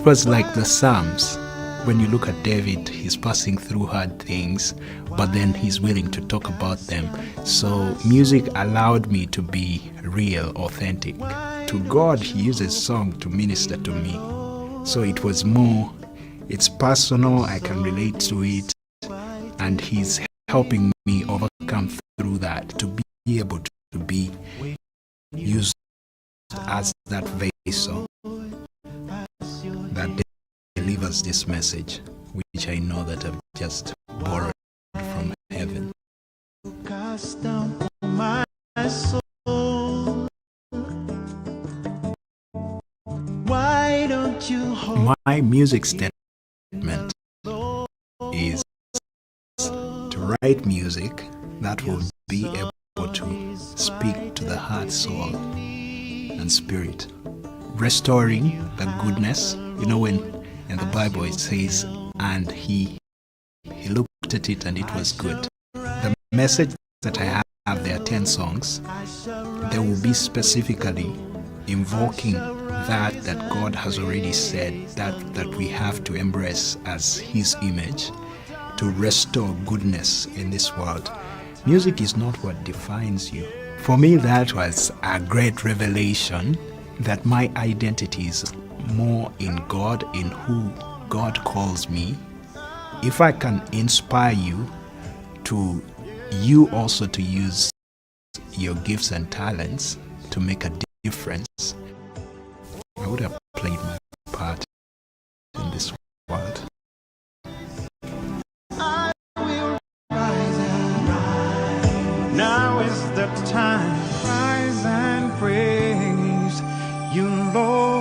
It was like the Psalms. When you look at David, he's passing through hard things, but then he's willing to talk about them. So music allowed me to be real, authentic. To God, he uses song to minister to me. So it was more, it's personal, I can relate to it, and he's helping me overcome through that, to be able to be used as that vessel that delivers this message, which I know that I've just borrowed from heaven. My music statement is to write music that will be able to speak to the heart, soul, and spirit, restoring the goodness. You know, when in the Bible it says, and he looked at it and it was good. The message that I have, there are 10 songs. They will be specifically invoking that God has already said, that we have to embrace as his image, to restore goodness in this world. Music is not what defines you. For me, that was a great revelation, that my identity is more in God, in who God calls me. If I can inspire you also to use your gifts and talents to make a difference, I would have played my part in this world. I will rise and rise. Now is the time. Rise and praise you, Lord.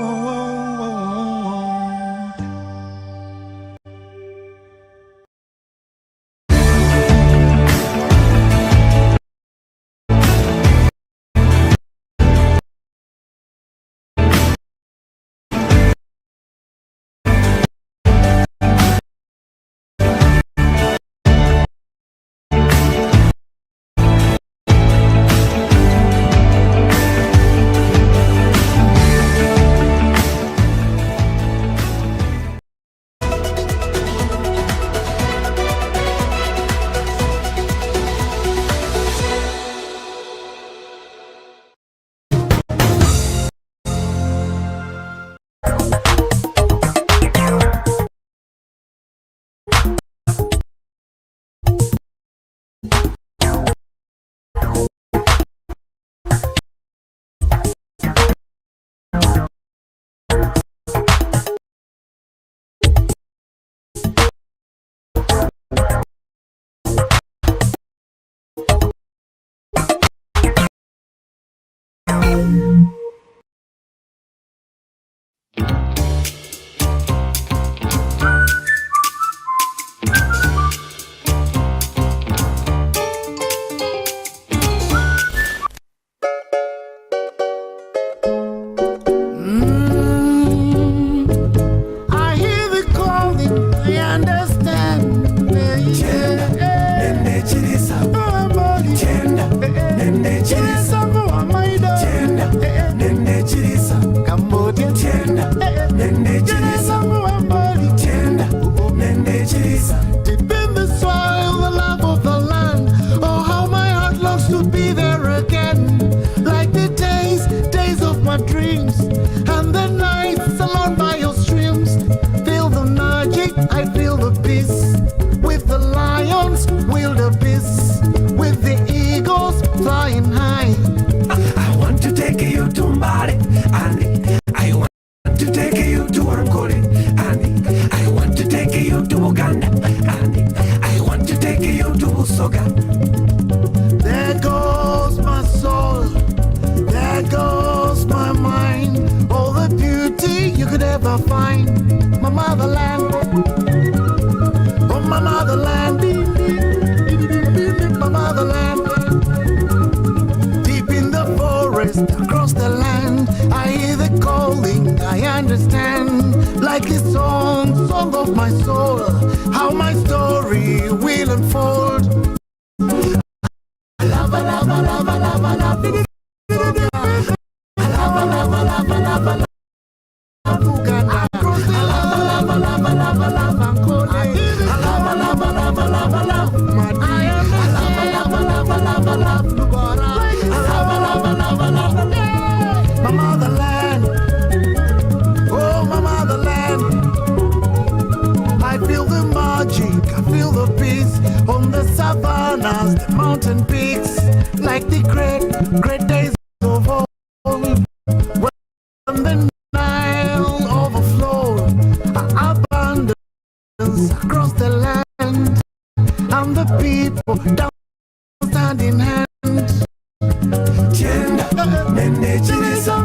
Uganda, and I want to take you to Uganda. There goes my soul, there goes my mind, all the beauty you could ever find. My motherland, oh my motherland, my motherland. Deep in the forest, across the land, I hear the calling, I understand. Like this song of my soul, how my story will unfold. Love, love, love, love, love, love. Love, love, love, love, love, love. Great days of old, when the Nile overflowed, abundance across the land, and the people down stand in hand. Chenda, nene chirisa,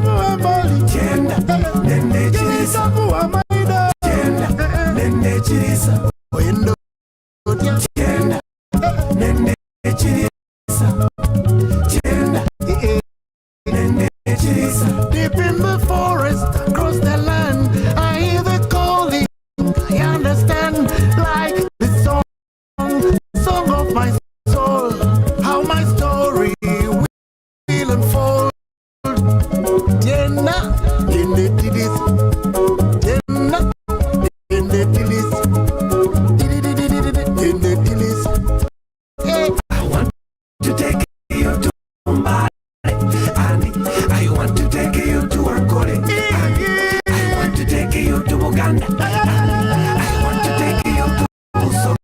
chenda, nene chirisa, chenda, nene chirisa, window, chenda, nene chirisa, chenda, nene chirisa. Deep in the forest, across the land, I hear the calling, I understand, like the song of my soul, how my story will unfold. Jenna, in the tiddies, Jenna, in the tiddies, in the tiddies. Hey, I want to take you to Kampala, I want to take you to Uganda, I want to take you to Uganda, I want to take you to Usoga.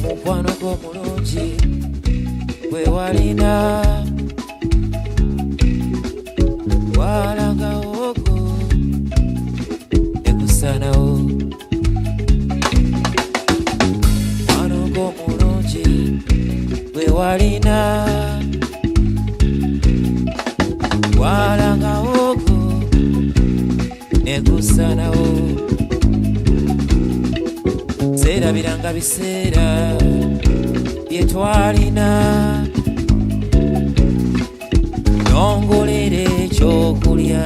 Mukwano gwo mulungi gwe walina walagawogo ekusanawo. Mukwano gwo mulungi gwe walina walagawogo ekusanawo. Serabiranga biseera byetwalina, nongolera ekyokulya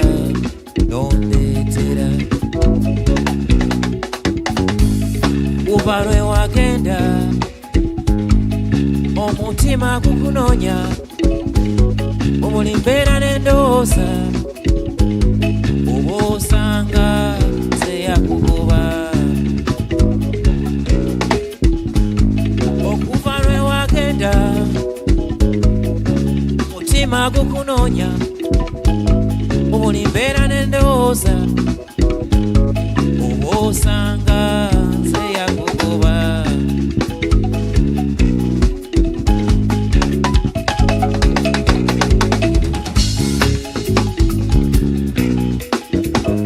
nondeetera. Kuva lwe wagenda omutima gukunoonya, obuli mbeera n'endowooza oba osanga zeyakugoba. Mutima gukunoonya, obuli mbeera n'endowooza oba osanga zeyakugoba.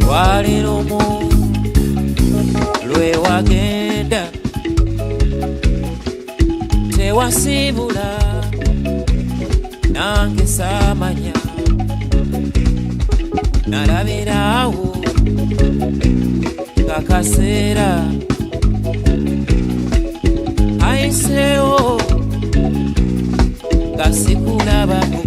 Lwali lumu lwe wagenda tewasiibula, nange saamanya, nalabiraawo kakaseera ayiseewo kasikulabako.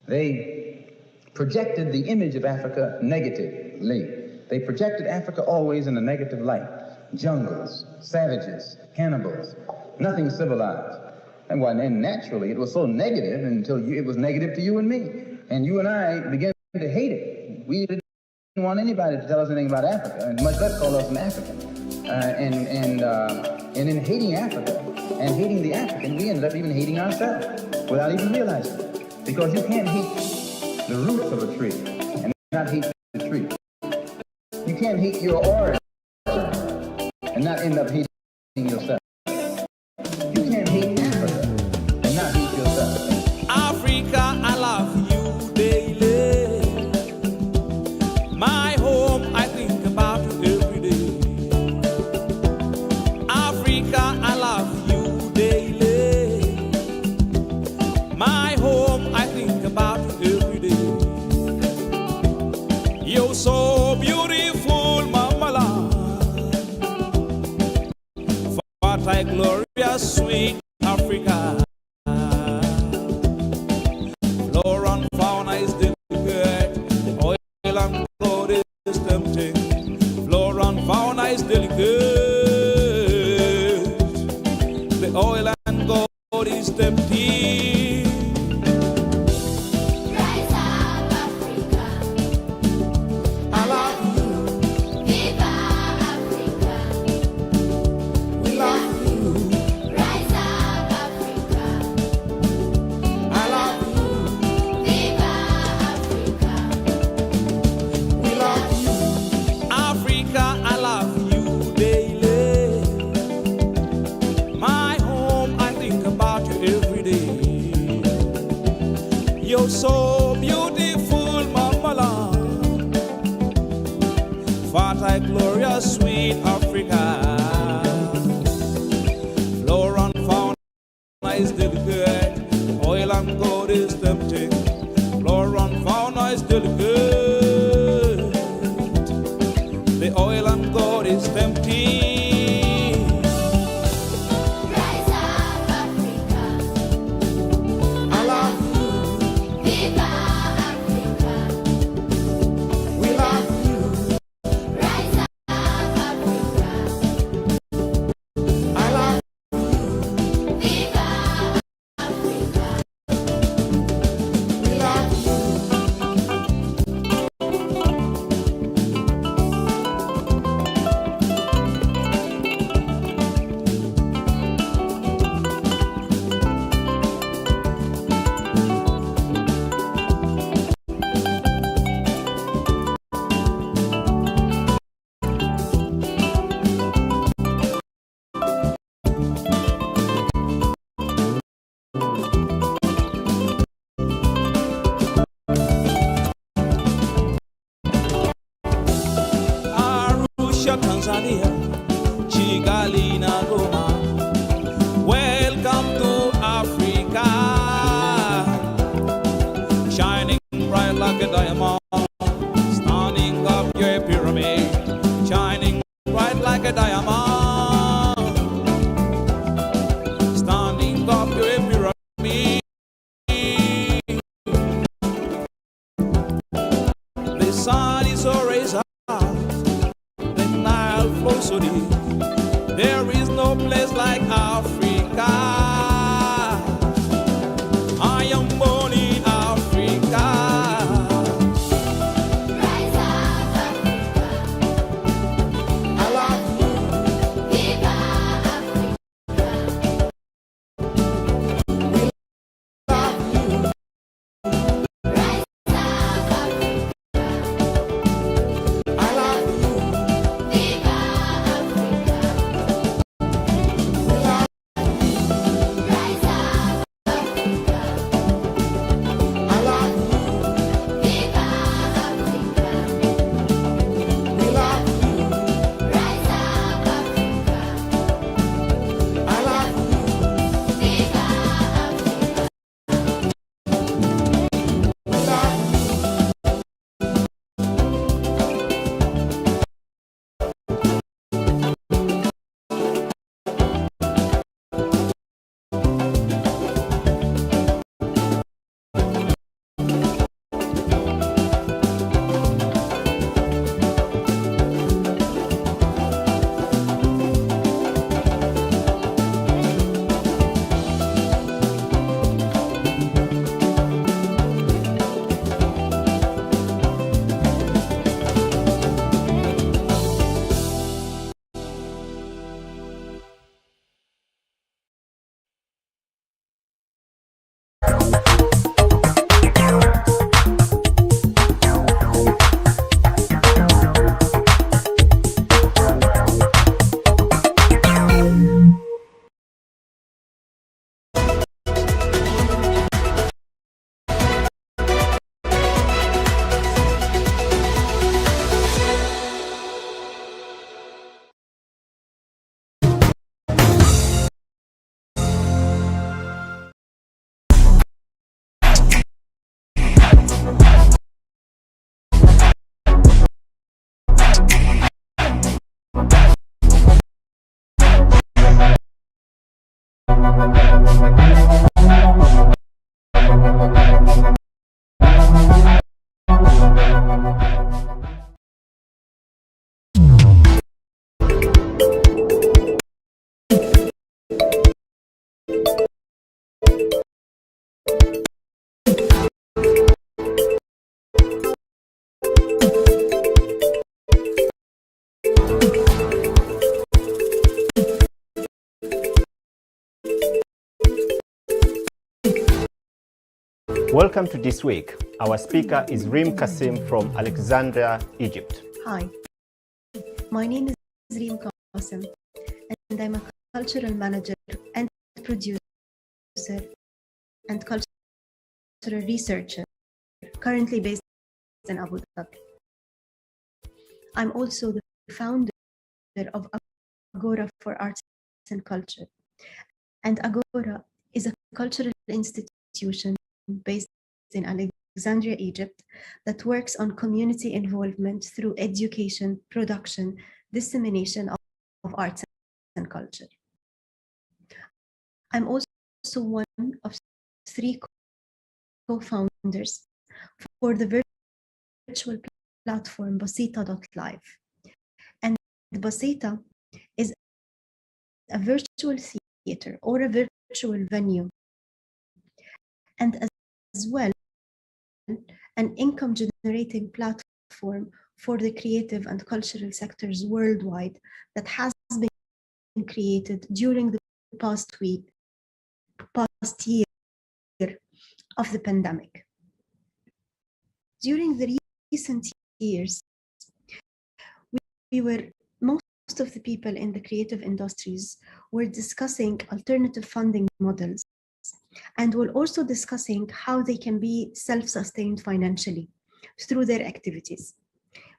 They projected the image of Africa negatively. They projected Africa always in a negative light. Jungles, savages, cannibals, nothing civilized. And naturally, it was so negative until it was negative to you and me. And you and I began to hate it. We didn't want anybody to tell us anything about Africa, and much less call us an African. And in hating Africa and hating the African, we ended up even hating ourselves without even realizing it. Because you can't hate the roots of a tree and not hate the tree. You can't hate your origin and not end up hating yourself. You can't hate Africa and not hate yourself. Africa, I love you daily. My home, I think about you every day. Africa, I love you daily. My home, I think about you every day. You're so beautiful, Mama Land. Fertile, glorious, sweet Africa. Flora and fauna is delicate. Oil and gold is tempting. Flora and fauna is delicate. The oil and gold is tempting. Rise up, Africa. I love you. Viva Africa. We love you. Rise up, Africa. I love you. Viva Africa. We love you. Africa, I love you daily. My home, I think about you every day. You're so beautiful, Mama Land. Fertile, glorious, sweet Africa. Flora and fauna is delicate. Oil and gold is tempting. Flora and fauna is delicate. The oil and gold is tempting. Rise up, Africa. I love you. Viva Africa. We love you. Rise up, Africa. I love Viva Africa. we love you. Arusha, Tanzania, Kigali, Goma. Welcome to Africa, shining bright like a diamond, standing up your pyramid, shining bright like a diamond, standing up your pyramid. The sun is always up. The Nile flows so deep. There is no place like Africa. I am born in Africa. Rise up, Africa. I love you. Viva Africa. Love you. Rise up, Africa. I love you. Viva Africa. Welcome to This Week. Our speaker is Reem Kassim from Alexandria, Egypt. Hi, my name is Reem Qasim, and I'm a cultural manager and producer and cultural researcher currently based in Abu Dhabi. I'm also the founder of Agora for Arts and Culture. And Agora is a cultural institution based in Alexandria, Egypt, that works on community involvement through education, production, dissemination of arts and culture. I'm also one of 3 co-founders for the virtual platform Basita.live. And Basita is a virtual theater or a virtual venue, and as well an income generating platform for the creative and cultural sectors worldwide that has been created during the past year of the pandemic. During the recent years, most of the people in the creative industries were discussing alternative funding models, and were also discussing how they can be self-sustained financially through their activities.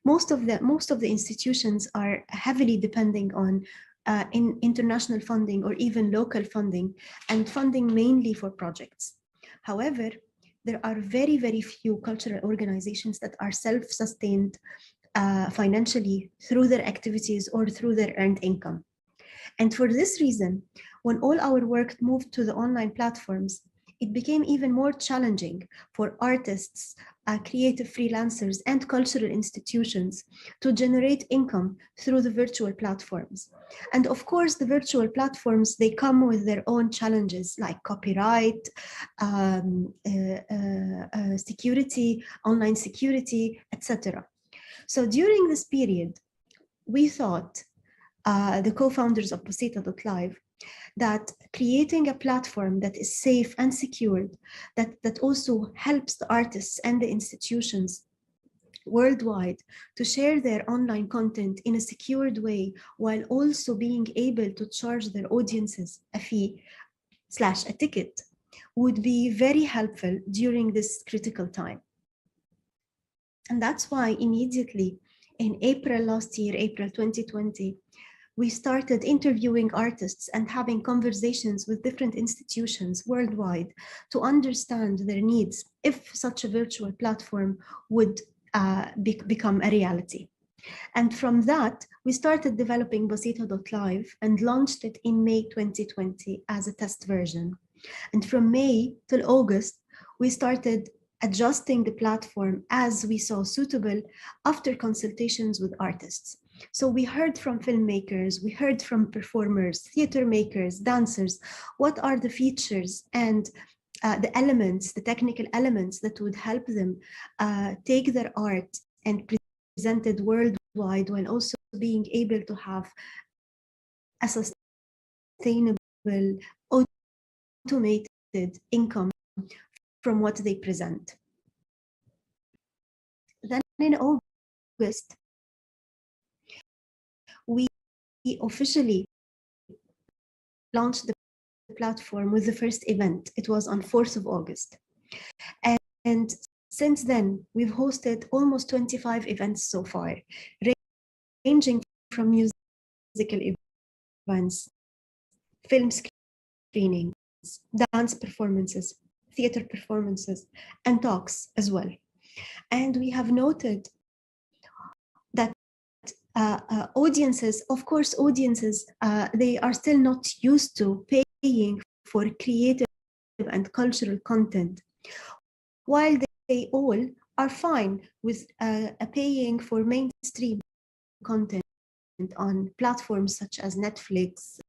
Most of the institutions are heavily depending on international funding or even local funding, and funding mainly for projects. However, there are very, very few cultural organizations that are self-sustained financially through their activities or through their earned income. And for this reason, when all our work moved to the online platforms, it became even more challenging for artists, creative freelancers, and cultural institutions to generate income through the virtual platforms. And of course, the virtual platforms, they come with their own challenges like copyright, security, online security, etc. So during this period, we thought, the co-founders of Basita.live, that creating a platform that is safe and secured, that also helps the artists and the institutions worldwide to share their online content in a secured way, while also being able to charge their audiences a fee / a ticket, would be very helpful during this critical time. And that's why immediately in April last year, April 2020, we started interviewing artists and having conversations with different institutions worldwide to understand their needs if such a virtual platform would become a reality. And from that, we started developing Basita.live and launched it in May 2020 as a test version. And from May till August, we started adjusting the platform as we saw suitable after consultations with artists. So we heard from filmmakers, we heard from performers, theater makers, dancers, what are the features and the elements, the technical elements that would help them take their art and present it worldwide, while also being able to have a sustainable, automated income from what they present. Then in August, we officially launched the platform with the first event. It was on 4th of August. And since then, we've hosted almost 25 events so far, ranging from musical events, film screenings, dance performances, theater performances, and talks as well. And we have noted that audiences, they are still not used to paying for creative and cultural content, while they all are fine with paying for mainstream content on platforms such as Netflix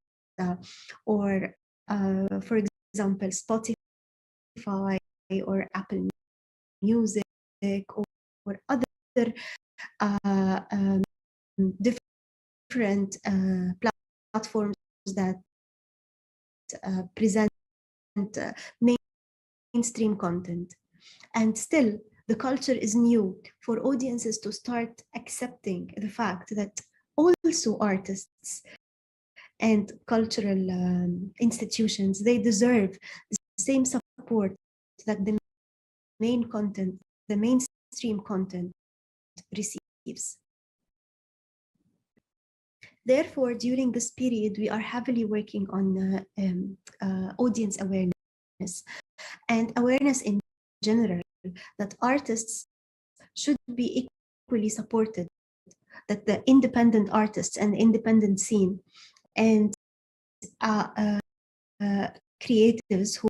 or, for example, Spotify or Apple Music or other different platforms that present mainstream content. And still, the culture is new for audiences to start accepting the fact that also artists and cultural institutions, they deserve the same support that the main content, the mainstream content receives. Therefore, during this period, we are heavily working on audience awareness and awareness in general, that artists should be equally supported, that the independent artists and independent scene and creatives who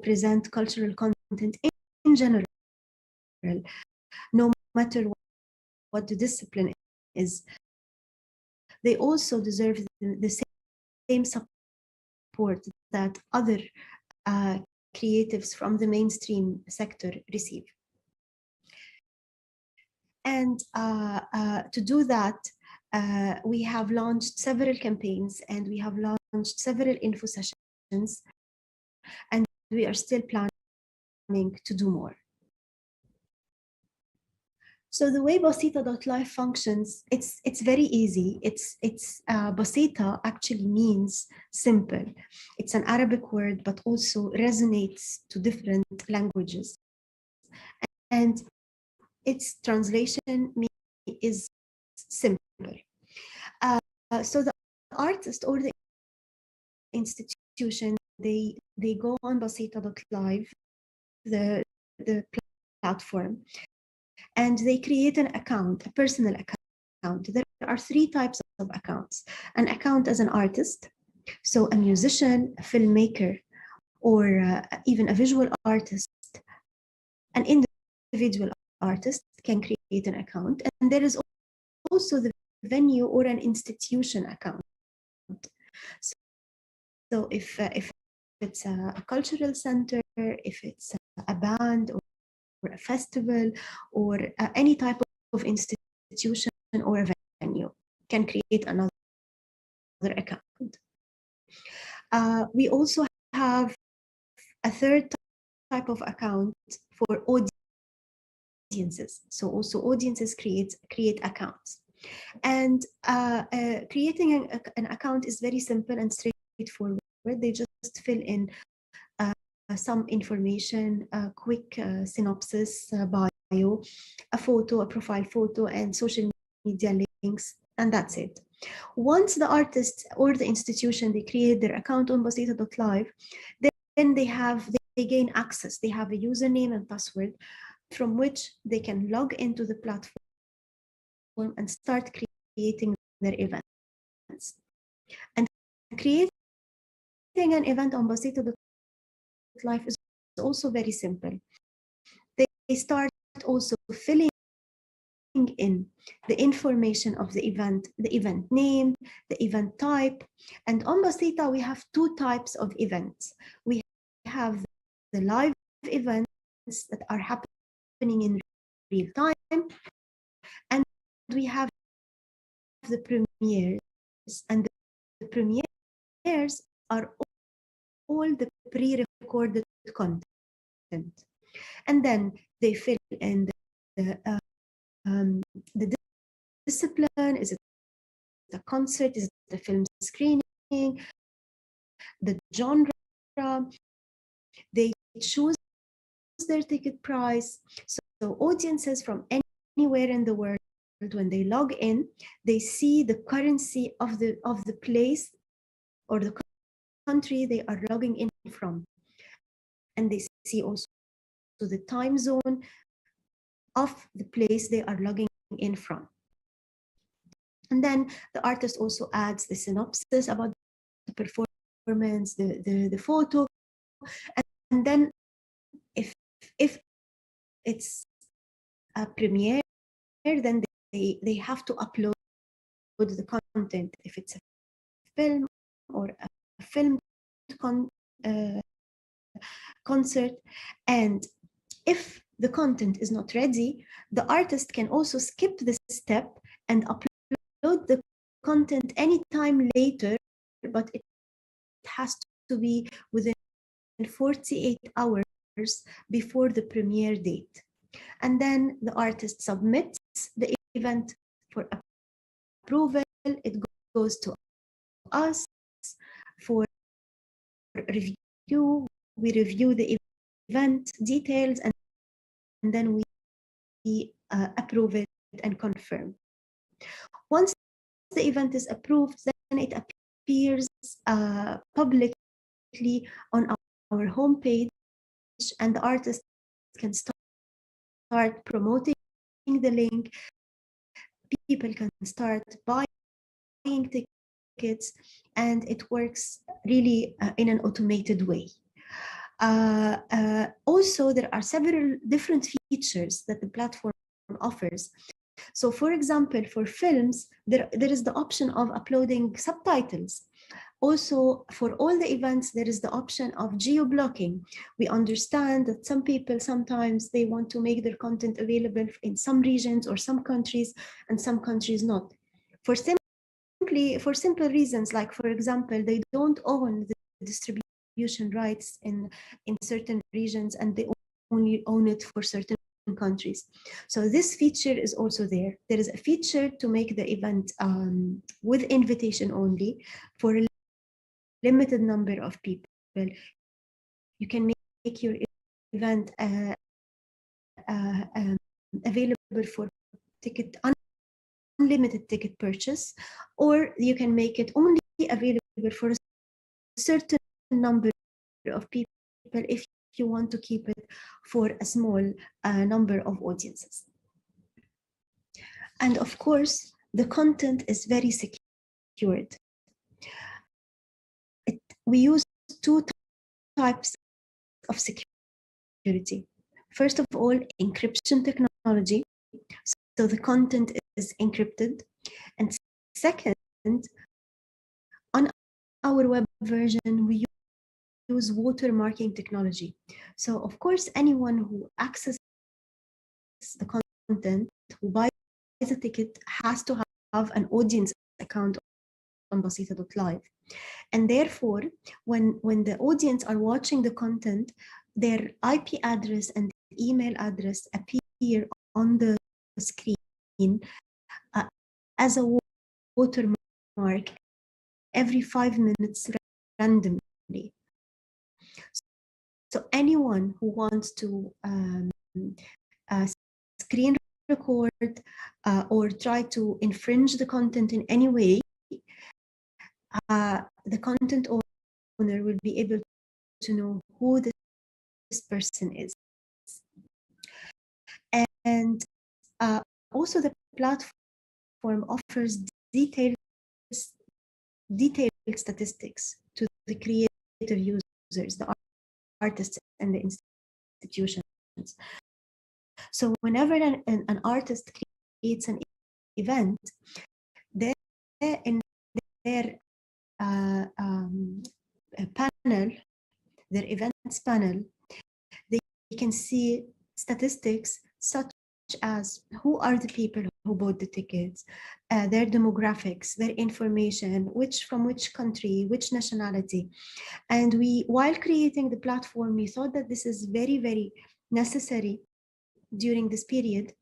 present cultural content in general, no matter what the discipline is, they also deserve the same support that other creatives from the mainstream sector receive. And to do that, we have launched several campaigns and we have launched several info sessions, and we are still planning to do more. So the way Basita.life functions, it's very easy. Basita actually means simple. It's an Arabic word, but also resonates to different languages. And its translation is simple. So the artist or the institution, they go on Basita.live, the platform, and they create an account, a personal account. There are 3 types of accounts. An account as an artist, so a musician, a filmmaker, or even a visual artist. An individual artist can create an account, and there is also the venue or an institution account. So if it's a cultural center, if it's a band or a festival, or any type of institution or a venue, can create another account. We also have a 3rd type of account for audiences. So also audiences create accounts. And creating an account is very simple and straightforward. They just fill in some information, a quick synopsis, bio, a photo, a profile photo, and social media links, and that's it. Once the artist or the institution, they create their account on Basita.live, then they gain access. They have a username and password from which they can log into the platform and start creating their events. And creating an event on Basita.live is also very simple. They start also filling in the information of the event name, the event type. And on Basita, we have 2 types of events. We have the live events that are happening in real time, and we have the premieres, and the premieres are all the pre-recorded content. And then they fill in the discipline. Is it a concert? Is it a film screening? The genre. They choose their ticket price. So audiences from anywhere in the world, when they log in, they see the currency of the place or the country they are logging in from, and they see also the time zone of the place they are logging in from. And then the artist also adds the synopsis about the performance, the photo, and then if it's a premiere, then they have to upload the content. If it's a film or a film concert, and if the content is not ready, the artist can also skip this step and upload the content anytime later, but it has to be within 48 hours before the premiere date. And then the artist submits the event for approval. It goes to us for review. We review the event details, and then we approve it and confirm. Once the event is approved, then it appears publicly on our homepage, and the artist can start promoting the link. People can start buying tickets, and it works really in an automated way. Also, there are several different features that the platform offers. So, for example, for films, there is the option of uploading subtitles. Also, for all the events, there is the option of geo-blocking. We understand that some people sometimes they want to make their content available in some regions or some countries, and some countries not. For simple reasons, like for example, they don't own the distribution rights in certain regions, and they only own it for certain countries. So this feature is also there. There is a feature to make the event with invitation only for a limited number of people. You can make your event available for unlimited ticket purchase, or you can make it only available for a certain number of people if you want to keep it for a small number of audiences. And of course, the content is very secured. We use two types of security. First of all, encryption technology. So the content is encrypted. And second, on our web version, we use watermarking technology. So of course, anyone who accesses the content, who buys a ticket, has to have an audience account on Basita.live. And therefore, when the audience are watching the content, their IP address and email address appear on the screen as a watermark every 5 minutes randomly. So anyone who wants to screen record or try to infringe the content in any way, the content owner will be able to know who this person is. And also the platform offers detailed statistics to the creative users, the artists and the institutions. So whenever an artist creates an event, in their panel, their events panel, they can see statistics such as who are the people who bought the tickets, their demographics, their information, from which country, which nationality. And while creating the platform, we thought that this is very, very necessary during this period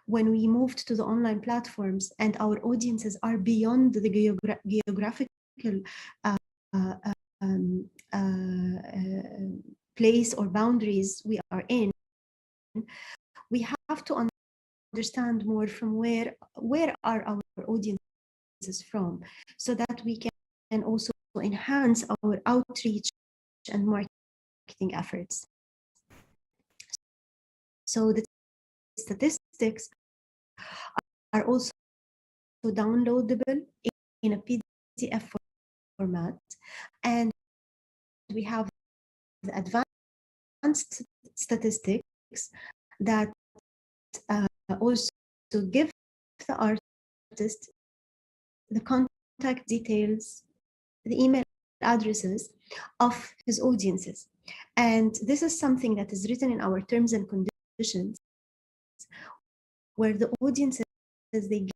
when we moved to the online platforms and our audiences are beyond the geographical place or boundaries we are in. We have to understand more from where are our audiences from, so that we can also enhance our outreach and marketing efforts. So the statistics are also downloadable in a PDF format, and we have the advanced statistics that also give the artist the contact details, the email addresses of his audiences. And this is something that is written in our terms and conditions, where the audiences, they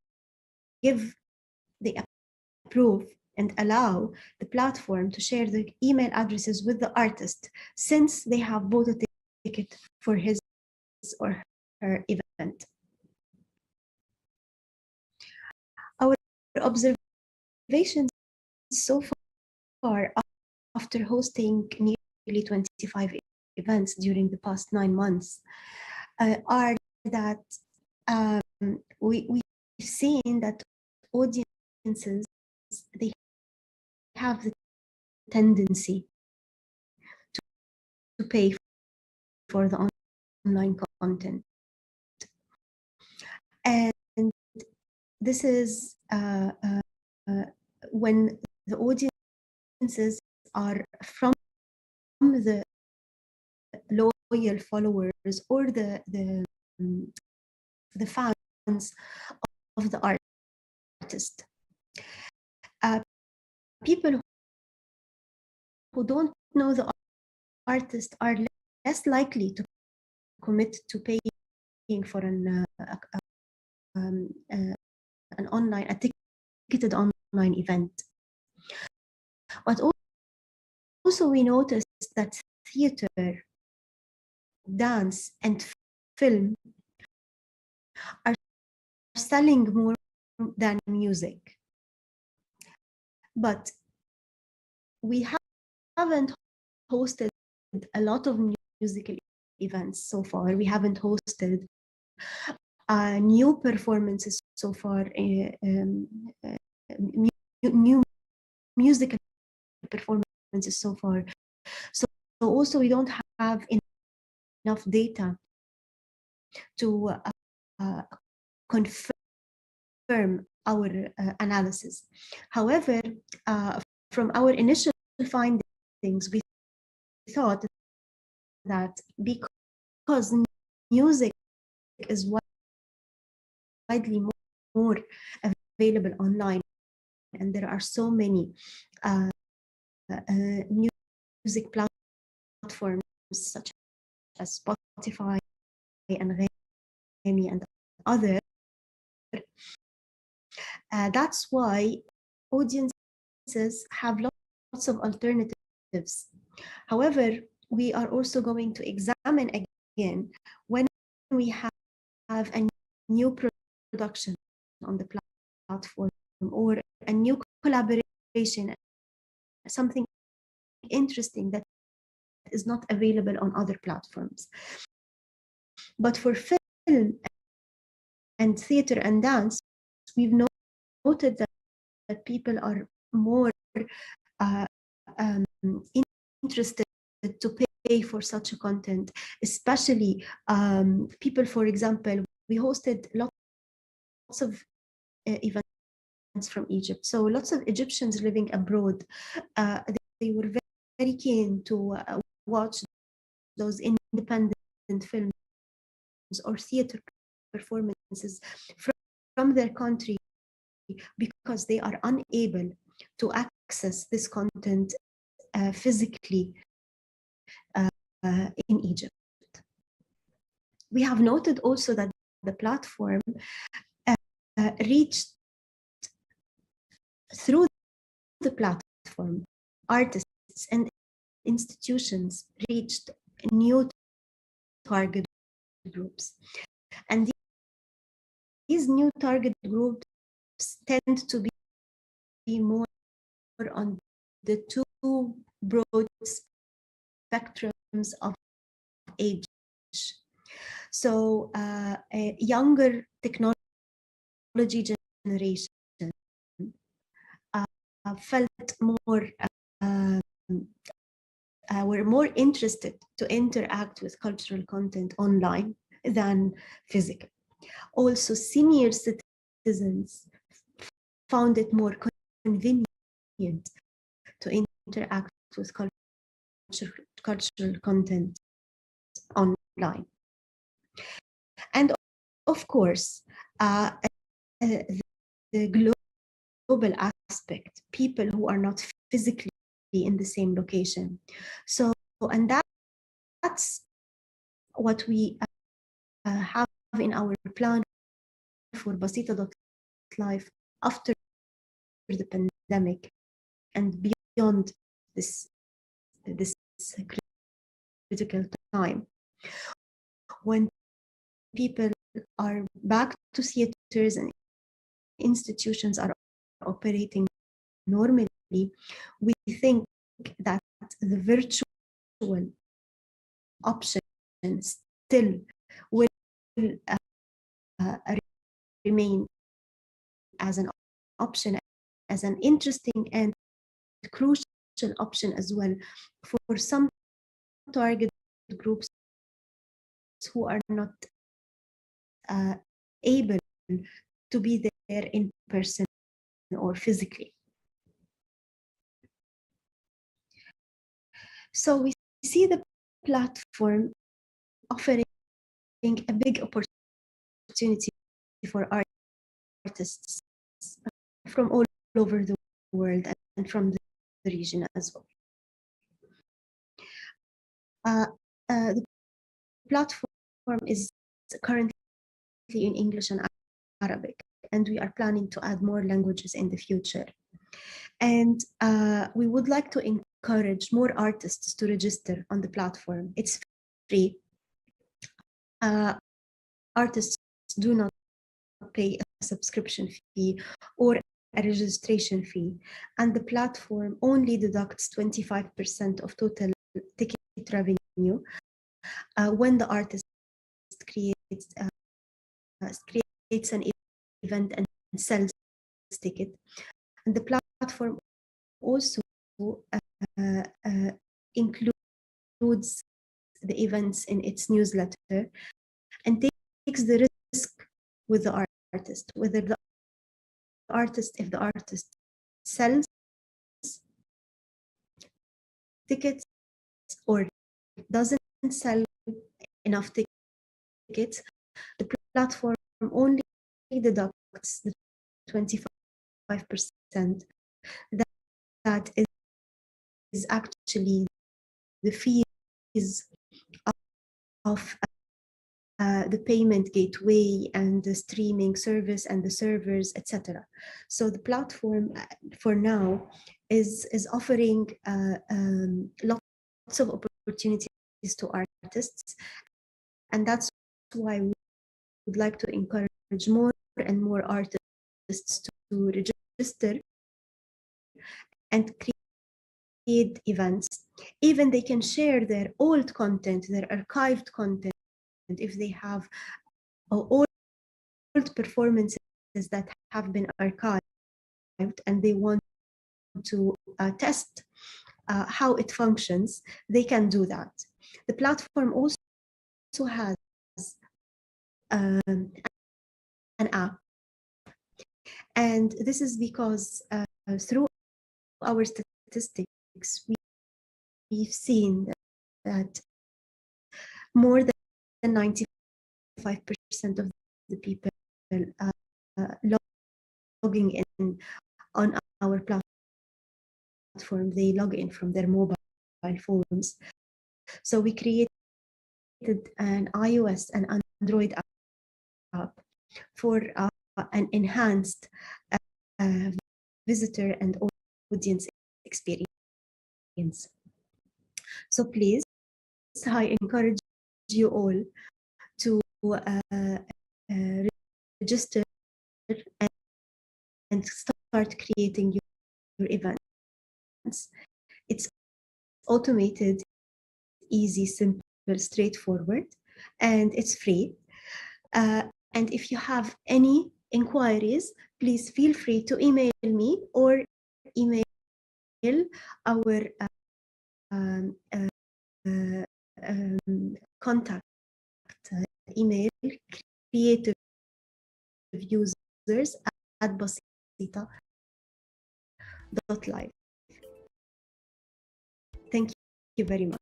approve and allow the platform to share the email addresses with the artist, since they have bought a ticket for his or her event. Our observations so far after hosting nearly 25 events during the past 9 months are that we've seen that audiences, they have the tendency to pay for the online content. And this is when the audiences are from the loyal followers or the fans of the artist. People who don't know the artist are less likely to commit to paying for an ticketed online event. But also we noticed that theater, dance, and film are selling more than music. But we haven't hosted a lot of musical events so far. We haven't hosted new performances so far, new musical performances so far. So also we don't have enough data to confirm our analysis. However, from our initial findings, we thought that because music is widely more available online, and there are so many music platforms such as Spotify and Remy and others, that's why audiences have lots of alternatives. However, we are also going to examine again when we have a new production on the platform or a new collaboration, something interesting that is not available on other platforms. But for film and theater and dance, we've noted that people are more interested to pay for such a content, especially people, for example, we hosted lots of events from Egypt. So lots of Egyptians living abroad, they were very keen to watch those independent films or theater performances from their country because they are unable to access this content physically in Egypt. We have noted also that the platform reached, through the platform, artists and institutions reached new target groups. And these new target groups tend to be more on the two broad spectrums of age. So a younger technology generation felt more, were more interested to interact with cultural content online than physical. Also, senior citizens found it more convenient to interact with cultural content online. And of course, the global aspect, people who are not physically in the same location. So, and that's what we have in our plan for Basita.life after the pandemic and beyond this critical time. When people are back to theaters and institutions are operating normally, we think that the virtual option still will remain as an option, as an interesting and crucial option as well for some target groups who are not able to be there in person or physically. So we see the platform offering a big opportunity for artists from all over the world and from the region as well. The platform is currently in English and Arabic, and we are planning to add more languages in the future. And we would like to encourage more artists to register on the platform. It's free. Artists do not pay a subscription fee or a registration fee, and the platform only deducts 25% of total ticket revenue when the artist creates an event and sells ticket. And the platform also includes the events in its newsletter and takes the risk with the artist, whether the artist, if the artist sells tickets or doesn't sell enough tickets, the platform only deducts the 25% that is actually the fees of the payment gateway and the streaming service and the servers, etc. So the platform for now is offering lots of opportunities to artists, and that's why we would like to encourage more and more artists to register and create events. Even they can share their old content, their archived content, if they have old performances that have been archived and they want to test how it functions, they can do that. The platform also has an app, and this is because through our statistics, we've seen that more than 95% of the people logging in on our platform, they log in from their mobile phones. So we created an iOS and Android app for an enhanced visitor and audience experience. So please, I encourage you all to register and start creating your events. It's automated, easy, simple, straightforward, and it's free. And if you have any inquiries, please feel free to email me or email our contact email, creativeusers@basita.live. Thank you very much.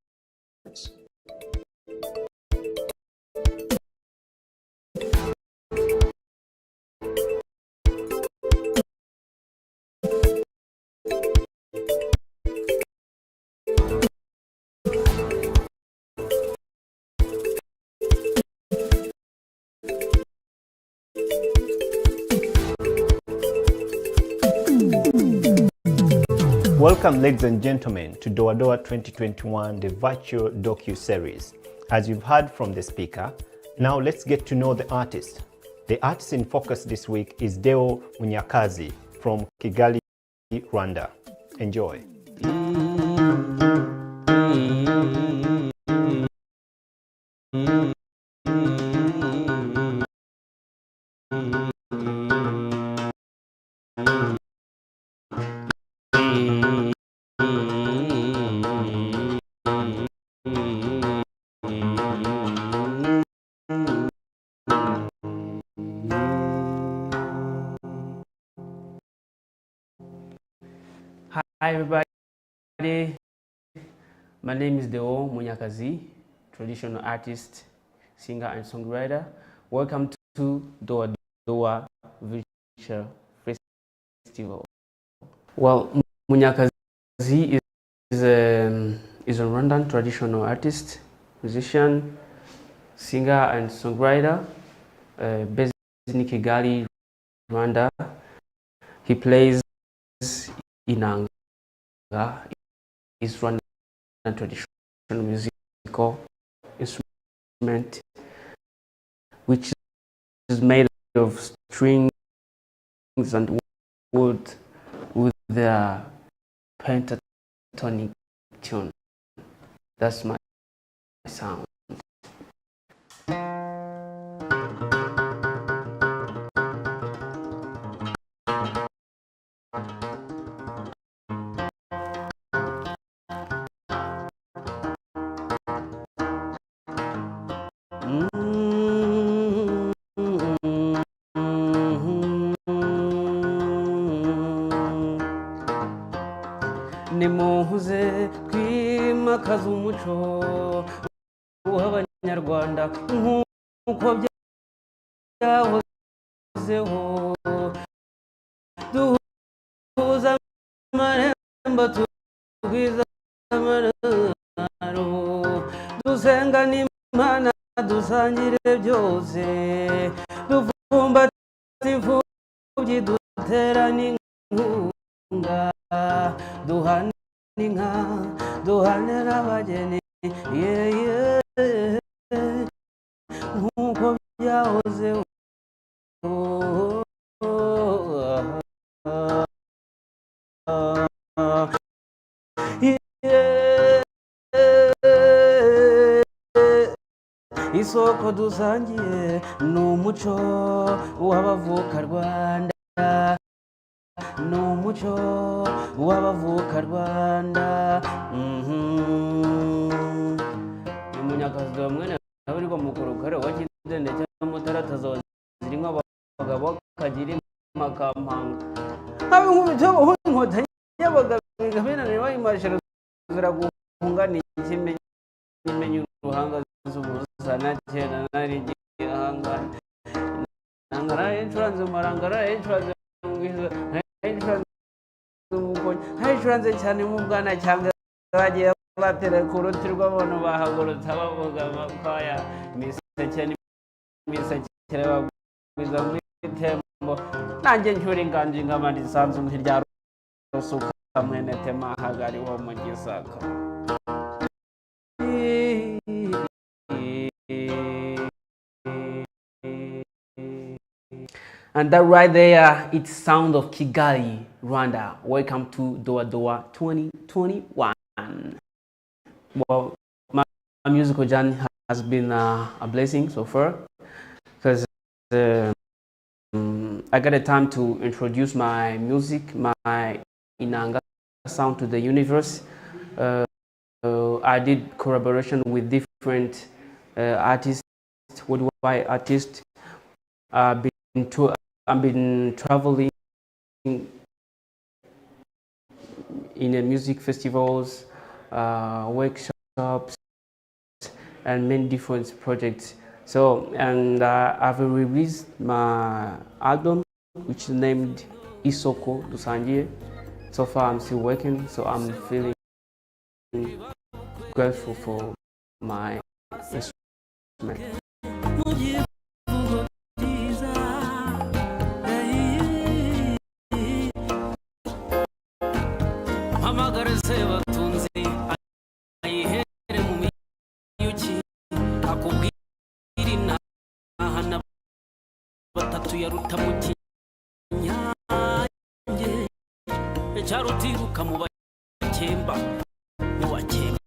Welcome, ladies and gentlemen, to Doa Doa 2021, the virtual docu-series. As you've heard from the speaker, now let's get to know the artist. The artist in focus this week is Deo Munyakazi from Kigali, Rwanda. Enjoy. Hi everybody, my name is Deo Munyakazi, traditional artist, singer and songwriter. Welcome to Doa Doa Virtual Festival. Well, Munyakazi is a Rwandan traditional artist, musician, singer and songwriter, based in Kigali, Rwanda. He plays inanga, is Rwandan traditional musical instrument, which is made of strings and wood with the pentatonic tune. That's my sound. Nimuhuze kwimakaza umuco w'abanyarwanda nk'uko byahozeho, duhuza amarembo tugwiza amararo, dusenga n'Imana dusangire byose, dufumbata imfubyi duterane inkunga, duhane inka duhane n'abageni, nk'uko byahozeho. Isoko dusangiye ni umuco w'abavuka Rwanda, ni umuco w'abavuka Rwanda. Ni Munyakazi wa mwene abarirwa mu kurukare wa Kidende cyangwa Mutaratazo ziri nk'abagabo kagira makampanga, habe nk'umuco w'inkotanyi y'abagabo ngabena bayimashira ziraguhunga ni ikimenyi uruhanga z'ubuzana cyera nari gihangana nangara insurance marangara insurance ngwiza insurance umukonyi insurance cyane mu bwana cyangwa bagiye batera ku ruti rw'abantu bahagurutse bavuga amakwaya imisekere bagwiza mu itembo, nanjye ncyura inganji nk'abandi isanzu nk'irya rusuka mwene tema hagariho mu gisaka. And that right there, it's sound of Kigali, Rwanda. Welcome to Doa Doa 2021. Well, my musical journey has been a blessing so far, because I got a time to introduce my music, my inanga sound to the universe. I did collaboration with different artists, worldwide artists. I've been traveling in music festivals, workshops, and many different projects. So, and I've released my album, which is named Isoko Dusangiye. So far, I'm still working, so I'm feeling grateful for my instrument. ya rutamukinyange cyarutiruka mu bakemba mu bakemba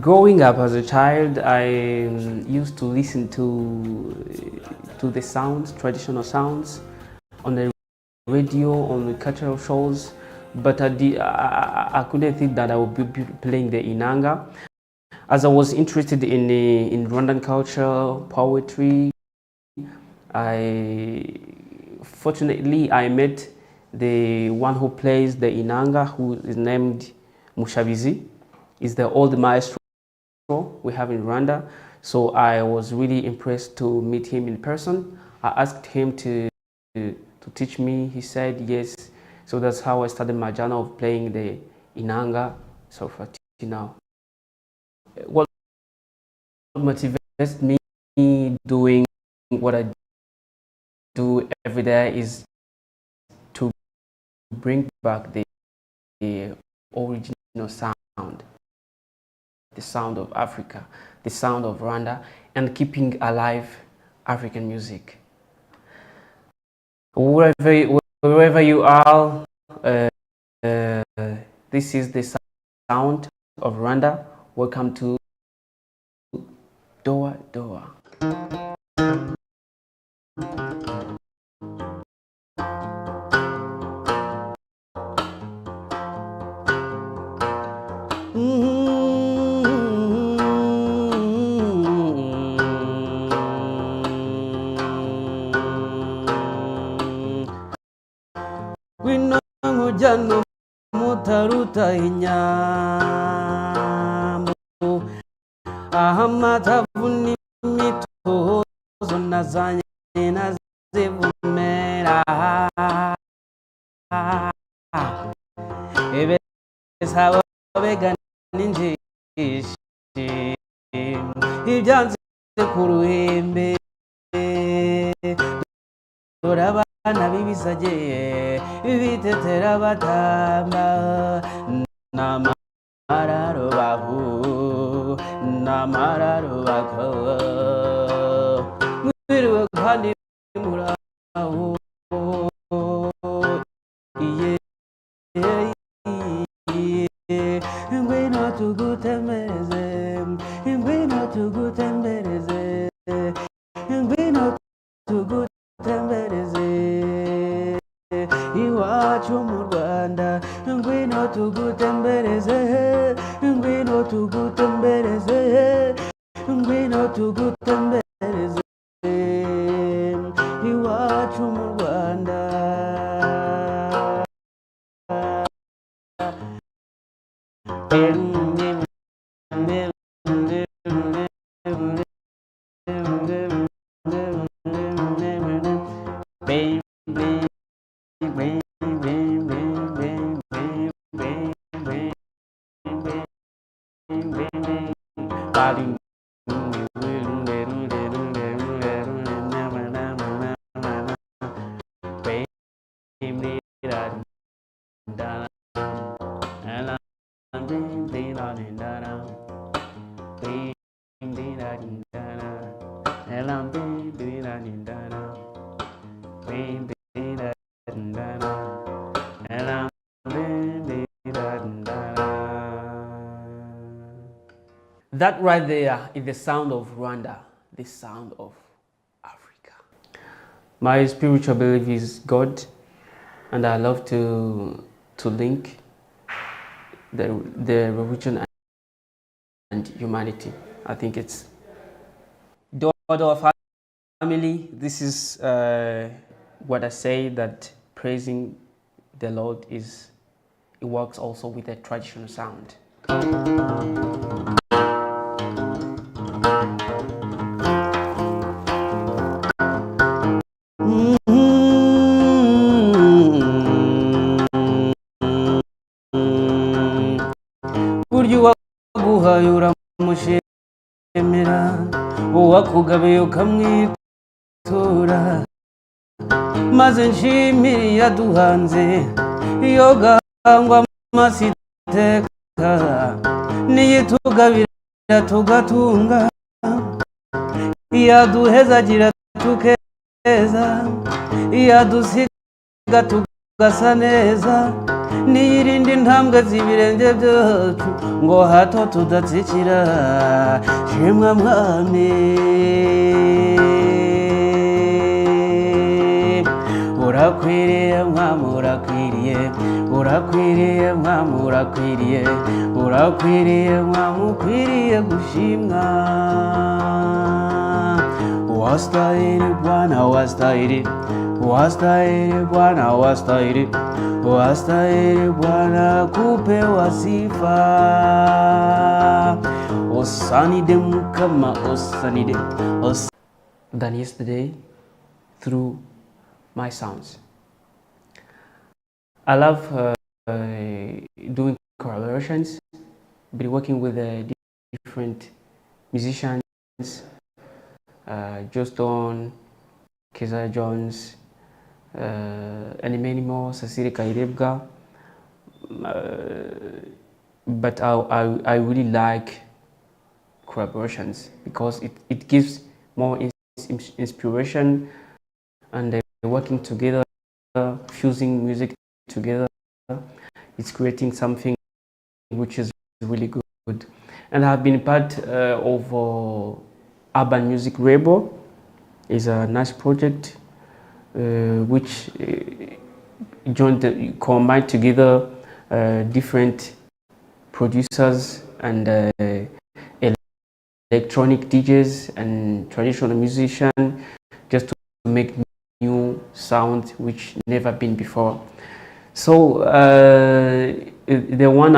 Growing up as a child, I used to listen to the sounds, traditional sounds, on the radio, on the cultural shows, but I couldn't think that I would be playing the inanga. As I was interested in Rwandan culture, poetry, fortunately I met the one who plays the inanga, who is named Mushabizi. Is the old maestro we have in Rwanda. So I was really impressed to meet him in person. I asked him to teach me. He said yes. So that's how I started my journey of playing the inanga. So for now, what motivates me doing what I do every day is to bring back the original sound. The sound of Africa, the sound of Rwanda, and keeping alive African music. Wherever you are, this is the sound of Rwanda. Welcome to Doa Doa. Jano mutaruta inyambo ahamata vuni mitozo nazanye nazivumera ebe sawa bega ninjishi ibyanze kuruhembe dorabana bibisage bitetera batamba namararo bahu namararo bako mwiriwe kandi muraho iye ngwino tugutembereze ngwino tugutembereze ngwino tugutembereze iwacu mu Rwanda ngwino tugutembereze ngwino tugutembereze ngwino tugutembereze iwacu mu Rwanda. That right there is the sound of Rwanda, the sound of Africa. My spiritual belief is God, and I love to link the religion and humanity. I think it's Dodo family. This is what I say, that praising the Lord it works also with a traditional sound. Burya uwaguhaye uramushimira, uwakugabiye ukamwitura, maze nshimire yaduhanze iyo gahangwa amasiteka niyitugabira tugatunga yaduhezagira tukeza yadusiga tugasa neza niyirinde intambwe z'ibirenge byacu ngo hato tudatsikira shimwa mwami urakwiriye mwami urakwiriye urakwiriye mwami urakwiriye urakwiriye mwami ukwiriye gushimwa wastahili Bwana wastahili wastahili Bwana wastahili wastahili Bwana kupewa sifa osanide mukama osanide than yesterday through my sounds. I love doing collaborations, been working with different musicians, Juston, Keza Jones, and many more, Cecilia Kairebga. But I really like collaborations because it gives more inspiration and working together, fusing music together, it's creating something which is really good. And I've been part of Urban Music Label. It's a nice project which combined together different producers and electronic DJs and traditional musicians just to make new sound which never been before. So the one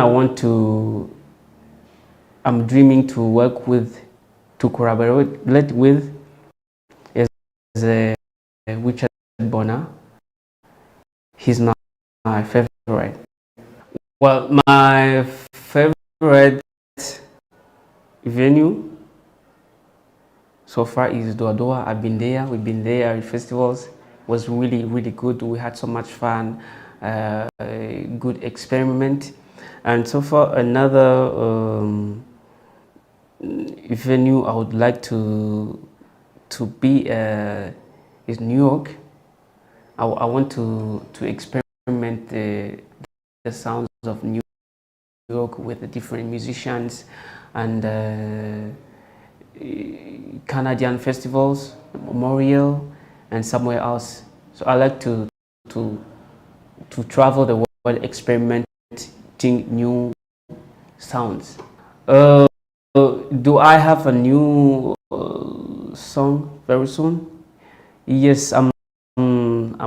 I'm dreaming to work with, to collaborate with is Richard Bonner. He's my favorite. Well, my favorite venue so far is Doadoa. I've been there. We've been there at festivals. It was really, really good. We had so much fun. Good experiment. And so far, another venue I would like to be is New York. I want to experiment the sounds of New York with the different musicians and Canadian festivals, Memorial, and somewhere else. So I like to travel the world, experimenting new sounds. Do I have a new song very soon? Yes, I'm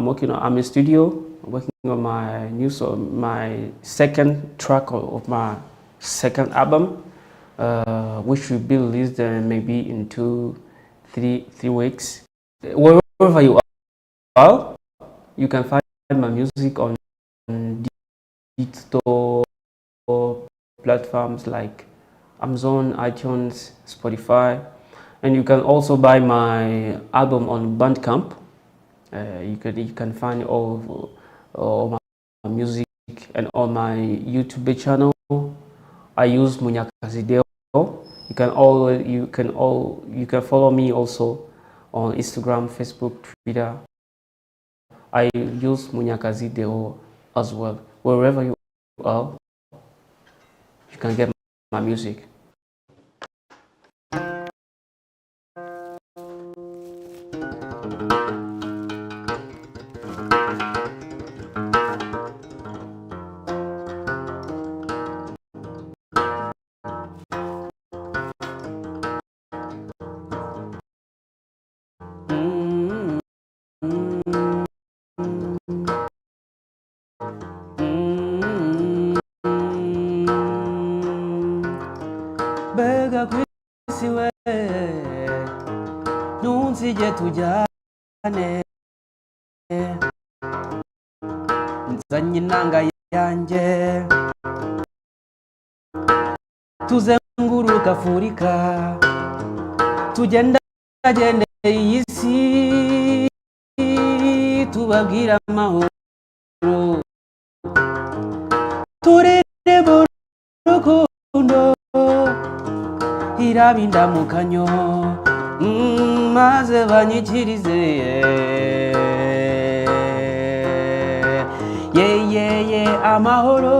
working on. I'm in studio working on my new song, my second track of my second album, which will be released maybe in 2-3 weeks. Wherever you are, you can find my music on digital platforms like Amazon, iTunes, Spotify, and you can also buy my album on Bandcamp. You can find all my music and on my YouTube channel. I use Munyakazi Deo. You can follow me also on Instagram, Facebook, Twitter. I use Munyakazi Deo as well. Wherever you are, you can get my music. Bega kwisiwe nunzije tujyane nzanye inanga yanjye tuzenguruka Afurika tugendagende iyi si tubabwira amahoro turebe urukundo biraba indamukanyo maze banyikirize ye amahoro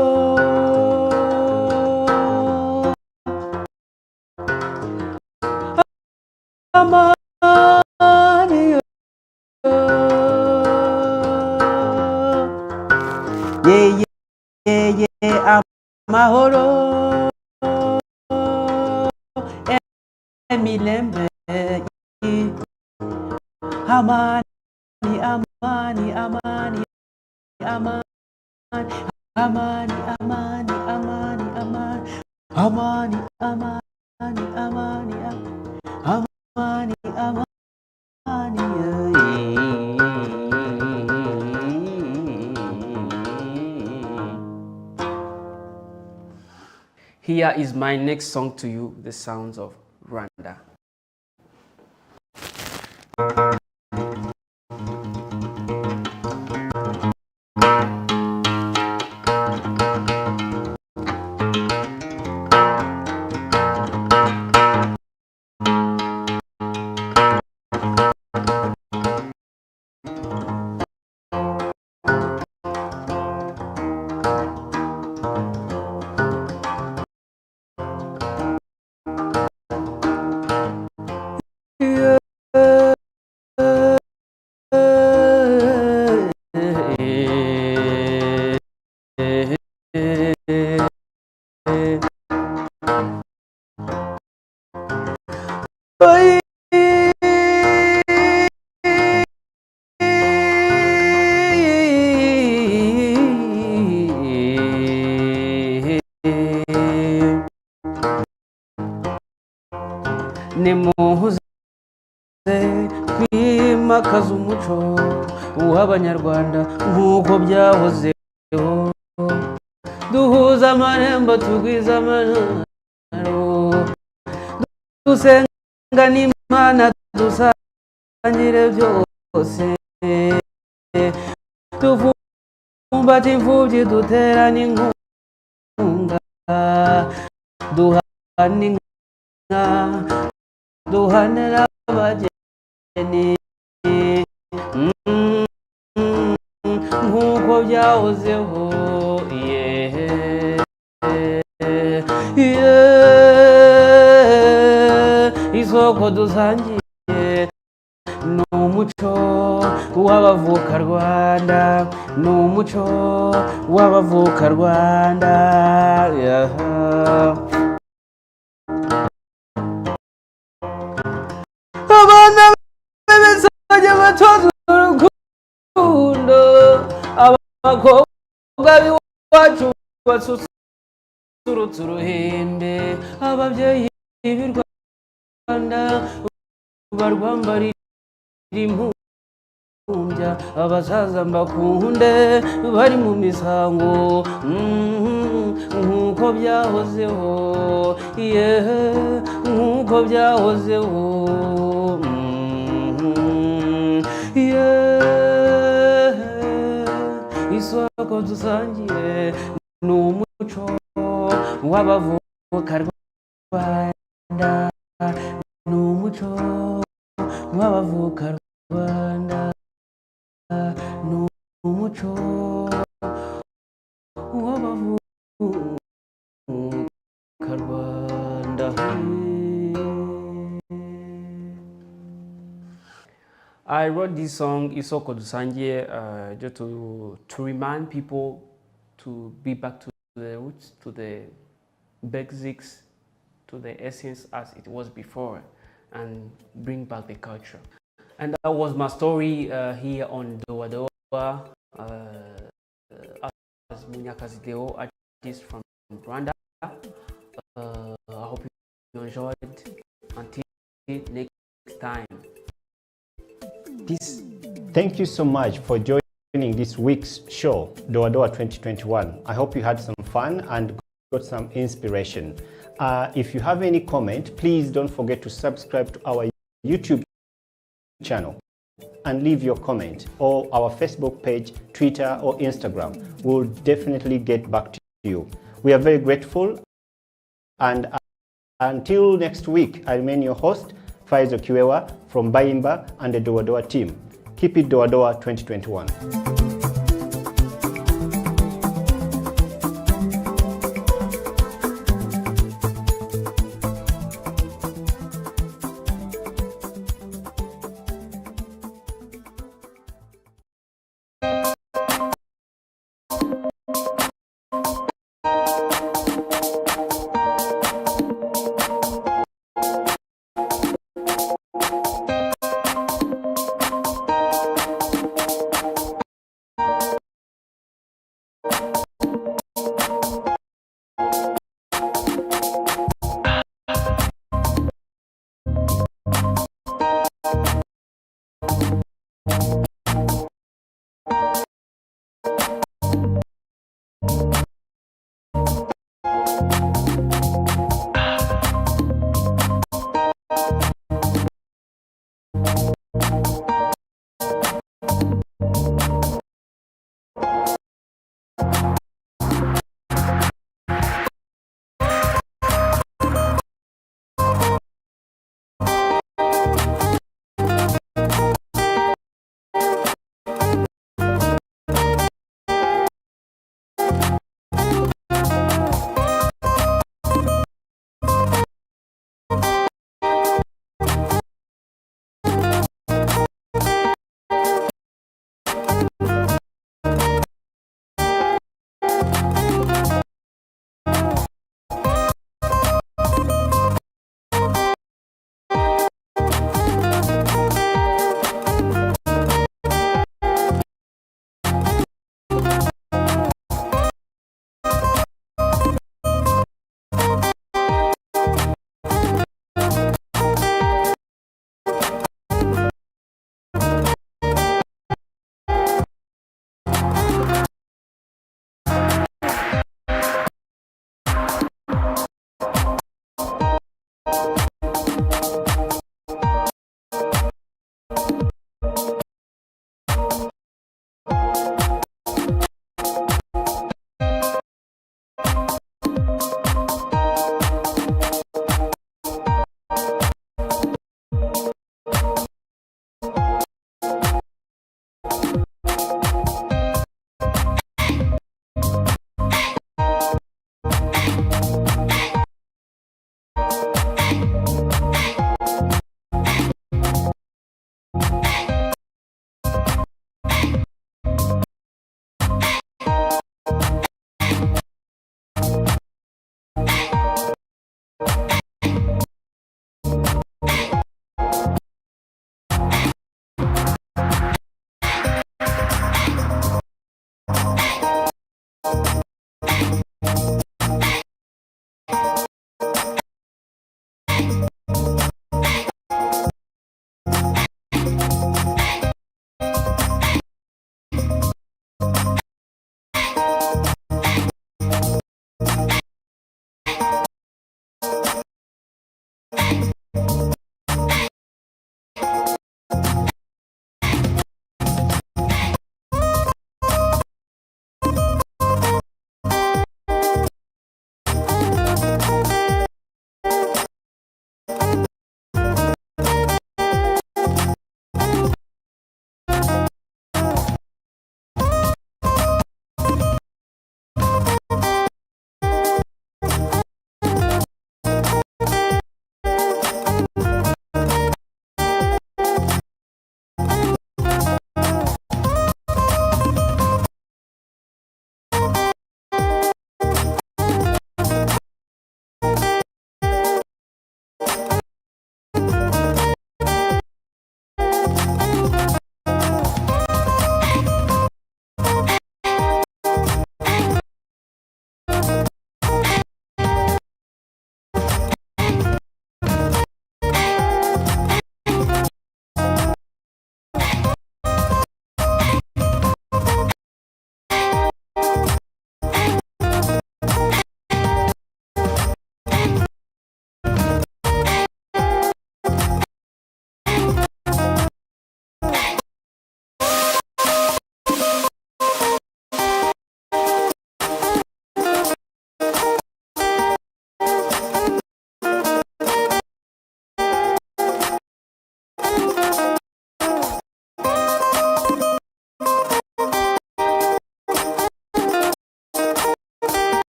amani ye amahoro emilembe amani amani amani amani amani amani amani amani amani amani amani amani Here is my next song to you, The Sounds of Rwanda. nimuze twimakaze umuco w'abanyarwanda nk'uko byahozeho duhuza amarembo tugwiza amanaro dusenga n'Imana dusangire byose tuvumbata imfubyi duterana inkunga duhana inka duhanira abageni nk'uko byahozeho isoko dusangiye ni umuco w'abavuka Rwanda ni umuco w'abavuka Rwanda abana b'ibisage batoza urukundo abakobwa b'iwacu basusurutsa uruhembe ababyeyi b'i Rwanda barwambarira impumbya abasaza mbakunde bari mu misango nk'uko byahozeho nk'uko byahozeho isoko dusangiye ni umuco w'abavuka Rwanda ni umuco w'abavuka Rwanda ni umuco w'abavuka Rwanda. I wrote this song Isoko Dusangiye just to remind people to be back to the roots, to the basics, to the essence as it was before, and bring back the culture. And that was my story here on Doa Doa as Munyakazi Deo, artist from Rwanda. I hope you enjoyed. Until next time. Thank you so much for joining this week's show, Doa Doa 2021. I hope you had some fun and got some inspiration. If you have any comment, please don't forget to subscribe to our YouTube channel and leave your comment, or our Facebook page, Twitter or Instagram. We'll definitely get back to you. We are very grateful, and Until next week, I remain your host, Faizo Kiwewa from Bayimba and the Doa Doa team. Keep it Doa Doa 2021.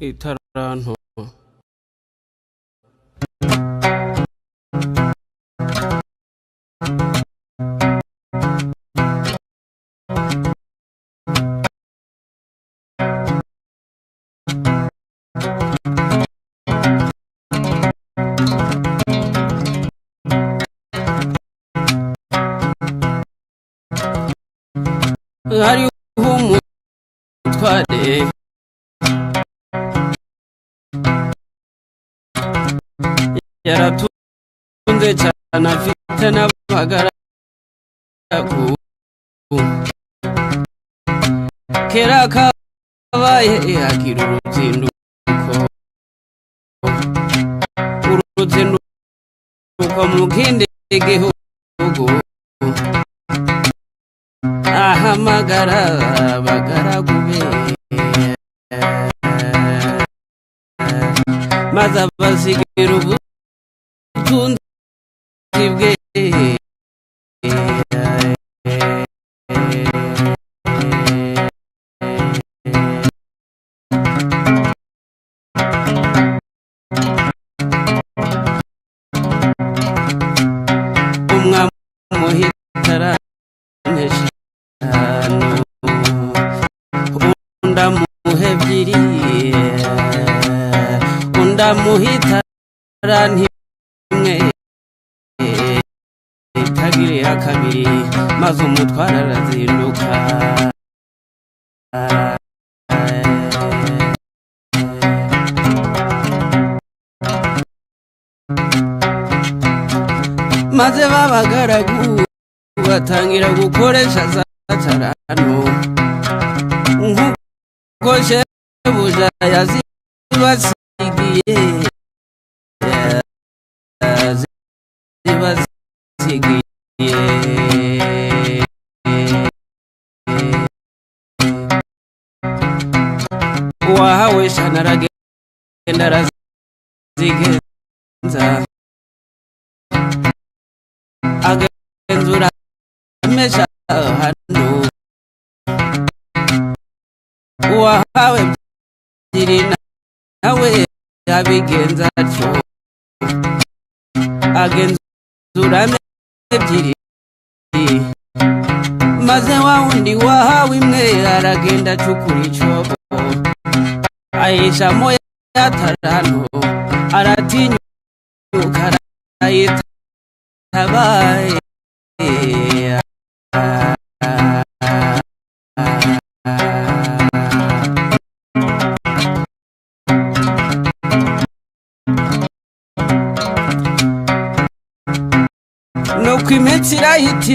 itaranto hariho umutware yaratunze cyane afite n'abagaragu kera kabaye agira uruzinduko mu kindi gihugu ahamagara abagaragu be maze abasigira ubutunzi bwe umwami muhitara undamuhebyiri undamuhitara ntimwe itagirira kabiri maze umutwara arazinduka maze babagaragu batangira gukoresha za carano nk'uko shebuja yazibasigiye uwahawe shana aragenda arazigenza agenzura amesha hano uwahawe byiri nawe yabigenza atyo agenzura ebyiri maze wa wundi wahawe imwe aragenda acukura icobo ayishamo yatarano aratinyuka arayitabaye nuko iminsi irahita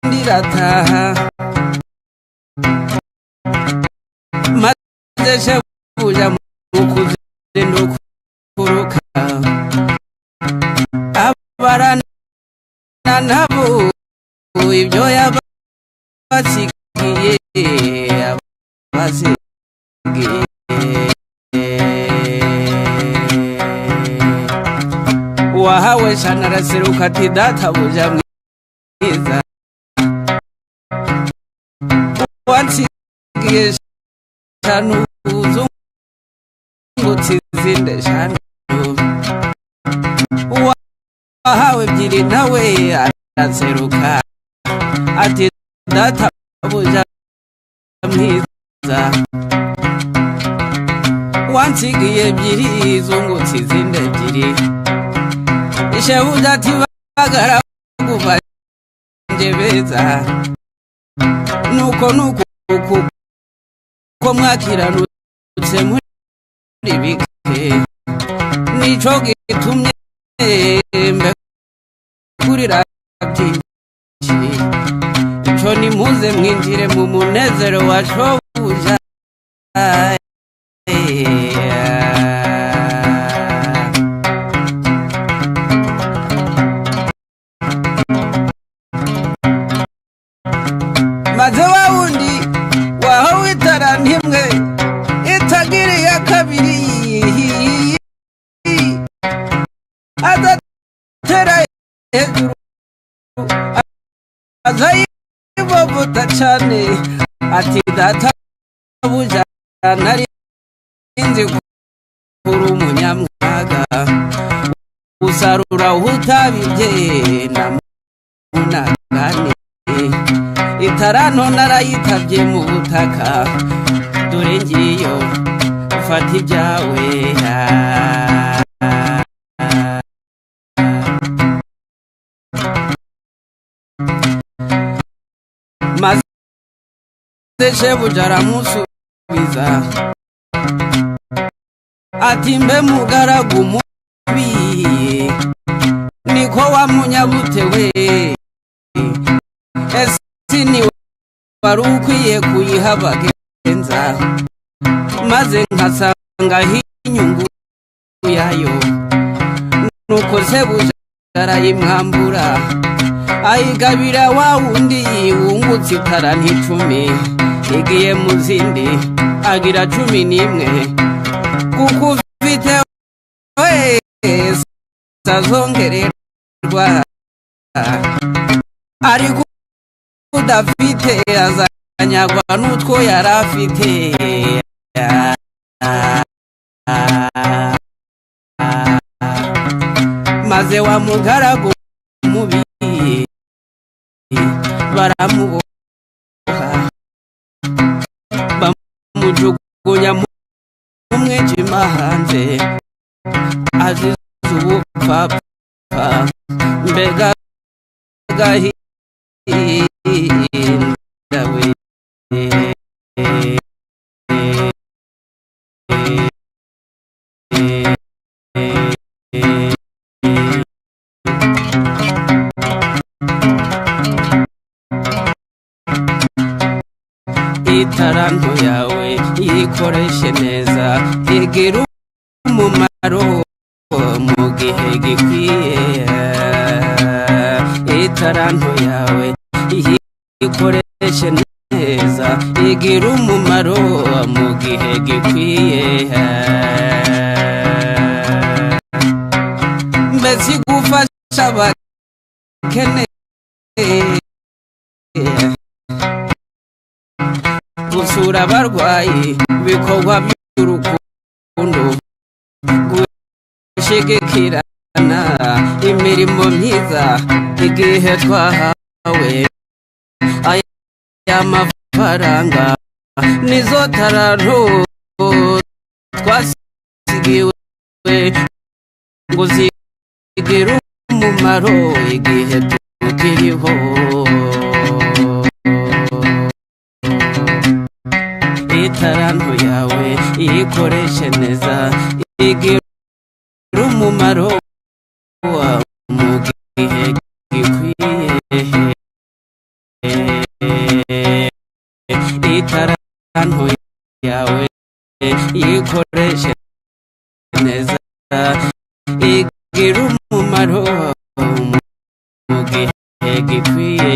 indi irataha maze shebuja mu kuzindukuruka abarana nabo ibyo yabasigiye abasigiye uwahawe shana araseruka ati databuja mwiza wansigiye shanu uzungutse izindi shanu uwahawe ebyiri nawe araseruka ati databuja mwiza wansigiye ebyiri zungutse izindi ebyiri shebuja ati bagaragu banje beza nuko ko mwakiranutse muri bike nico gitumye mbe kurira byinshi ico nimuze mwinjire mu munezero wa shobuja maze wa wundi wahawe itara ntimwe itagiriye kabiri adatera hejuru azayibobuta cane ati databuja nari nzi uri umunyamwaga usarura utabibye na munagane itaranto narayitabye mu butaka dore ngiyo ufata ibyawe maze shebuja aramusubiza ati mbe mugaragu mubi niko wamunyabute we ese niwe wari ukwiye kuyiha abagenza maze nkasanga inyungu yayo nuko shebuja arayimwambura ayigabira wa wundi wungutse itara n'icumi igiye mu zindi agira 11 kuko ufite wese azongererwa ariko udafite azanyagwa n'utwo yari afite maze wa mugaragu mubi baramuboha bamujugunya mu mwijima hanze azize ubupfapfa mbega gahinda we itaranto yawe yikoreshe neza igira umumaro mu gihe gikwiye itaranto yawe yikoreshe neza igira umumaro mu gihe gikwiye mbese gufasha abakene gusura abarwayi ibikorwa by'urukundo gushigikirana imirimo myiza igihe twahawe aya mafaranga nizo taranto twasigiwe ngo zigire umumaro igihe tukiriho itaranto yawe iyikoreshe neza igira umumaro mu gihe gikwiye itaranto yawe iyikoreshe neza igira umumaro mu gihe gikwiye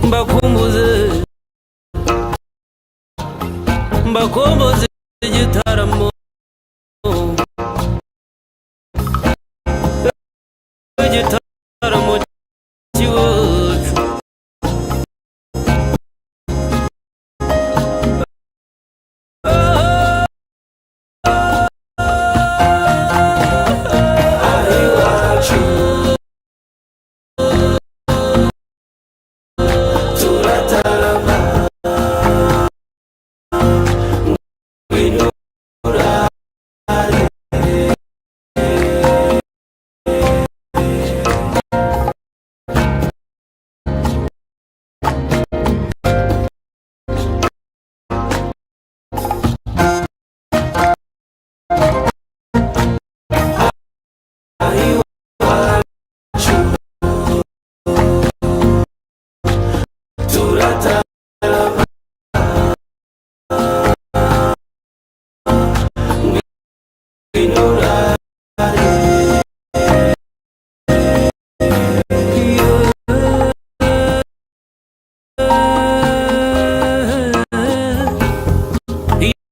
mbakumbuze mbakumbuze igitaramo igitaramo cy'iwacu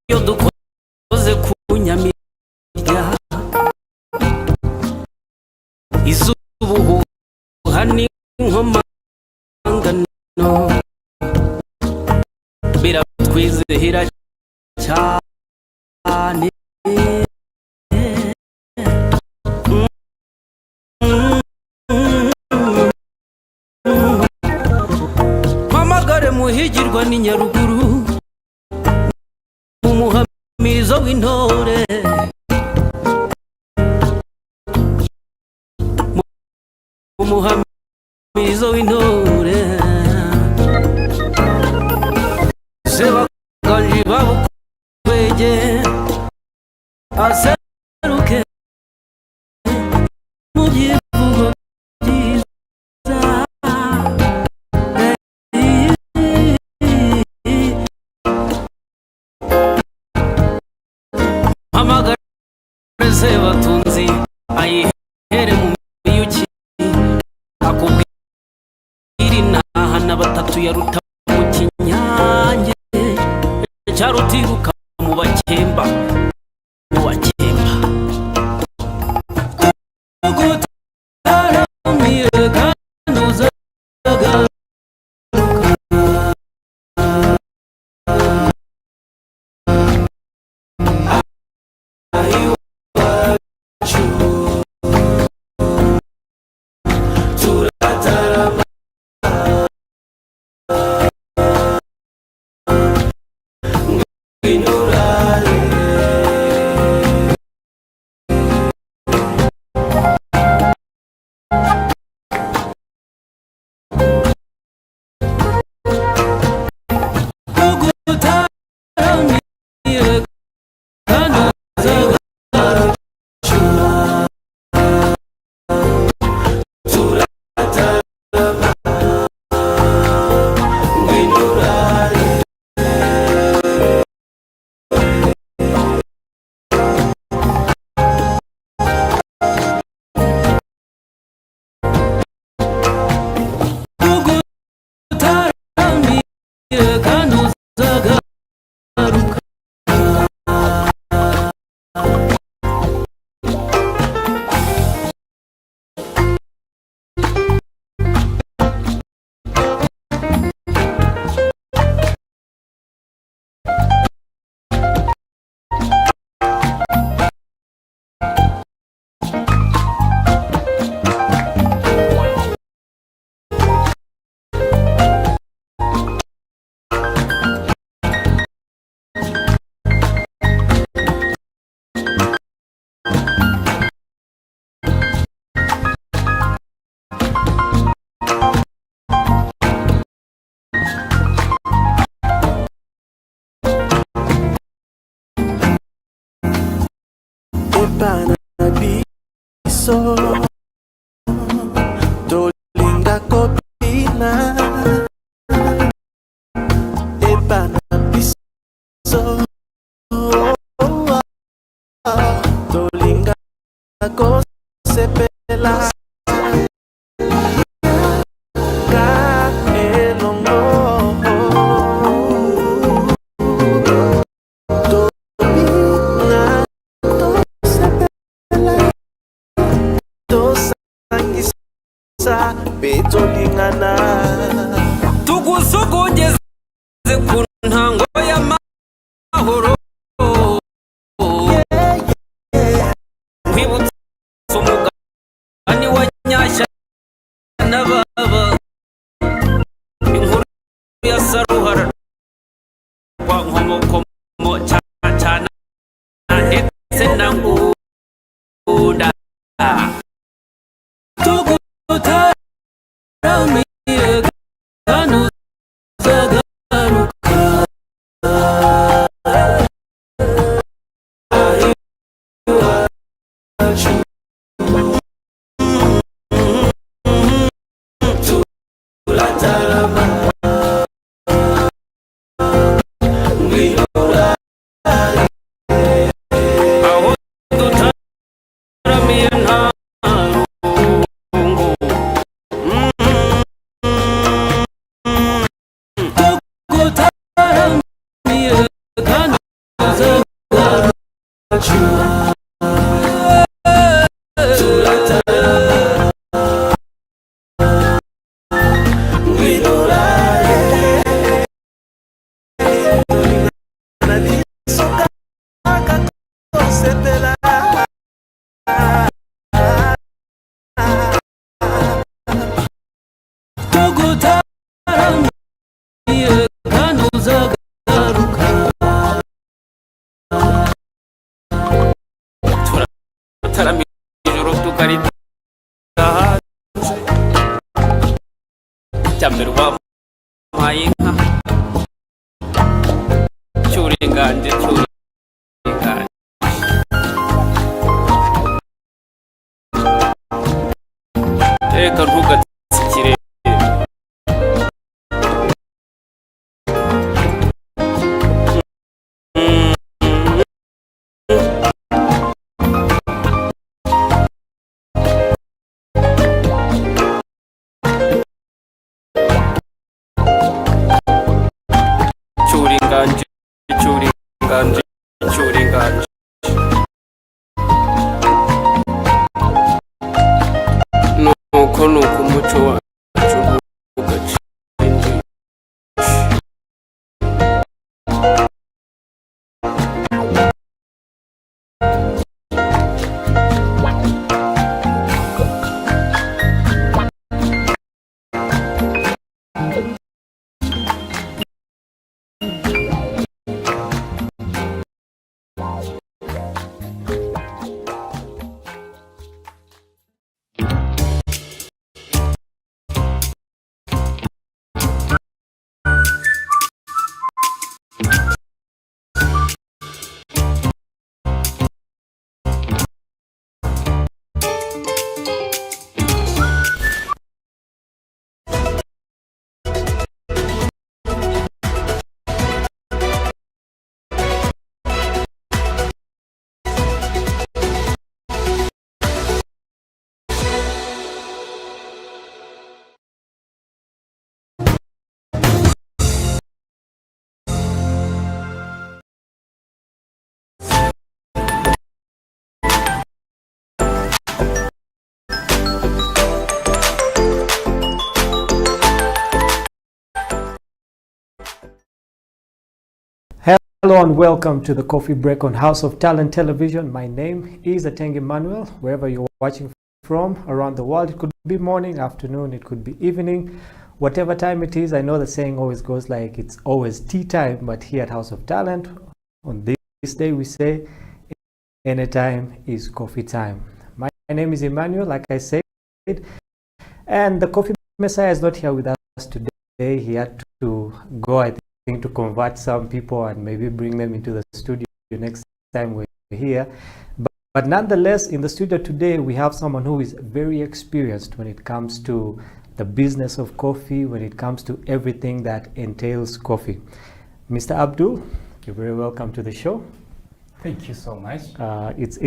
iyo dukoze ku nyamirya izubuhuha n'inkomangano biratwizihira cyane mpamagare muhigirwa ni Nyaruguru umuhamirizo w'intore umuhamirizo w'intore sebaganji babukwege aseruke mu byivugo byiza hamagara sebatunzi ayihere mu miyuki akubwira inaha na batatu ya ruta mu kinyange cyarutiruka mu bakemba mu bakemba ugutaramire kandi uzagaruka Panabiso Dolinga kopina Panabiso Dolinga kosepela Ka elongo kusa betolingana tugusogogeze ku ntango y'amahoro kwibutsa umugani wa nyashya na baba inkuru ya saruhara kwa nkomokomo cyana ndetse na ngunda tugutaramiye kanu zagaruka aho dutaramiye nta rungu tugutaramiye kanu zagaruka tugutaramiye kanu zagaruka turataramiye ijoro tukarita hanze cyambere wamuhaye inka cyuringanje reka ntugatsikire cyuringanje cyuringanje cyuringanje nuko umuco wacu ugacika Hello and welcome to the Coffee Break on House of Talent Television. My name is Ateng Emmanuel. Wherever you're watching from around the world, it could be morning, afternoon, it could be evening, whatever time it is. I know the saying always goes like it's always tea time, but here at House of Talent, on this day we say anytime is coffee time. My name is Emmanuel, like I said, and the Coffee Messiah is not here with us today. He had to go, I think, to convert some people and maybe bring them into the studio next time we're here. But nonetheless, in the studio today, we have someone who is very experienced when it comes to the business of coffee, when it comes to everything that entails coffee. Mr. Abdul, you're very welcome to the show. Thank you so much. It's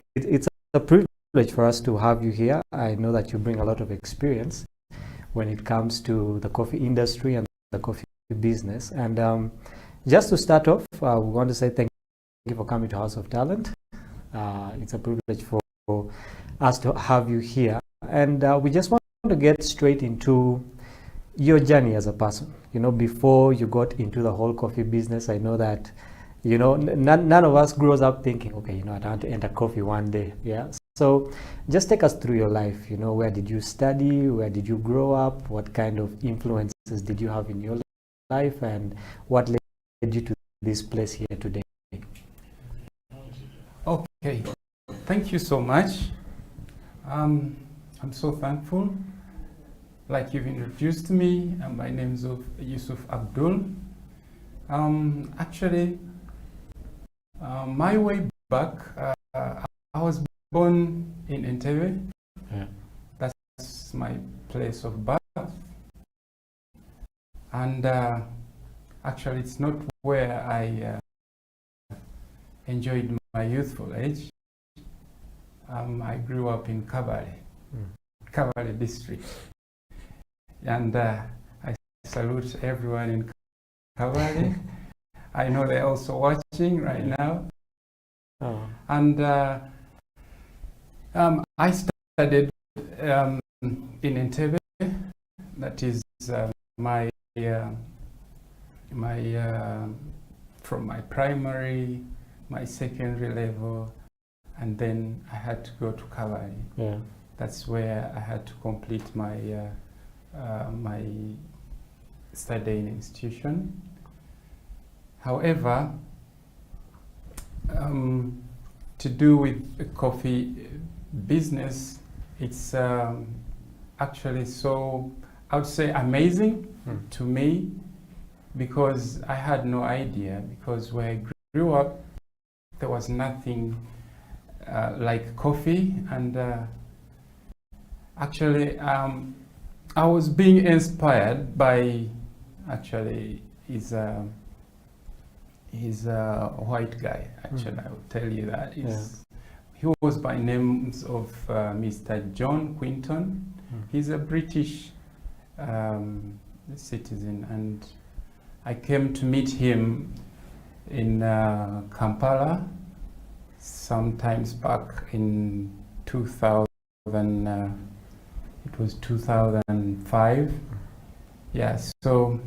a privilege for us to have you here. I know that you bring a lot of experience when it comes to the coffee industry and the coffee business. And just to start off, we want to say thank you for coming to House of Talent. It's a privilege for us to have you here. And we just want to get straight into your journey as a person. Before you got into the whole coffee business, I know that, none of us grows up thinking, okay, I want to enter coffee one day. Yeah. So just take us through your life. Where did you study? Where did you grow up? What kind of influences did you have in your life? And what led you to this place here today? Okay, thank you so much. I'm so thankful. Like you've introduced me, my name is Yusuf Abdul. Actually, my way back, I was born in Entebbe. Yeah. That's my place of birth. And actually, it's not where I enjoyed my youthful age. I grew up in Kampala district. And I salute everyone in Kampala. I know they're also watching right now. Oh. And I studied in Entebbe. That is my from my primary, my secondary level, and then I had to go to Kampala. Yeah. That's where I had to complete my my studying institution. However, to do with the coffee business, it's actually so, I would say, amazing to me, because I had no idea, because where I grew up, there was nothing like coffee. And actually, I was being inspired by, actually, he's a white guy. Actually, I will tell you that. He was by names of Mr. John Quinton. He's a British citizen, and I came to meet him in Kampala sometimes back in 2000. It was 2005. Yeah, so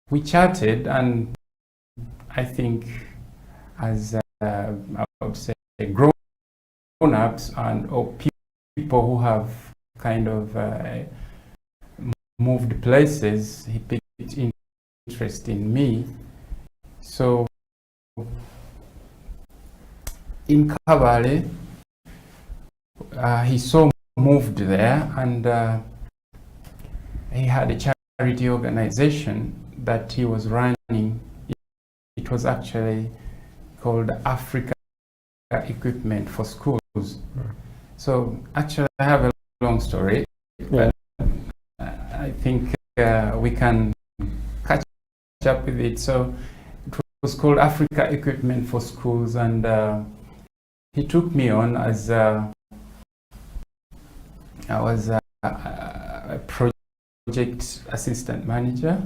we chatted, and I think as I would say grown-ups or people who have kind of moved places, he picked interest in me. So in Kampala, he saw moved there, and he had a charity organization that he was running. It was actually called Africa Equipment for Schools. So actually, I have a long story, but I think we can catch up with it. So it was called Africa Equipment for Schools, and he took me on as I was a project assistant manager.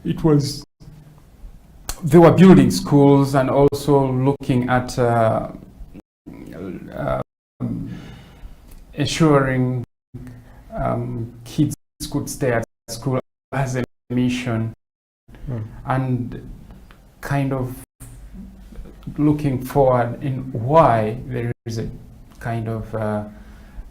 It was, they were building schools and also looking at ensuring kids could stay at school as a mission, and kind of looking forward in why there is a kind of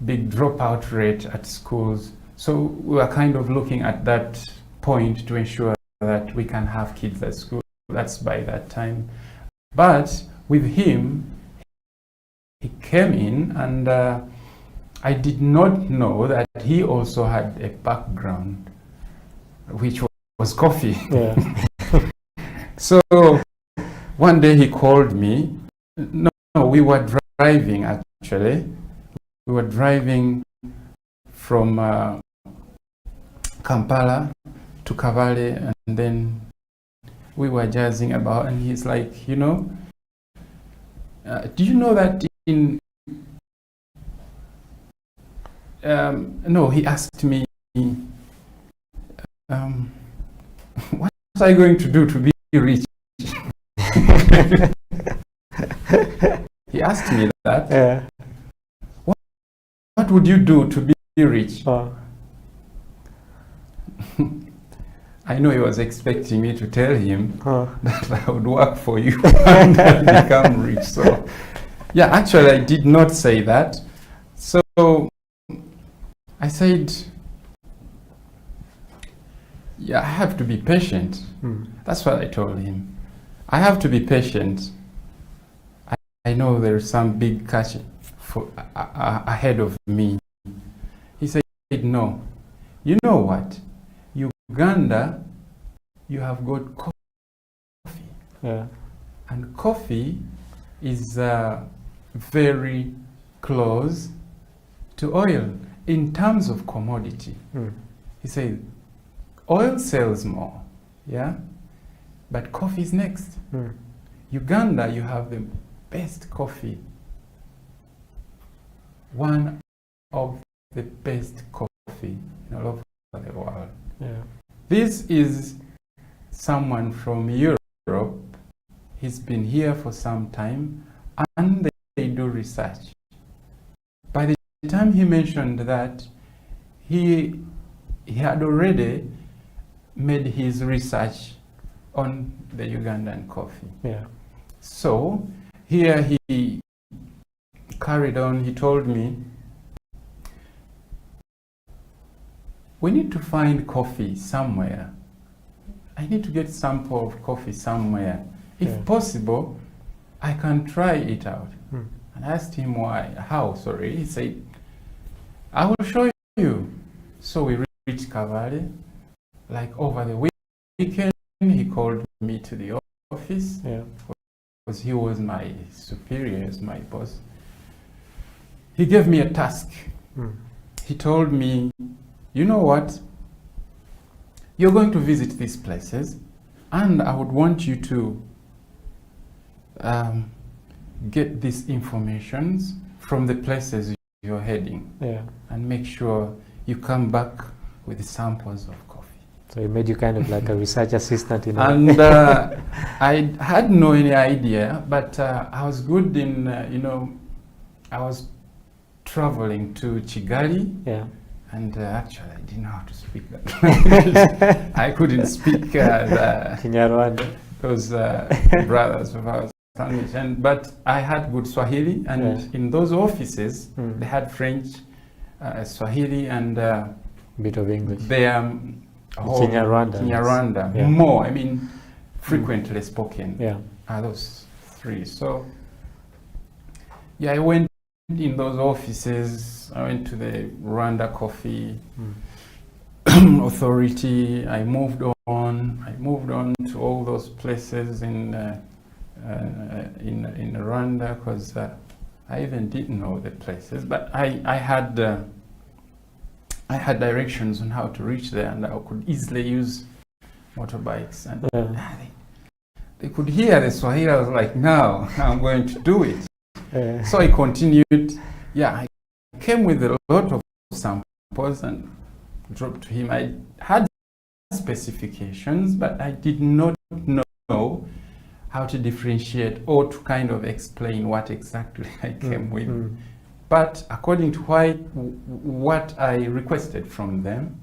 big dropout rate at schools. So we were kind of looking at that point to ensure that we can have kids at school. That's by that time. But with him, he came in, and I did not know that he also had a background, which was coffee. Yeah. So one day he called me. No, we were driving actually. We were driving from Kampala to Kampala, and then we were jazzing about, and he's like, do you know that in no, he asked me, what was I going to do to be rich? He asked me that. Yeah. would you do to be rich? I know he was expecting me to tell him that I would work for you and become rich. So, yeah, actually, I did not say that. So, I said, yeah, I have to be patient. That's what I told him. I have to be patient. I know there's some big catch ahead of me. He said, no. You know what? Uganda, you have got coffee. Yeah. And coffee is very close to oil in terms of commodity. He said, oil sells more, yeah? But coffee is next. Uganda, you have the best coffee. One of the best coffee in all over the world. Yeah. This is someone from Europe. He's been here for some time and they do research. By the time he mentioned that, he had already made his research on the Ugandan coffee. Yeah. So here he carried on, he told me, we need to find coffee somewhere. I need to get sample of coffee somewhere. If possible, I can try it out. And I asked him why, how, sorry. He said, I will show you. So we reached Kampala. Like over the weekend, he called me to the office. Because he was my superior, my boss. He gave me a task. He told me, you know what? You're going to visit these places, and I would want you to get these informations from the places you're heading, and make sure you come back with the samples of coffee. So he made you kind of like a research assistant in And I had no any idea, but I was good in, I was traveling to Kigali. And actually, I didn't know how to speak that language. I couldn't speak the Kinyarwanda. Those brothers of ours. But I had good Swahili, and in those offices, they had French, Swahili, and bit of English. They Kinyarwanda, more. I mean, frequently spoken. Are those three. So, yeah, I went in those offices. I went to the Rwanda Coffee Authority. I moved on to all those places in Rwanda, because I even didn't know the places, but I had directions on how to reach there, and I could easily use motorbikes, and they could hear the Swahili. I was like, no, I'm going to do it. So I continued. I came with a lot of samples and dropped to him. I had specifications, but I did not know how to differentiate or to kind of explain what exactly I came with. But according to what I requested from them,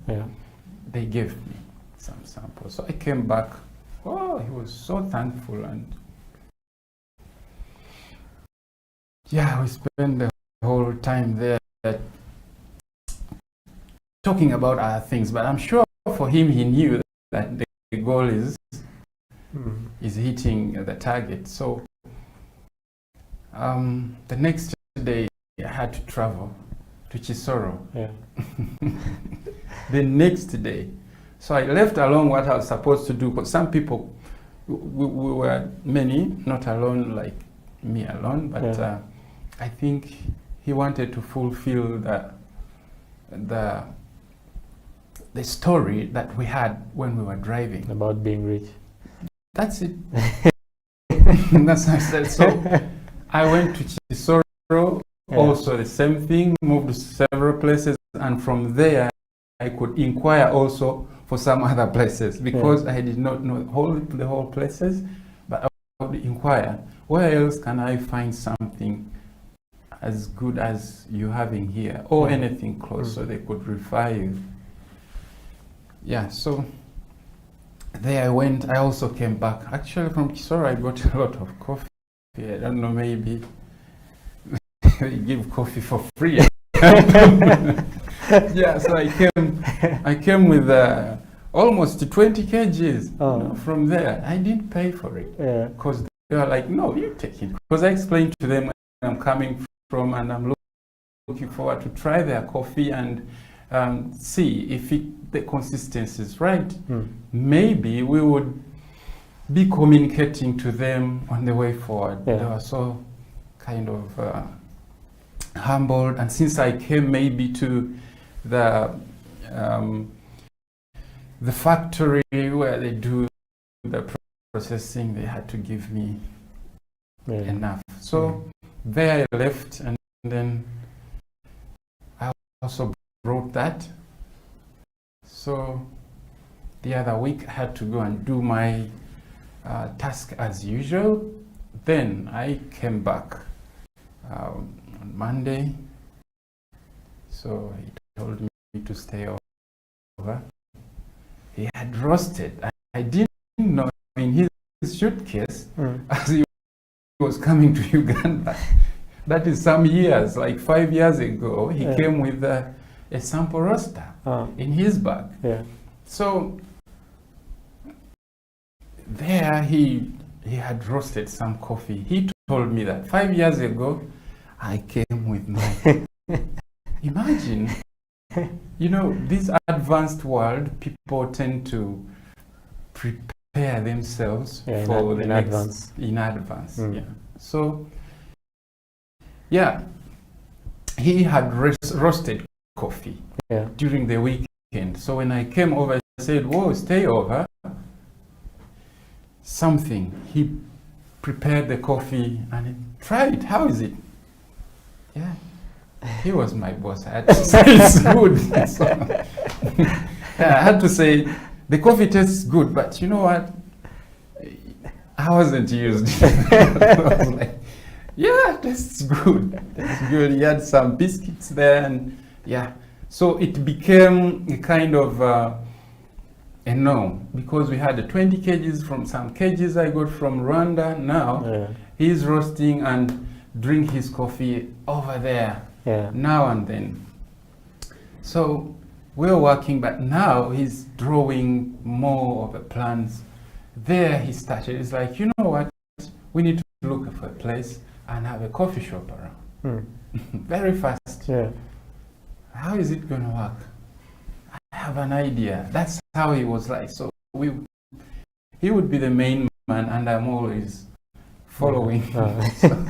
they gave me some samples. So I came back. Oh, he was so thankful, and we spent the whole time there talking about other things. But I'm sure for him, he knew that the goal is hitting the target. So the next day, I had to travel to Chisoro. The next day. So I left alone what I was supposed to do, because some people, we were many, not alone like me alone, but I think he wanted to fulfill the story that we had when we were driving. About being rich. That's it. That's what I said. So I went to Chisoro, also the same thing, moved to several places, and from there I could inquire also for some other places, because I did not know the whole places, but I would inquire, where else can I find something as good as you're having here, or anything close, so they could refer you. Yeah, so there I went. I also came back. Actually, from Kisoro, I got a lot of coffee. I don't know, maybe they give coffee for free. Yeah, so I came with almost 20 kgs from there. I didn't pay for it because they were like, no, you take it. Because I explained to them where I'm coming from, and I'm looking forward to try their coffee and see if the consistency is right. Maybe we would be communicating to them on the way forward. They were so kind of humbled, and since I came maybe to the factory where they do the processing, they had to give me enough. So there I left, and then I also brought that. So the other week I had to go and do my task as usual. Then I came back on Monday. So he told me to stay over. He had roasted. I didn't know in his suitcase as he was coming to Uganda. That is some years, like 5 years ago, he came with a sample roaster in his bag. So there he had roasted some coffee. He told me that 5 years ago I came with my imagine, you know, this advanced world, people tend to prepare themselves for the next in advance. Yeah. So yeah, he had roasted coffee during the weekend. So when I came over, I said, "Whoa, stay over." Something. He prepared the coffee and tried it. How is it? Yeah. He was my boss. I had to say it's good. So, yeah, I had to say the coffee tastes good, but you know what? I wasn't used. I was like, yeah, tastes good. Tastes good. He had some biscuits there, and yeah. So it became a kind of a norm, because we had 20 kgs from some kgs I got from Rwanda. Now he's roasting and drink his coffee over there. Now and then. So we're working, but now he's drawing more of the plans. There he started. It's like, you know what? We need to look for a place and have a coffee shop around. Very fast. How is it going to work? I have an idea. That's how he was like. So he would be the main man, and I'm always following. So,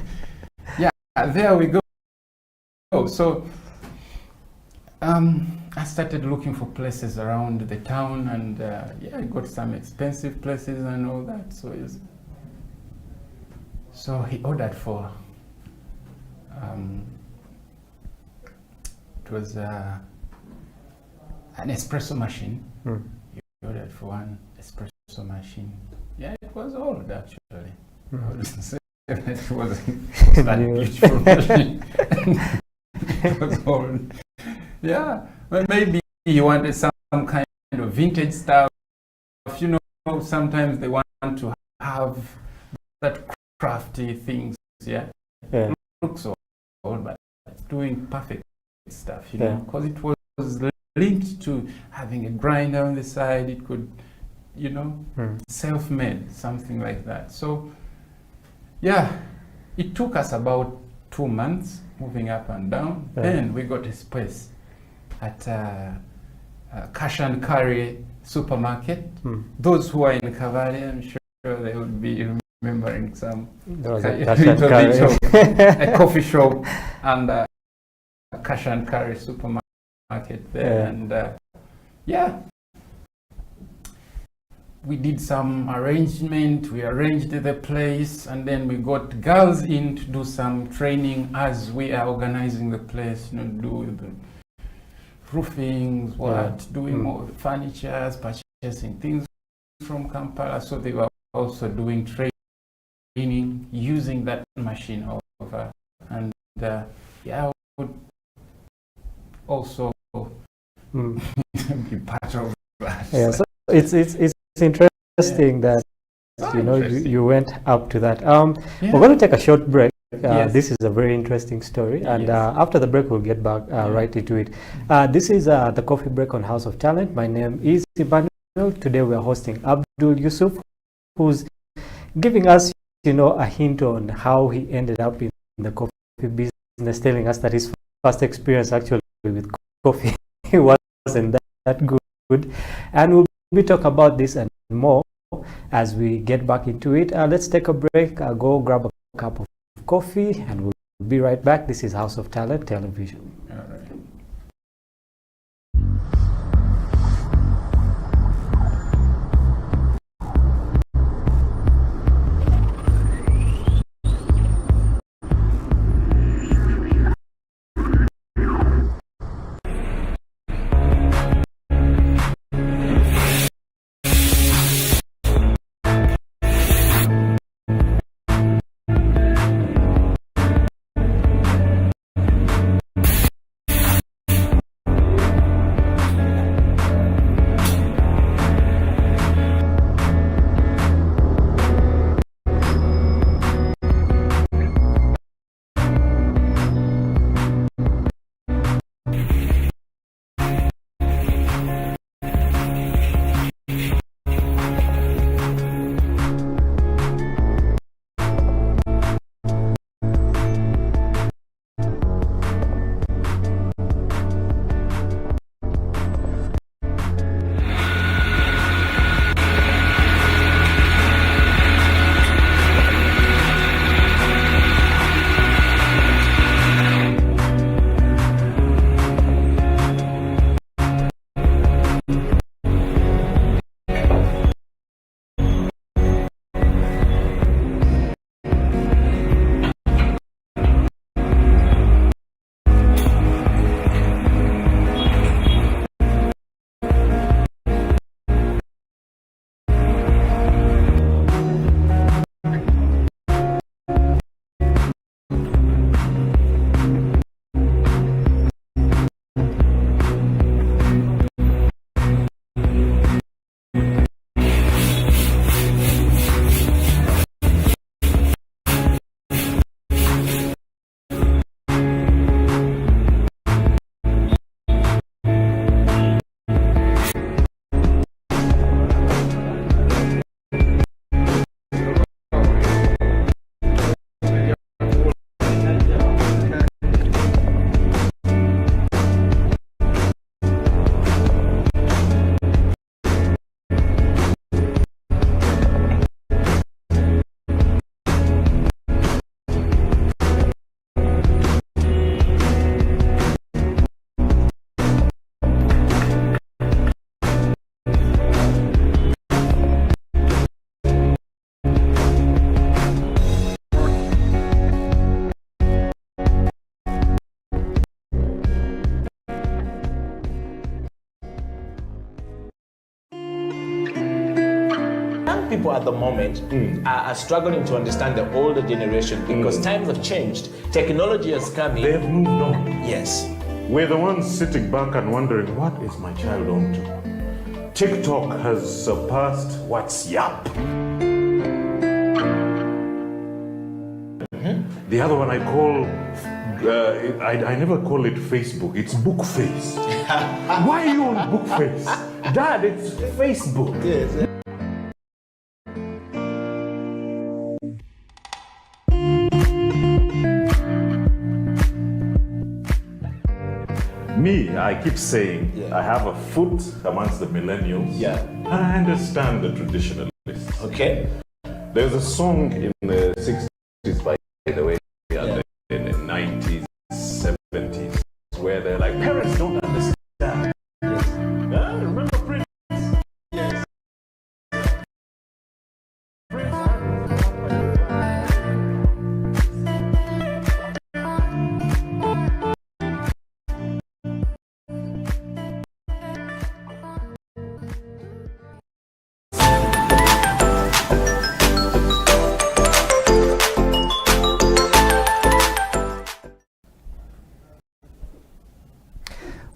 yeah, there we go. So I started looking for places around the town, and yeah, I got some expensive places and all that. So he ordered for it was an espresso machine. He ordered for one espresso machine. Yeah, it was old actually. I wouldn't say it wasn't that beautiful machine. It was old. Yeah, but maybe he wanted some kind of vintage stuff. You know, sometimes they want to have that crafty things. Yeah, it looks old, but it's doing perfect stuff. You know, because it was linked to having a grinder on the side. It could, you know, self-made, something like that. So yeah, it took us about 2 months moving up and down. Then we got a space at Cash and Carry supermarket. Those who are in Kavali, I'm sure they would be remembering some a coffee shop and a Cash and Carry supermarket there. And yeah, we did some arrangement. We arranged the place, and then we got girls in to do some training as we are organizing the place. You know, do the roofings, doing all the furniture, purchasing things from Kampala. So they were also doing training using that machine over, and yeah, I would also be part of that. Yeah, so it's interesting that you went up to that. We're going to take a short break. Yes. This is a very interesting story, and Yes. after the break we'll get back right into it. This is the coffee break on House of Talent. My name is Emmanuel. Today we are hosting Abdul Yusuf, who's giving us a hint on how he ended up in the coffee business, telling us that his first experience actually with coffee wasn't that good, and we'll be talking about this and more as we get back into it. Let's take a break, go grab a cup of coffee, and we'll be right back. This is House of Talent Television. All right. People at the moment are struggling to understand the older generation because times have changed. Technology has come in. They've moved on. Yes. We're the ones sitting back and wondering, what is my child on to? TikTok has surpassed WhatsApp. The other one I call, I never call it Facebook, it's Bookface. Why are you on Bookface? Dad, it's Facebook. Yes. Me, I keep saying, I have a foot amongst the millennials. Yeah. And I understand the traditionalists. Okay. There's a song in the 60s, by the way, and in the 90s, 70s, where they're like, parents don't understand. Yes. Remember Prince? Yes.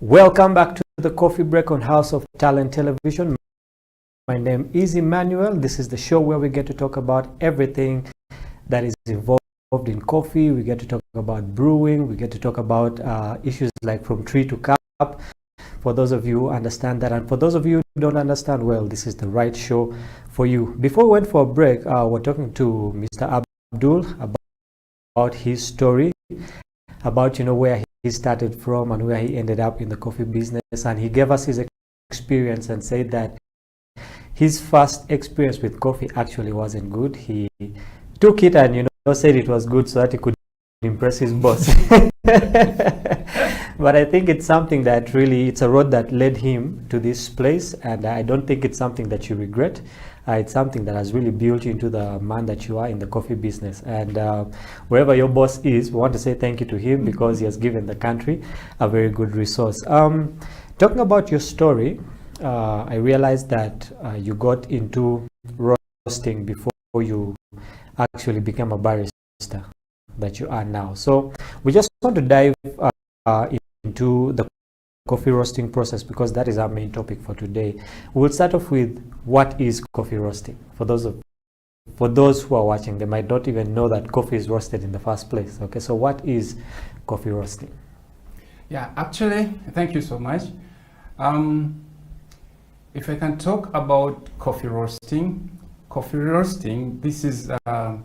Welcome back to the Coffee Break on House of Talent Television. My name is Emmanuel. This is the show where we get to talk about everything that is involved in coffee. We get to talk about brewing. We get to talk about issues like from tree to cup. For those of you who understand that, and for those of you who don't understand, well, this is the right show for you. Before we went for a break, we're talking to Mr. Abdul about his story, about where he started from and where he ended up in the coffee business, and he gave us his experience and said that his first experience with coffee actually wasn't good. He took it and said it was good so that he could impress his boss. But I think it's something that really, it's a road that led him to this place, and I don't think it's something that you regret. It's something that has really built you into the man that you are in the coffee business. And wherever your boss is, we want to say thank you to him because he has given the country a very good resource. Talking about your story, I realized that you got into roasting before you actually became a barista that you are now. So we just want to dive into the coffee roasting process because that is our main topic for today. We'll start off with what is coffee roasting. For those who are watching, they might not even know that coffee is roasted in the first place. Okay, so what is coffee roasting? Yeah, actually, thank you so much. If I can talk about coffee roasting, this is a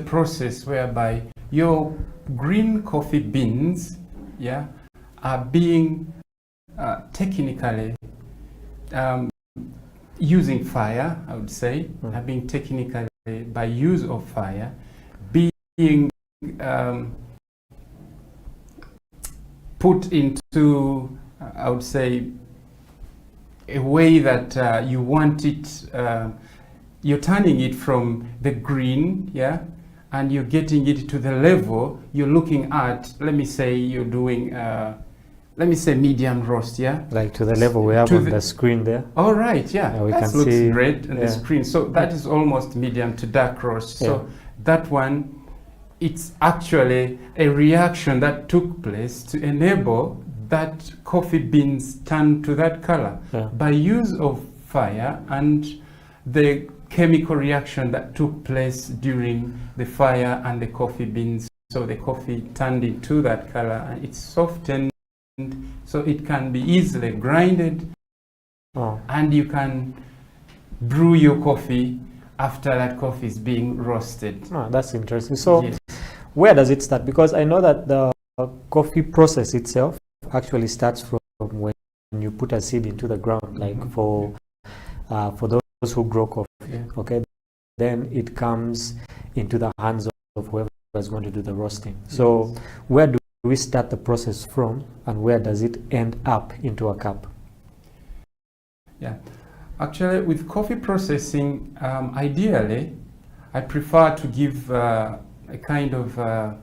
process whereby your green coffee beans, are being technically using fire. I would say are being technically by use of fire, being put into, I would say, a way that you want it. You're turning it from the green, and you're getting it to the level you're looking at. Let me say you're doing, let me say medium roast, like to the level we have on the screen there. All right, we that can looks see great on the screen. So that is almost medium to dark roast. So that one, it's actually a reaction that took place to enable that coffee beans turn to that color by use of fire and the chemical reaction that took place during the fire and the coffee beans. So the coffee turned into that color and it's softened so it can be easily grinded, and you can brew your coffee after that coffee is being roasted. That's interesting. So where does it start? Because I know that the coffee process itself actually starts from when you put a seed into the ground, like for those who grow coffee. Okay, then it comes into the hands of whoever is going to do the roasting. So where do we start the process from, and where does it end up into a cup? Actually, with coffee processing, ideally I prefer to give a kind of a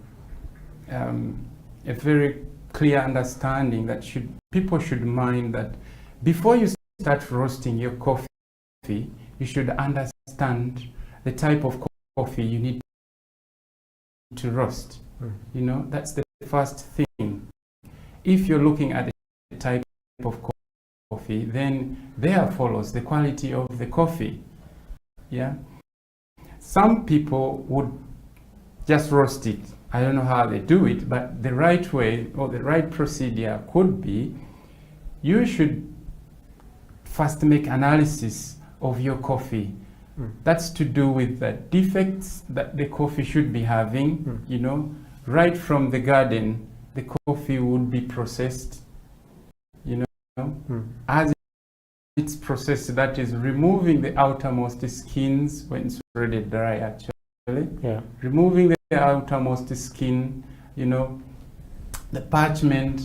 very clear understanding that people should mind that before you start roasting your coffee, you should understand the type of coffee you need to roast. That's the first thing. If you're looking at the type of coffee, then there follows the quality of the coffee. Some people would just roast it. I don't know how they do it, but the right way or the right procedure could be, you should first make analysis of your coffee. That's to do with the defects that the coffee should be having. Right from the garden, the coffee would be processed. As it's processed, that is removing the outermost skins when it's already dry. Actually, removing the outermost skin, the parchment,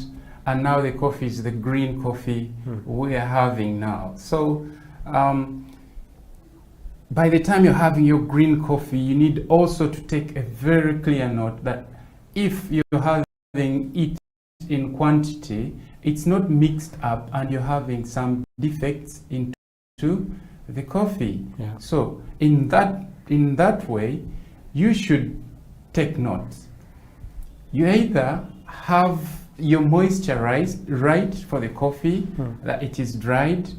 and now the coffee is the green coffee we are having now. So by the time you're having your green coffee, you need also to take a very clear note that if you're having it in quantity, it's not mixed up and you're having some defects into the coffee. So in that way, you should take note. You either have you're moisturized right for the coffee, that it is dried.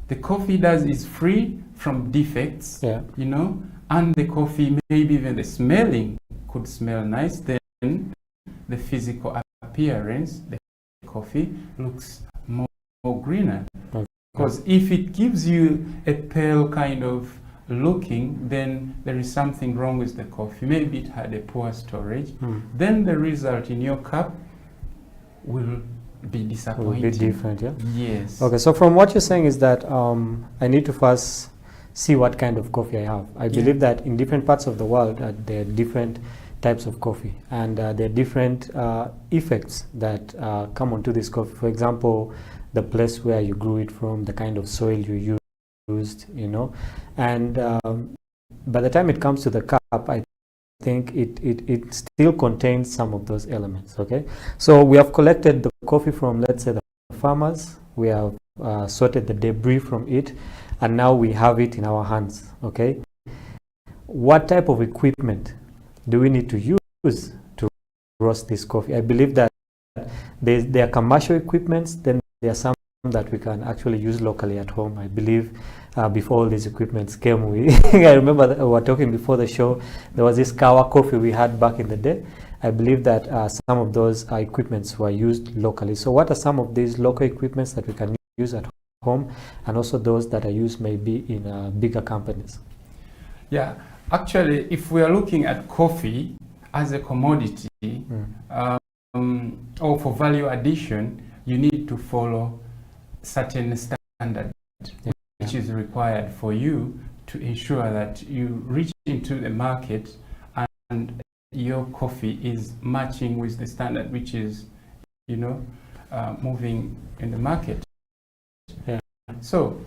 The coffee is free from defects, Yeah. you know, and the coffee, maybe even the smelling could smell nice. Then the physical appearance, the coffee looks more greener. Because if it gives you a pale kind of looking, then there is something wrong with the coffee. Maybe it had a poor storage. Then the result in your cup will be disappointing. Will be different, yeah? Yes. Okay, so from what you're saying is that I need to first see what kind of coffee I have. I believe that in different parts of the world, there are different types of coffee, and there are different effects that come onto this coffee. For example, the place where you grew it from, the kind of soil you used, you know, and by the time it comes to the cup, I think it still contains some of those elements. Okay, so we have collected the coffee from, let's say, the farmers. We have sorted the debris from it, and now we have it in our hands. Okay, what type of equipment do we need to use to roast this coffee? I believe that there are commercial equipments, then there are some that we can actually use locally at home. I believe before all these equipments came, I remember that we were talking before the show, there was this Kawa coffee we had back in the day. I believe that some of those equipments were used locally. So what are some of these local equipments that we can use at home, and also those that are used maybe in bigger companies? Yeah, actually, if we are looking at coffee as a commodity, or for value addition, you need to follow certain standard which is required for you to ensure that you reach into the market and your coffee is matching with the standard which is, you know, moving in the market. Yeah. So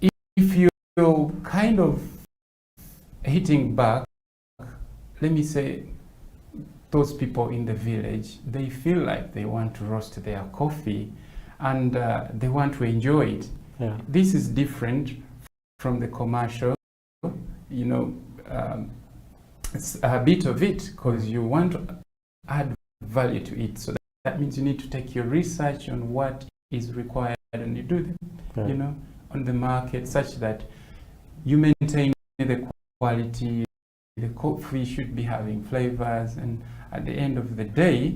if you're kind of hitting back, let me say, those people in the village, they feel like they want to roast their coffee and they want to enjoy it. Yeah. This is different from the commercial, you know, it's a bit of it because you want to add value to it. So that means you need to take your research on what is required and you do them, you know, on the market such that you maintain the quality. The coffee should be having flavors, and at the end of the day,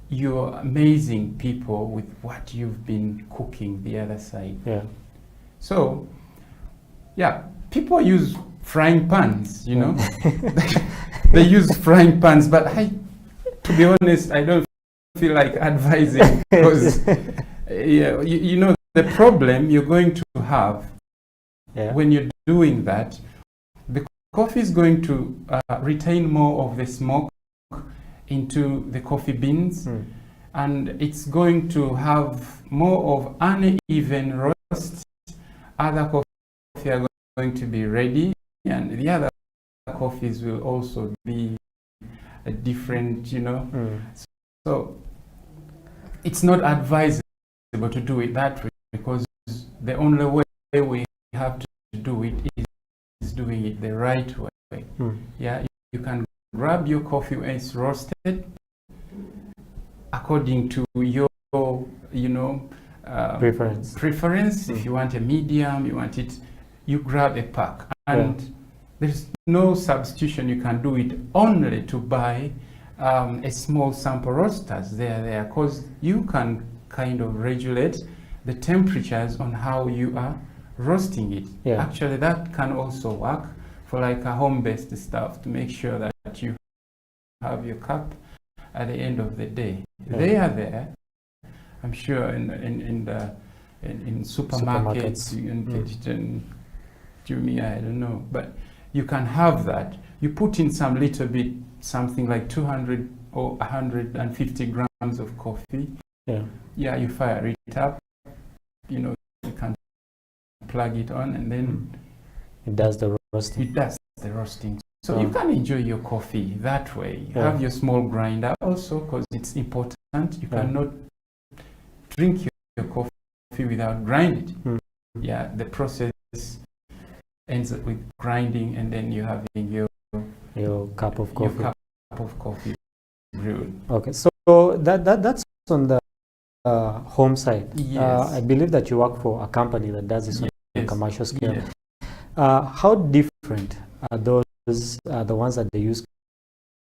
you're amazing people with what you've been cooking the other side. Yeah. So, yeah, people use frying pans, you know. They use frying pans, but to be honest, I don't feel like advising because, yeah, you know, the problem you're going to have when you're doing that, the coffee is going to retain more of the smoke into the coffee beans, and it's going to have more of uneven roast. Other coffee are going to be ready, and the other coffees will also be a different, you know. So it's not advisable to do it that way, because the only way we have to do it is doing it the right way. Yeah, you can grab your coffee when it's roasted according to your, you know, preference. If you want a medium, you want it, you grab a pack, and there's no substitution. You can do it only to buy a small sample roasters. There, because you can kind of regulate the temperatures on how you are roasting it. Actually, that can also work for like a home-based stuff to make sure that you have your cup at the end of the day. They are there. I'm sure in supermarkets you can get it in Jumia, I don't know, but you can have that. You put in some little bit, something like 200 or 150 grams of coffee. Yeah, you fire it up. You know, you can plug it on, and then it does the roasting. It does the roasting. So you can enjoy your coffee that way. You have your small grinder also, because it's important. You cannot drink your coffee without grinding. Yeah, the process ends up with grinding, and then you having your cup of coffee. Your cup of coffee brewed. Okay, so that's on the home side. Yes. I believe that you work for a company that does this on a Yes. commercial scale. Yes. How different are those the ones that they use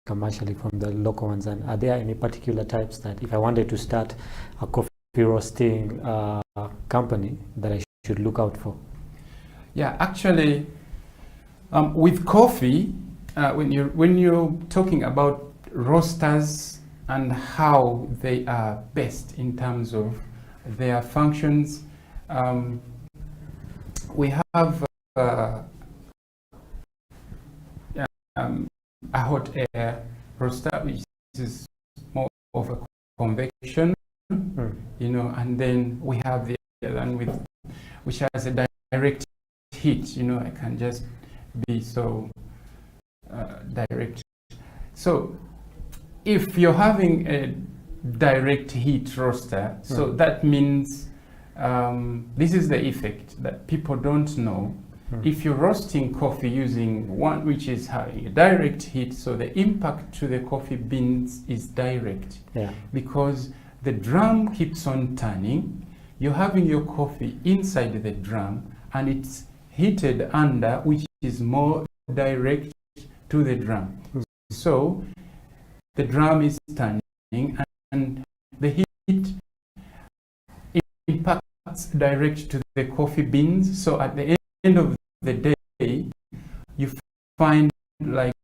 commercially from the local ones, and are there any particular types that if I wanted to start a coffee roasting company that I should look out for? Yeah, actually, with coffee, when you're talking about roasters and how they are best in terms of their functions, we have a hot air roaster, which is more of a convection, and then we have the other one which has a direct heat. I can just be so direct. So if you're having a direct heat roaster, so that means this is the effect that people don't know. If you're roasting coffee using one which is having a direct heat, so the impact to the coffee beans is direct, because the drum keeps on turning. You're having your coffee inside the drum and it's heated under, which is more direct to the drum. So the drum is turning and the heat impacts direct to the coffee beans. So at the end of the day, you find like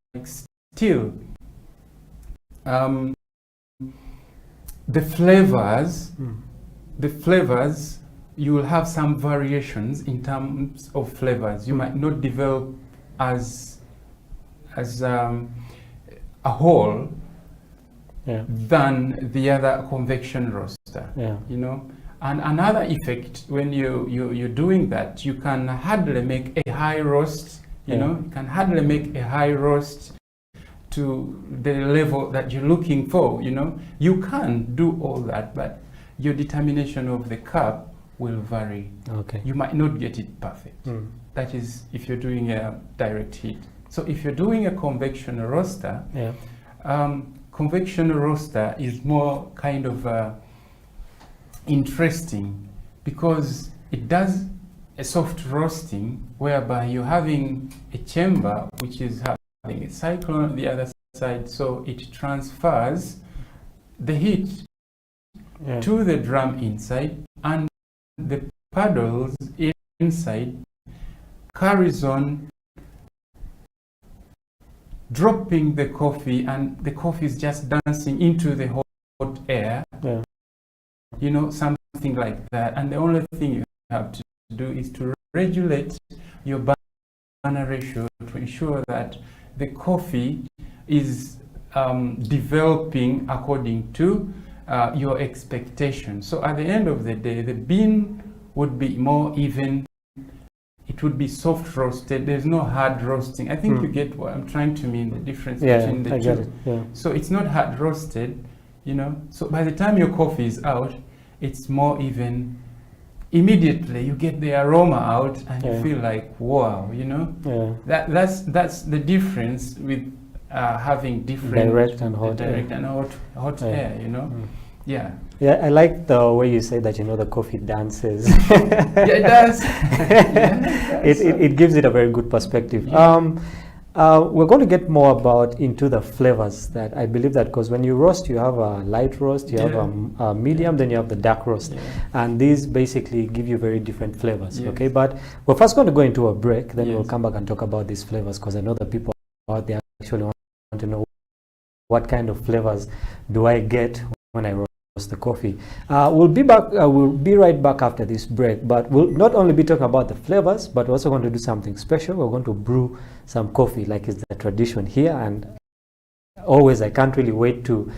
still the flavors, you will have some variations in terms of flavors. You might not develop as a whole than the other convection roaster. And another effect when you're doing that, you can hardly make a high roast. You can hardly make a high roast to the level that you're looking for. You can do all that, but your determination of the cup will vary. You might not get it perfect. That is if you're doing a direct heat. So if you're doing a convection roaster, convection roaster is more kind of interesting because it does a soft roasting whereby you're having a chamber which is having a cyclone on the other side, so it transfers the heat to the drum inside, and the paddles inside carries on dropping the coffee, and the coffee is just dancing into the hot air. Something like that. And the only thing you have to do is to regulate your burner ratio to ensure that the coffee is developing according to your expectations. So at the end of the day, the bean would be more even. It would be soft roasted. There's no hard roasting. I think you get what I'm trying to mean, the difference between the two. So it's not hard roasted, So by the time your coffee is out, it's more even. Immediately you get the aroma out and you feel like, wow, That's the difference with having different direct and hot air. Yeah, I like the way you say that the coffee dances. It does. It gives it a very good perspective. We're going to get more into the flavors that I believe that, because when you roast, you have a light roast, you have a medium, then you have the dark roast, and these basically give you very different flavors. Okay, but we're first going to go into a break, then we'll come back and talk about these flavors, because I know the people out there actually want to know what kind of flavors do I get when I roast the coffee. We'll be back. We'll be right back after this break, but we'll not only be talking about the flavors, but we're also going to do something special. We're going to brew some coffee like it's the tradition here, and always I can't really wait to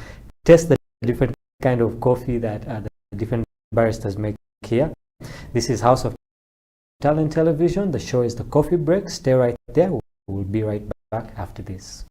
test the different kind of coffee that the different baristas make here. This is House of Talent Television. The show is The Coffee Break. Stay right there. We'll be right back after this.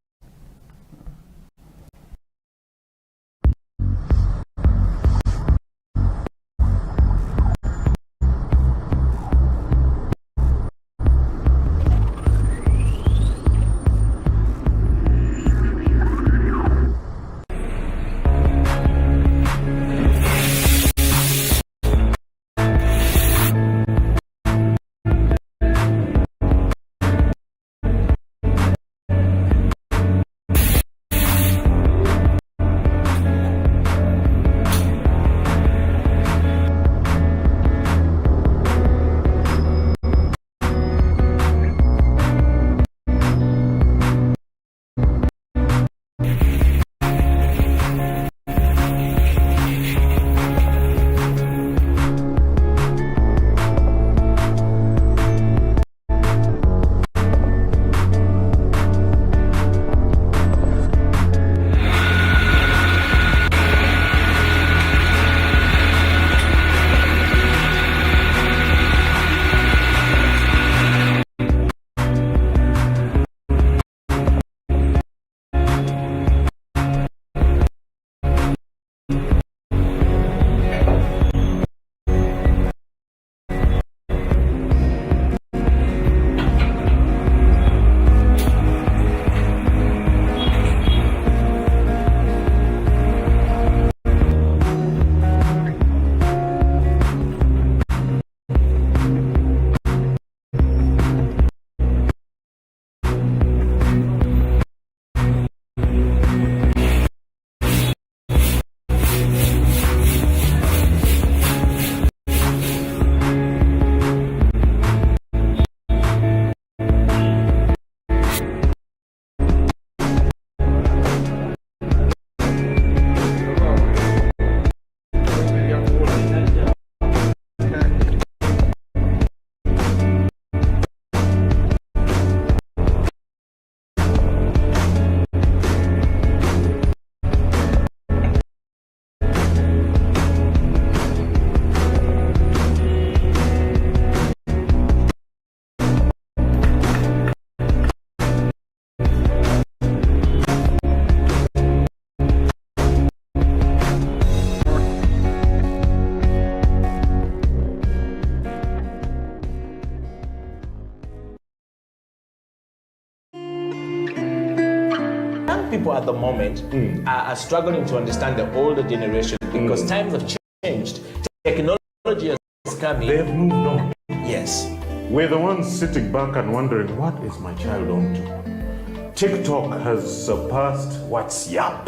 at the moment are struggling to understand the older generation because times have changed. Technology has come in. They've moved on. Yes. We're the ones sitting back and wondering, what is my child on to? TikTok has surpassed WhatsApp.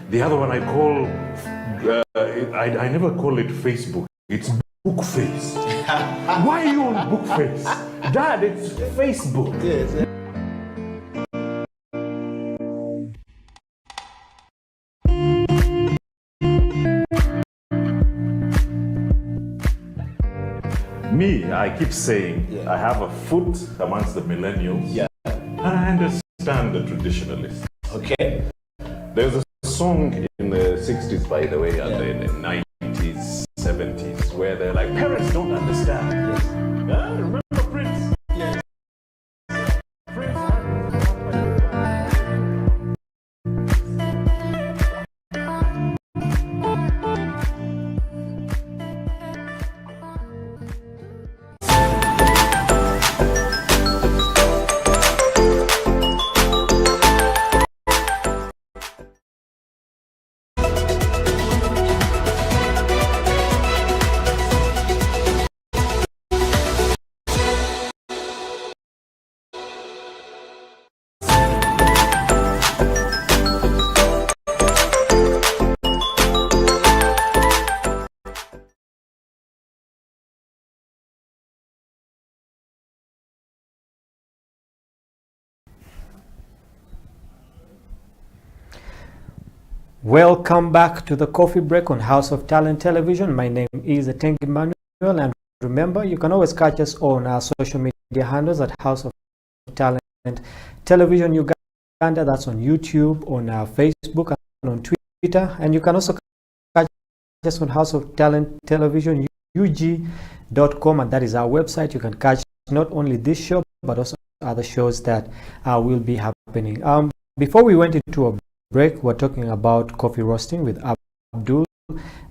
The other one I call, I never call it Facebook. It's book face. Why are you on book face? Dad, it's Facebook. Yes. Me, I keep saying, I have a foot amongst the millennials. Yeah. And I understand the traditionalists. Okay. There's a song in the 60s, by the way, and in the 90s, 70s, where they're like, parents don't understand. Yes. Remember Prince? Yes. Welcome back to the coffee break on House of Talent Television. My name is Ateng Emmanuel, and remember, you can always catch us on our social media handles at House of Talent Television Uganda. That's on YouTube, on our Facebook, and on Twitter. And you can also catch us on House of Talent Television UG.com, and that is our website. You can catch not only this show but also other shows that will be happening. Before we went into a break, we're talking about coffee roasting with Abdul,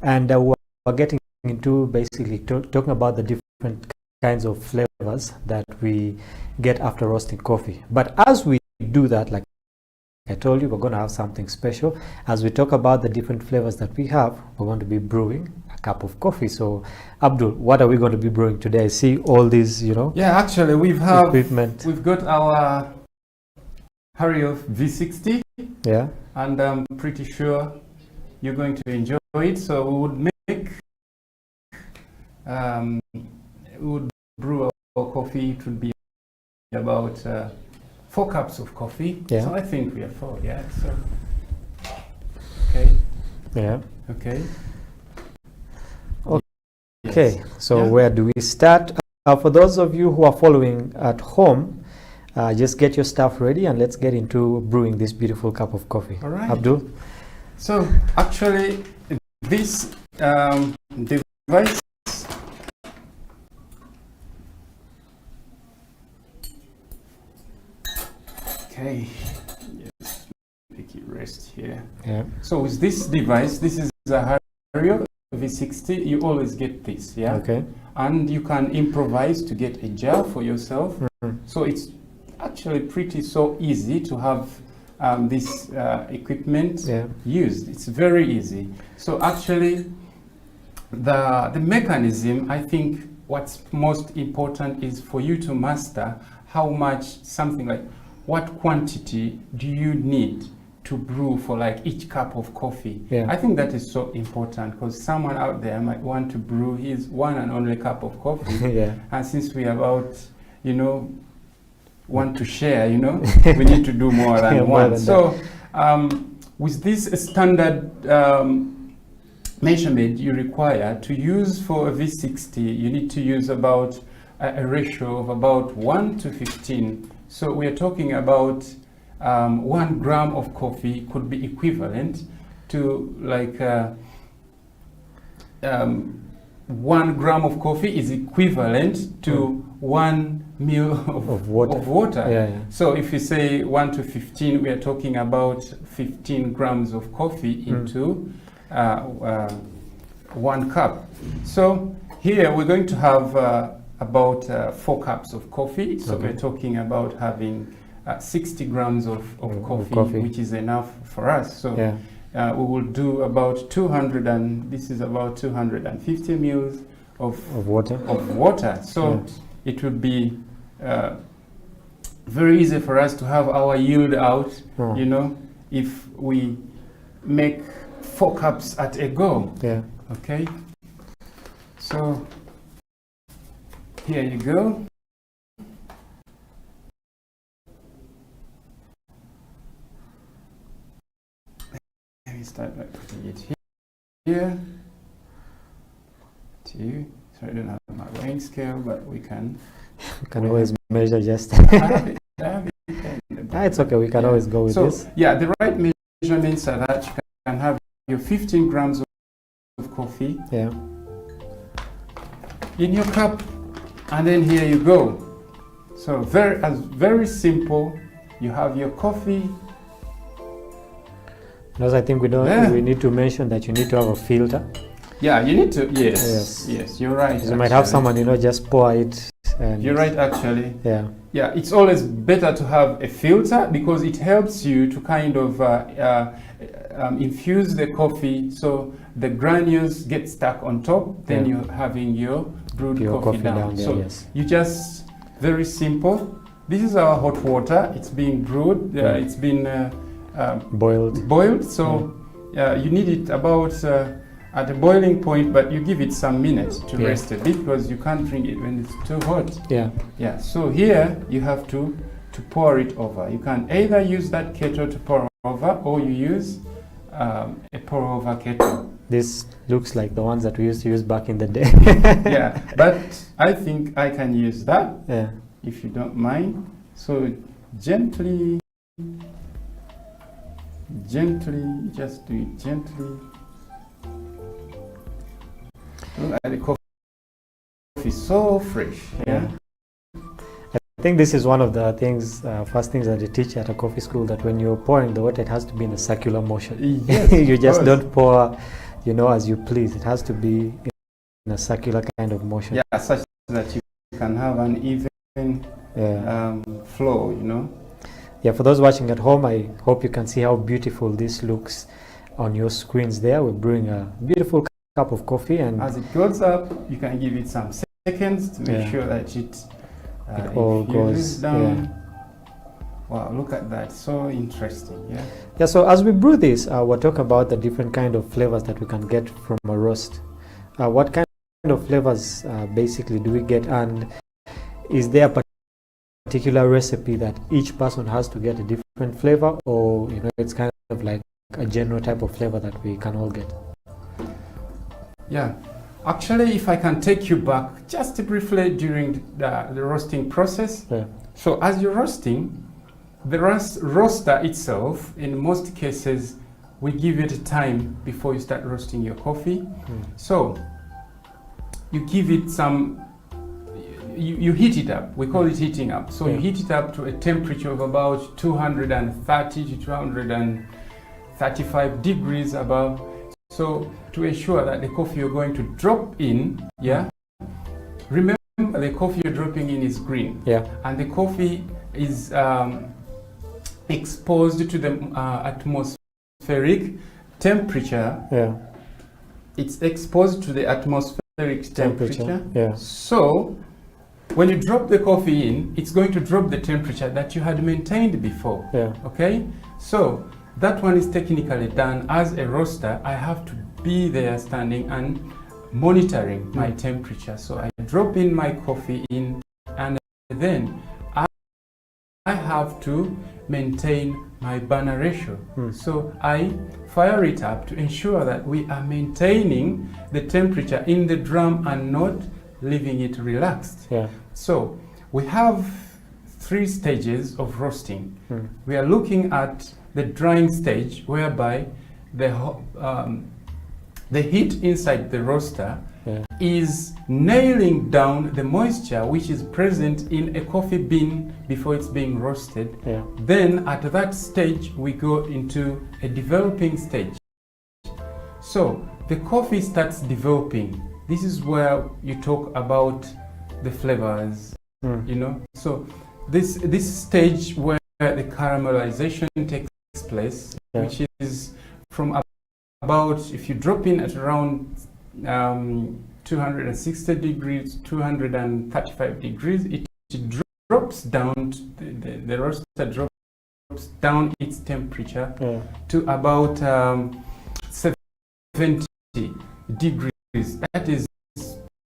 and we're getting into basically talking about the different kinds of flavors that we get after roasting coffee. But as we do that, like I told you, we're going to have something special. As we talk about the different flavors that we have, we're going to be brewing a cup of coffee. So Abdul, what are we going to be brewing today? I see all these, Yeah, actually we've got our Hario V60. Yeah. And I'm pretty sure you're going to enjoy it. So we would brew our coffee. It would be about 4 cups of coffee. Yeah. So I think we are 4. Yeah. So okay. Yeah. Okay. Okay. Yes. So Yeah. where do we start? For those of you who are following at home, just get your stuff ready and let's get into brewing this beautiful cup of coffee. All right. Abdul? So actually this device okay, yes, make it rest here. Yeah. So with this device, this is a Hario V60, you always get this, yeah? Okay. And you can improvise to get a jar for yourself. So it's actually pretty so easy to have this equipment used. It's very easy. So actually the mechanism, I think what's most important is for you to master how much, something like what quantity do you need to brew for like each cup of coffee. I think that is so important because someone out there might want to brew his one and only cup of coffee. And since we are about, want to share, we need to do more than one. So with this standard measurement you require to use for a V60, you need to use about a ratio of about 1 to 15. So we are talking about 1 gram of coffee could be equivalent to like 1 gram of coffee is equivalent to 1 ml of water. So if you say 1 to 15, we are talking about 15 grams of coffee into 1 cup. So here we're going to have about 4 cups of coffee. So we're talking about having 60 grams of coffee, which is enough for us. So we will do about 200, and this is about 250 mils of water. So it would be very easy for us to have our yield out, you know, if we make 4 cups at a go. Okay. So here you go. Let me start by putting it here. So I don't have my weighing scale, but we can. We can always measure just. It's okay. We can always go with this. Yeah, the right measurements are that you can have your 15 grams of coffee. In your cup, and then here you go. So very simple. You have your coffee. Because I think we don't. We need to mention that you need to have a filter. Yeah, you need to. Yes, you're right. You might have someone, you know, just pour it. And you're right, actually. Yeah, it's always better to have a filter because it helps you to kind of infuse the coffee, so the granules get stuck on top. Then you're having your brewed coffee down. There, so you just very simple. This is our hot water. It's being brewed. It's been boiled. So you need it about at a boiling point, but you give it some minutes to rest a bit because you can't drink it when it's too hot. So here you have to pour it over. You can either use that kettle to pour over, or you use a pour over kettle. This looks like the ones that we used to use back in the day. But I think I can use that if you don't mind. So gently, just do it gently. Look at the coffee, so fresh. I think this is one of the things, first things that they teach at a coffee school, that when you're pouring the water, it has to be in a circular motion. You just don't pour, you know, as you please. It has to be in a circular kind of motion. Such that you can have an even flow, you know. For those watching at home, I hope you can see how beautiful this looks on your screens there. We're brewing a beautiful cup of coffee, and as it goes up, you can give it some seconds to make sure that it all goes down. Wow, look at that, so interesting. So as we brew this, we'll talk about the different kind of flavors that we can get from a roast. What kind of flavors basically do we get, and is there a particular recipe that each person has to get a different flavor, or you know, it's kind of like a general type of flavor that we can all get? Actually, if I can take you back just briefly during the roasting process. So as you're roasting, the roaster itself, in most cases, we give it time before you start roasting your coffee. So you give it some, you heat it up. We call it heating up. So you heat it up to a temperature of about 230 to 235 degrees above. So to ensure that the coffee you're going to drop in, remember the coffee you're dropping in is green, and the coffee is exposed to the atmospheric temperature. It's exposed to the atmospheric temperature. So when you drop the coffee in, it's going to drop the temperature that you had maintained before. Okay, so that one is technically done. As a roaster, I have to be there standing and monitoring my temperature. So I drop in my coffee in, and then I have to maintain my burner ratio. So I fire it up to ensure that we are maintaining the temperature in the drum and not leaving it relaxed. So we have 3 stages of roasting. We are looking at the drying stage, whereby the heat inside the roaster is nailing down the moisture which is present in a coffee bean before it's being roasted. Then at that stage we go into a developing stage. So the coffee starts developing. This is where you talk about the flavors, you know. So this stage where the caramelization takes place, which is from about, if you drop in at around 260 degrees, 235 degrees, it drops down, the roaster drops down its temperature to about 70 degrees. That is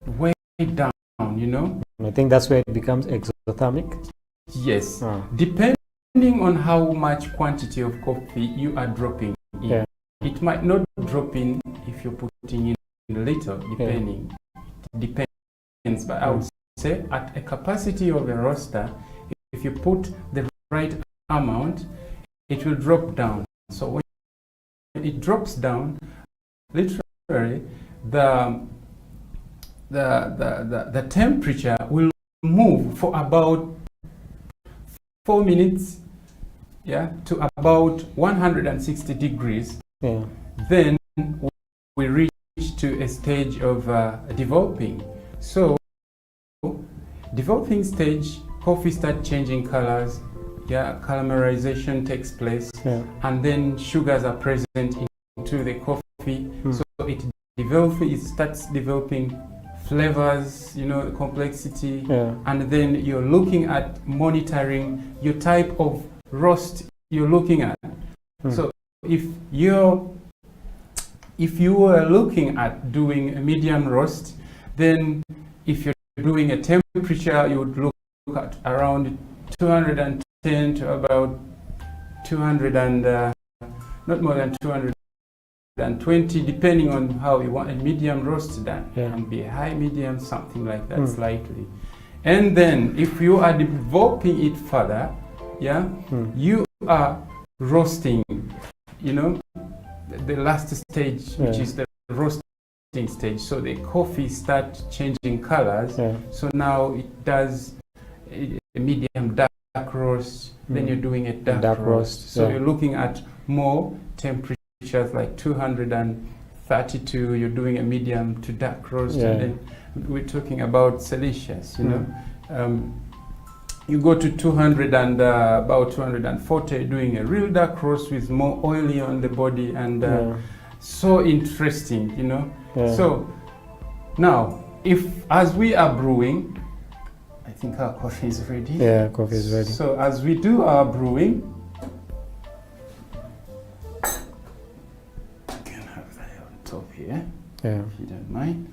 way down, you know. I think that's where it becomes exothermic. Yes, depending on how much quantity of coffee you are dropping in. It might not drop in if you're putting in a little, depending. It depends, but I would say at a capacity of a roaster, if you put the right amount, it will drop down. So when it drops down, literally the temperature will move for about 4 minutes, to about 160 degrees. Then we reach to a stage of developing. So developing stage, coffee starts changing colors, caramelization takes place, and then sugars are present into the coffee. So it starts developing flavors, you know, complexity, and then you're looking at monitoring your type of roast you're looking at. So if you were looking at doing a medium roast, then if you're doing a temperature, you would look at around 210 to about 200 and not more than 220, depending on how you want a medium roast done. Can be a high, medium, something like that, slightly. And then if you are developing it further, you are roasting, you know, the last stage, which is the roasting stage. So the coffee starts changing colors. So now it does a medium dark roast, then you're doing a dark roast. So you're looking at more temperatures like 232, you're doing a medium to dark roast, and then we're talking about Celsius, you know. You go to 200 and about 240, doing a real dark roast with more oily on the body, and so interesting, you know. So now, as we are brewing, I think our coffee is ready. Yeah, coffee is ready. So as we do our brewing, you can have that on top here, if you don't mind.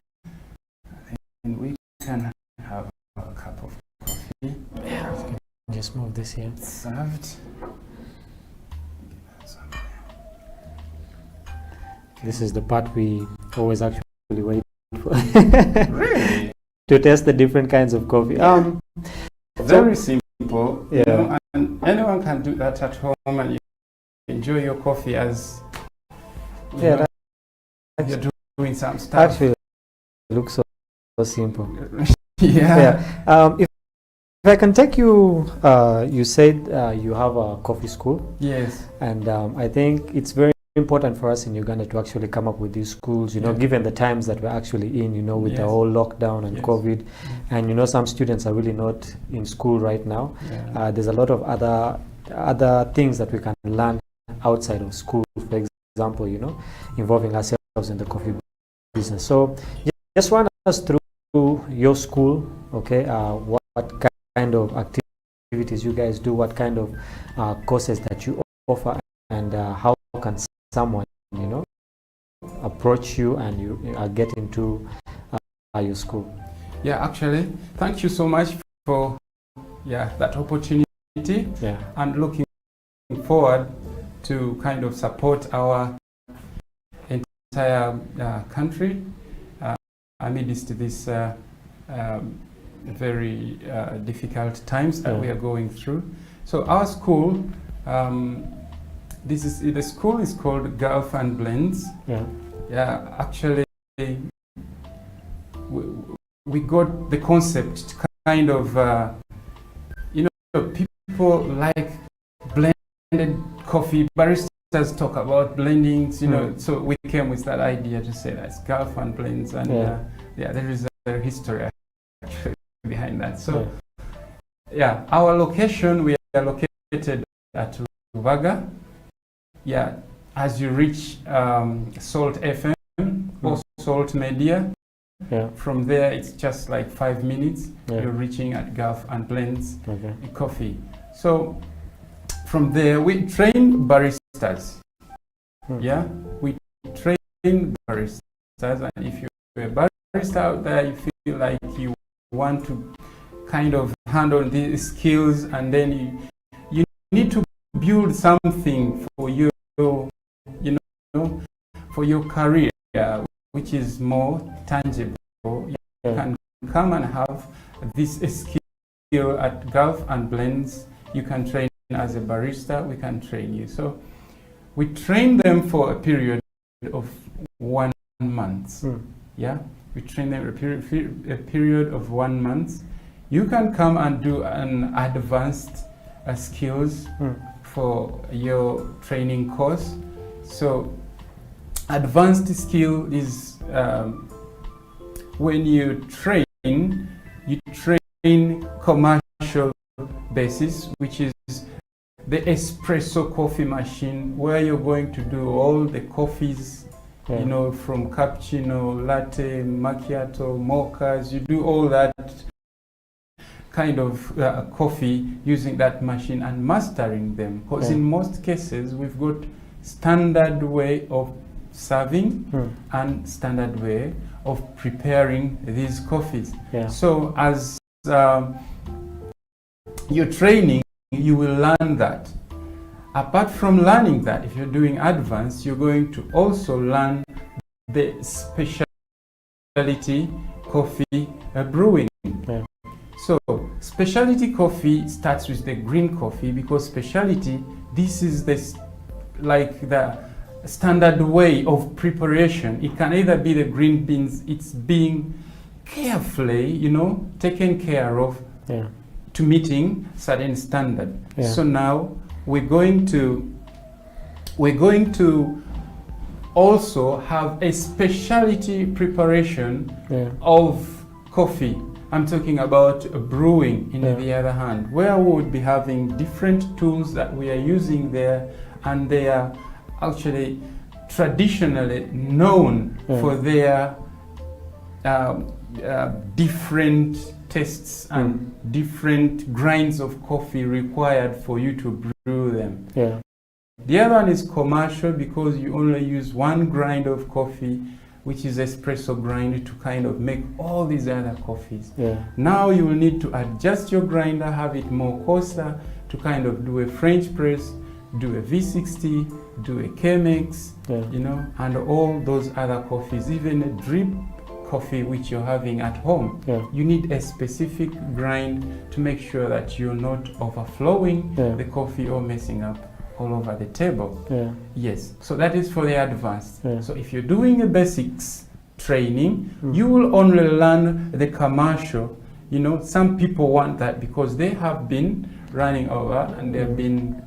And we can have a cup of coffee. Just move this here. Served. This is the part we always actually wait for. Really? To test the different kinds of coffee. Very simple. You know, and anyone can do that at home, and you enjoy your coffee as you're doing some stuff. Actually, it looks so simple. If I can take you, you said you have a coffee school. Yes. And I think it's very important for us in Uganda to actually come up with these schools, you know, given the times that we're actually in, you know, with the whole lockdown and COVID. And, you know, some students are really not in school right now. There's a lot of other things that we can learn outside of school, for example, you know, involving ourselves in the coffee business. So just run us through your school, okay, what kind of activities you guys do, what kind of courses that you offer, and how can someone, you know, approach you and you get into your school. Actually, thank you so much for that opportunity. I'm looking forward to kind of support our entire country amidst this very difficult times that we are going through. So our school, the school is called Gulf and Blends. Actually, we got the concept kind of, you know, people like blended coffee, baristas talk about blendings, you know, so we came with that idea to say that's Gulf and Blends, and there is a history actually behind that. So, yeah, our location, we are located at Rubaga. Yeah, as you reach Salt FM or Salt Media, from there it's just like 5 minutes. You're reaching at Gulf and Blends Coffee. So from there we train baristas. Yeah, we train baristas, and if you're a barista out there, you feel like you want to kind of handle these skills, and then you need to build something for you know, for your career, which is more tangible. You can come and have this skill at Gulf and Blends. You can train as a barista, we can train you. So we train them for a period of 1 month. Yeah, we train them a period of 1 month. You can come and do an advanced skills for your training course. So advanced skill is when you train commercial basis, which is the espresso coffee machine, where you're going to do all the coffees, you know, from cappuccino, latte, macchiato, mochas. You do all that kind of coffee using that machine and mastering them, because in most cases we've got standard way of serving and standard way of preparing these coffees. So as you're training, you will learn that. Apart from learning that, if you're doing advanced, you're going to also learn the specialty coffee brewing. So specialty coffee starts with the green coffee, because specialty, this is the standard way of preparation. It can either be the green beans, it's being carefully, you know, taken care of to meeting certain standard. So now we're going to also have a specialty preparation of coffee. I'm talking about brewing in the other hand, where we would be having different tools that we are using there, and they are actually traditionally known for their different tastes and different grinds of coffee required for you to brew them. The other one is commercial, because you only use one grind of coffee, which is espresso grind, to kind of make all these other coffees. Now you will need to adjust your grinder, have it more coarser, to kind of do a French press, do a V60, do a Chemex, you know, and all those other coffees, even a drip coffee which you're having at home. You need a specific grind to make sure that you're not overflowing the coffee or messing up all over the table. Yes, so that is for the advanced. So if you're doing a basics training, you will only learn the commercial. You know, some people want that because they have been running over and they've been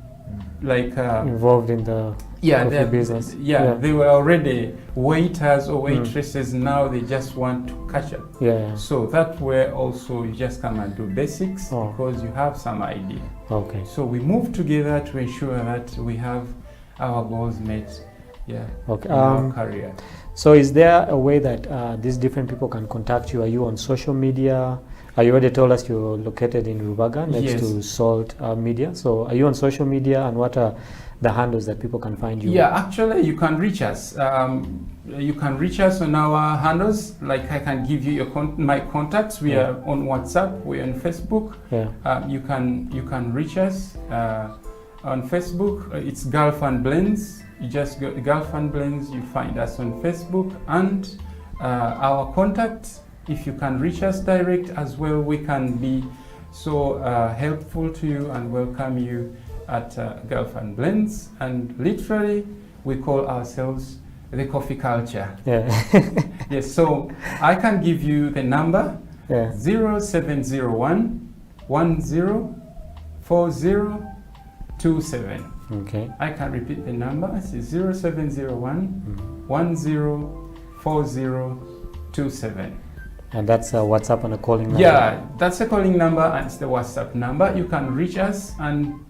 like involved in the coffee business. They were already waiters or waitresses. Now they just want to catch up. So that way also you just come and do basics because you have some idea. So we move together to ensure that we have our goals met. In our career. So is there a way that these different people can contact you? Are you on social media? You already told us you're located in Rubaga, next to Salt Media. So are you on social media, and what are the handles that people can find you? Actually you can reach us. You can reach us on our handles. Like I can give you my contacts. We are on WhatsApp. We're on Facebook. You can reach us on Facebook. It's Gulf and Blends. You just go Gulf and Blends. You find us on Facebook, and our contact. If you can reach us direct as well, we can be so helpful to you and welcome you at Gulf and Blends. And literally, we call ourselves the coffee culture. Yes, so I can give you the number 0701 104027. I can repeat the number. It's 0701 104027. And that's a WhatsApp and a calling number. Yeah, that's a calling number and it's the WhatsApp number. You can reach us, and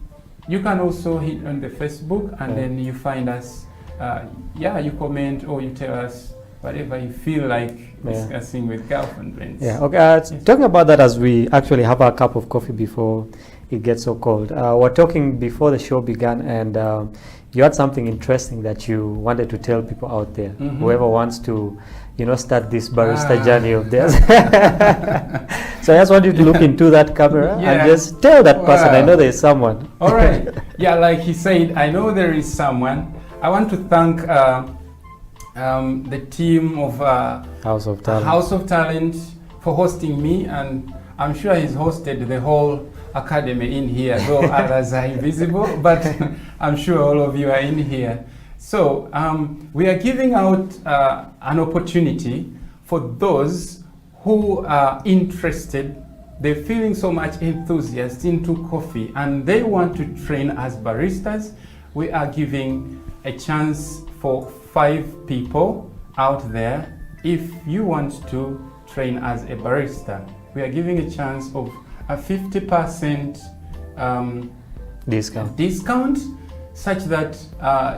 you can also hit on the Facebook, and then you find us. You comment or you tell us whatever you feel like discussing with Girlfriend Blends. Yeah, okay. Talking about that as we actually have our cup of coffee before it gets so cold. We're talking before the show began, and you had something interesting that you wanted to tell people out there. Whoever wants to, start this barista journey of theirs. So I just want you to look into that camera and just tell that person, I know there's someone. All right. Yeah, like he said, I know there is someone. I want to thank the team of House of Talent for hosting me, and I'm sure he's hosted the whole academy in here, though others are invisible, but I'm sure all of you are in here. So we are giving out an opportunity for those who are interested. They're feeling so much enthusiasm into coffee and they want to train as baristas. We are giving a chance for 5 people out there. If you want to train as a barista, we are giving a chance of a 50% discount, such that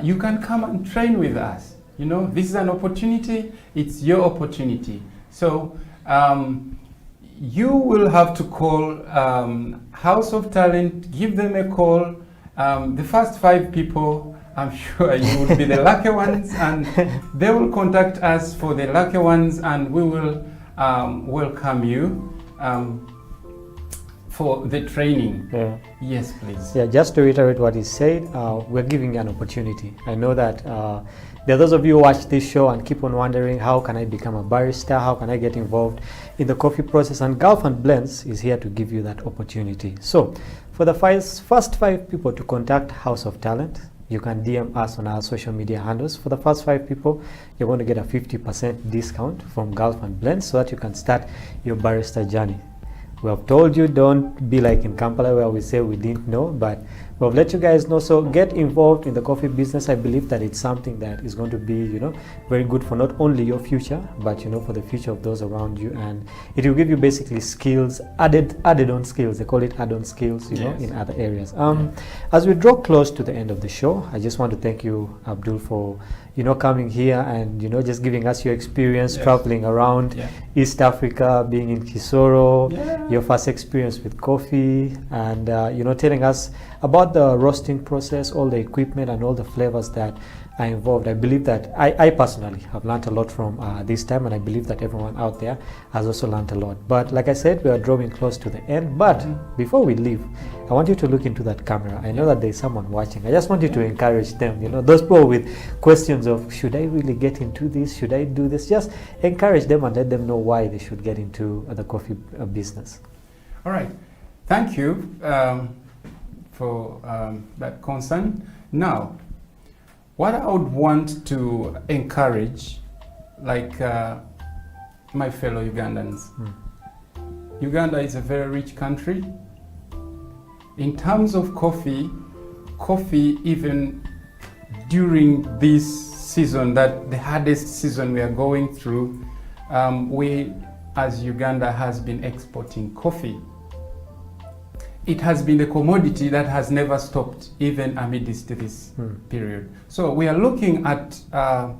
you can come and train with us. This is an opportunity. It's your opportunity. So you will have to call House of Talent, give them a call. The first 5 people, I'm sure you will be the lucky ones, and they will contact us for the lucky ones, and we will welcome you for the training. Yes, please. Yeah, just to reiterate what he said, we're giving you an opportunity. I know that there are those of you who watch this show and keep on wondering, how can I become a barista? How can I get involved in the coffee process? And Girlfriend Blends is here to give you that opportunity. So for the first 5 people to contact House of Talent, you can DM us on our social media handles. For the first 5 people, you're going to get a 50% discount from Girlfriend Blends so that you can start your barista journey. We have told you, don't be like in Kampala where we say we didn't know, but we've let you guys know. So get involved in the coffee business. I believe that it's something that is going to be, very good for not only your future, but for the future of those around you, and it will give you basically skills, added on skills. They call it add-on skills, in other areas. As we draw close to the end of the show, I just want to thank you, Abdul, for coming here and just giving us your experience traveling around East Africa, being in Kisoro, your first experience with coffee, and telling us about the roasting process, all the equipment and all the flavors that are involved. I believe that I personally have learned a lot from this time, and I believe that everyone out there has also learned a lot. But like I said, we are drawing close to the end. But before we leave, I want you to look into that camera. I know that there's someone watching. I just want you to encourage them. Those people with questions of, should I really get into this? Should I do this? Just encourage them and let them know why they should get into the coffee business. All right. Thank you for that concern. Now, what I would want to encourage, like my fellow Ugandans, Uganda is a very rich country. In terms of coffee, even during this season, that the hardest season we are going through, we as Uganda has been exporting coffee. It has been a commodity that has never stopped, even amidst this period. So we are looking at a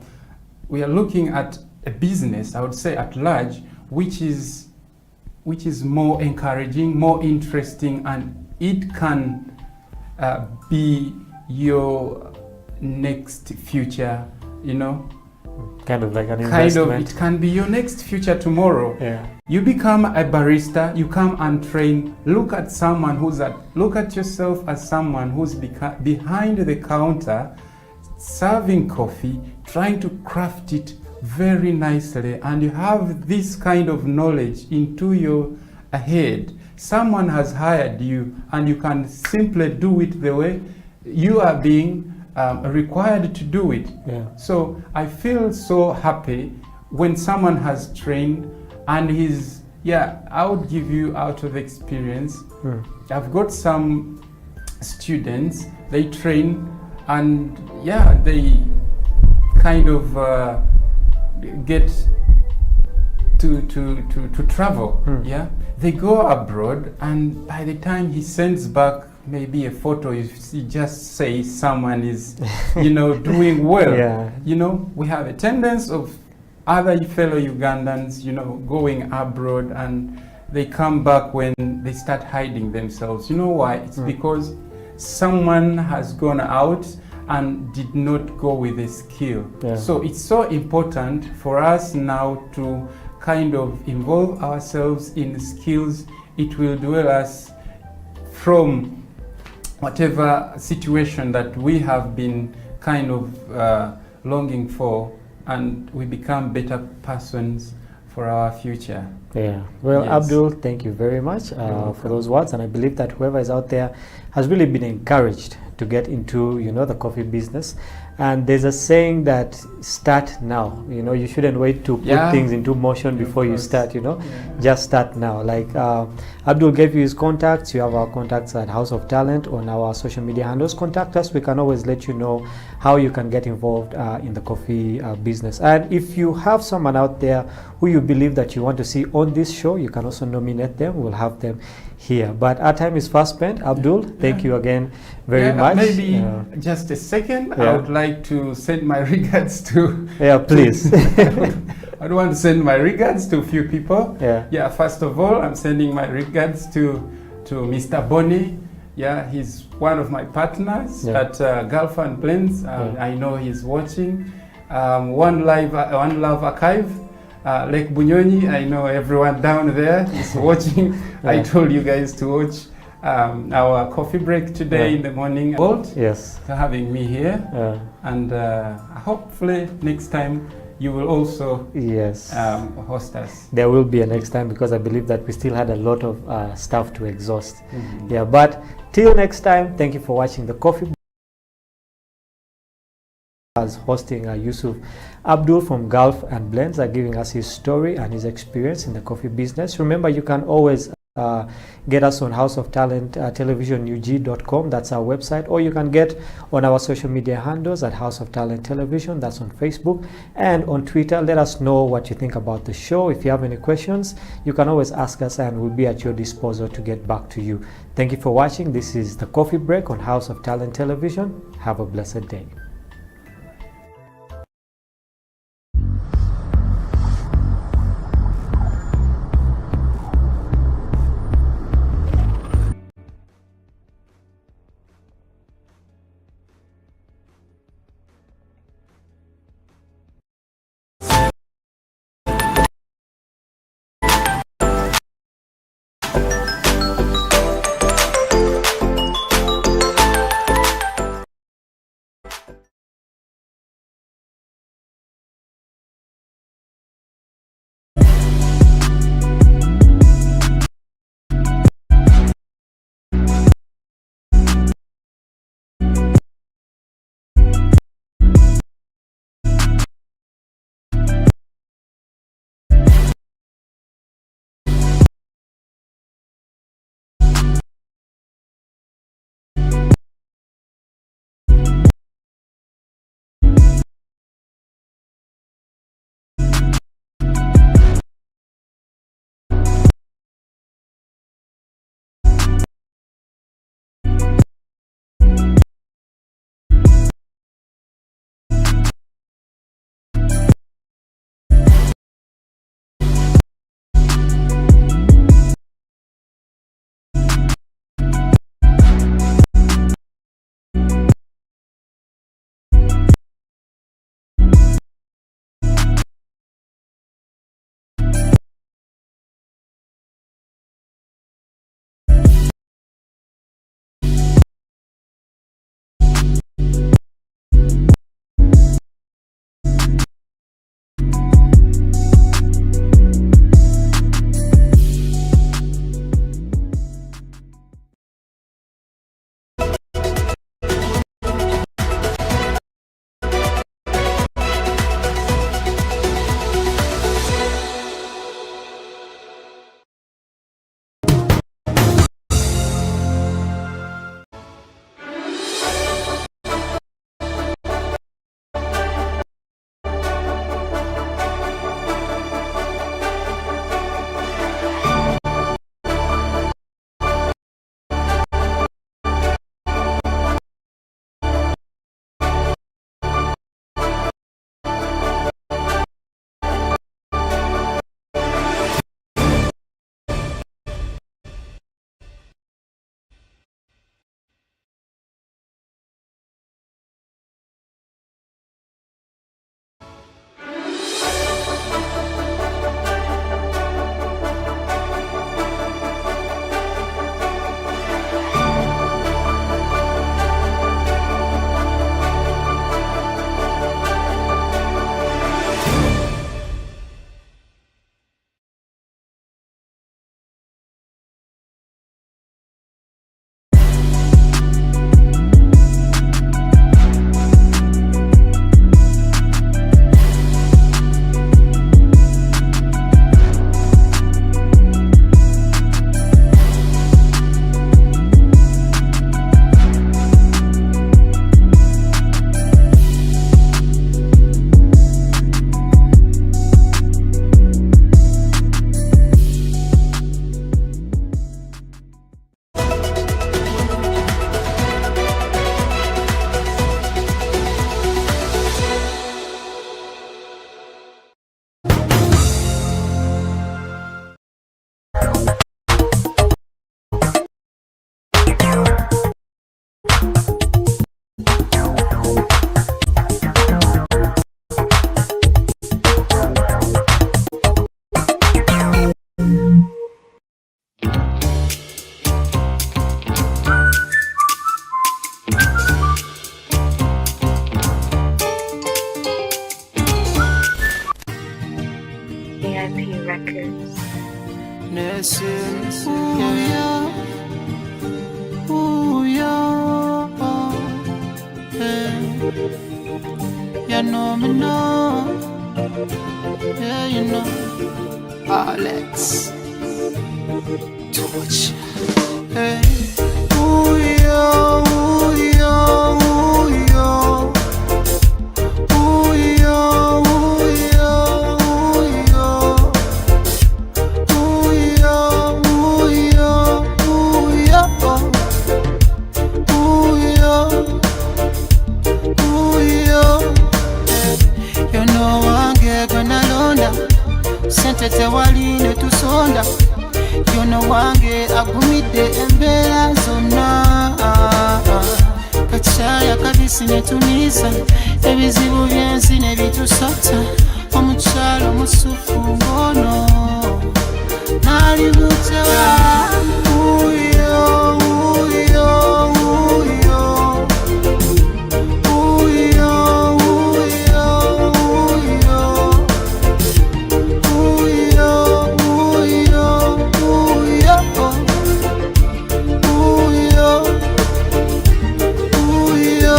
business, I would say at large, which is more encouraging, more interesting, and it can be your next future. Kind of like an investment. It can be your next future tomorrow. Yeah. You become a barista, you come and train. Look at yourself as someone who's behind the counter, serving coffee, trying to craft it very nicely, and you have this kind of knowledge into your head. Someone has hired you, and you can simply do it the way you are being required to do it. So I feel so happy when someone has trained and I would give you out of experience. I've got some students, they train and they kind of get to travel. Yeah, they go abroad, and by the time he sends back maybe a photo, he just says someone is, doing well. Yeah. We have a tendency of other fellow Ugandans, going abroad, and they come back when they start hiding themselves. You know why? It's because someone has gone out and did not go with a skill. Yeah. So it's so important for us now to kind of involve ourselves in skills. It will dwell us from whatever situation that we have been kind of longing for, and we become better persons for our future. Yeah. Well, Yes. Abdul, thank you very much for those words, and I believe that whoever is out there has really been encouraged to get into the coffee business. And there's a saying that start now. You shouldn't wait to put things into motion before you start. Just start now. Like Abdul gave you his contacts. You have our contacts at House of Talent on our social media handles. Contact us. We can always let you know how you can get involved in the coffee business. And if you have someone out there who you believe that you want to see on this show, you can also nominate them. We'll have them here. But our time is fast spent. Abdul, thank you again very much. Maybe just a second. I would like to send my regards to. Yeah, please. I don't want to send my regards to a few people. Yeah. First of all, I'm sending my regards to Mr. Bonnie. Yeah, he's one of my partners at Gulf and Blends. I know he's watching. One Love Archive. Lake Bunyonyi, I know everyone down there is watching. I told you guys to watch our coffee break today in the morning. Yes. For having me here. And hopefully next time you will also host us. There will be a next time, because I believe that we still had a lot of stuff to exhaust. Yeah, but till next time, thank you for watching the Coffee as hosting Yusuf Abdul from Gulf and Blends, are giving us his story and his experience in the coffee business. Remember, you can always get us on House of Talent televisionug.com. That's our website, or you can get on our social media handles at House of Talent Television. That's on Facebook and on Twitter. Let us know what you think about the show. If you have any questions, you can always ask us, and we'll be at your disposal to get back to you. Thank you for watching. This is the Coffee Break on House of Talent Television. Have a blessed day. sins. Ooh, yeah. Ooh, yeah. Hey. You know me now. Yeah, you know. Alex. Torch. Hey. Ooh, yeah. Ooh, yeah. Ooh, yeah. Ooh, yeah. Ooh, yeah. Ooh, yeah. Ooh, yeah. Ooh, yeah. Ooh, yeah. Ooh, yeah. You know wange gonna londa sente tewali ne tusonda. You know wange agumidde embeera zonna. Kacaya kabisi ne tunisa ebizibu byensi ne bitusota. Omukyalo musufu ngono nali butewa. Uyo, uyo, uyo. Uyo, uyo, uyo. Uyo, uyo, uyo. Uyo, uyo.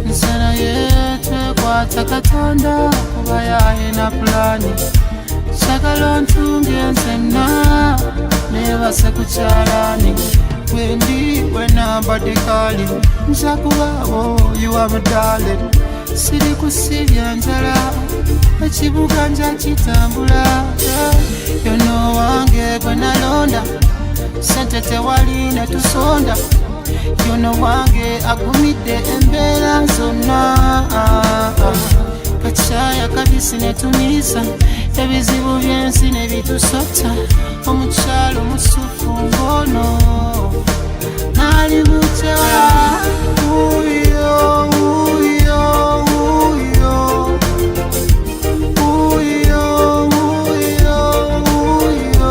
Nsana yetwe kwata Katonda kuba yayina pulani. Shagala ntunge nzenna nebase ku kyalani. Wendi wenambadde kali nza kubaabo you are my darling. Siri kusibya njala ekibuga nja kitambula. You know wange gwe nalonda sente tewali ne tusonda. You know wange agumidde embeera zonna. Kacaya kabisi ne tunisa ebizibu byensi ne bitusota. Omukyalo musufu ngono nali butewa. Uyo, uyo, uyo. Uyo, uyo, uyo.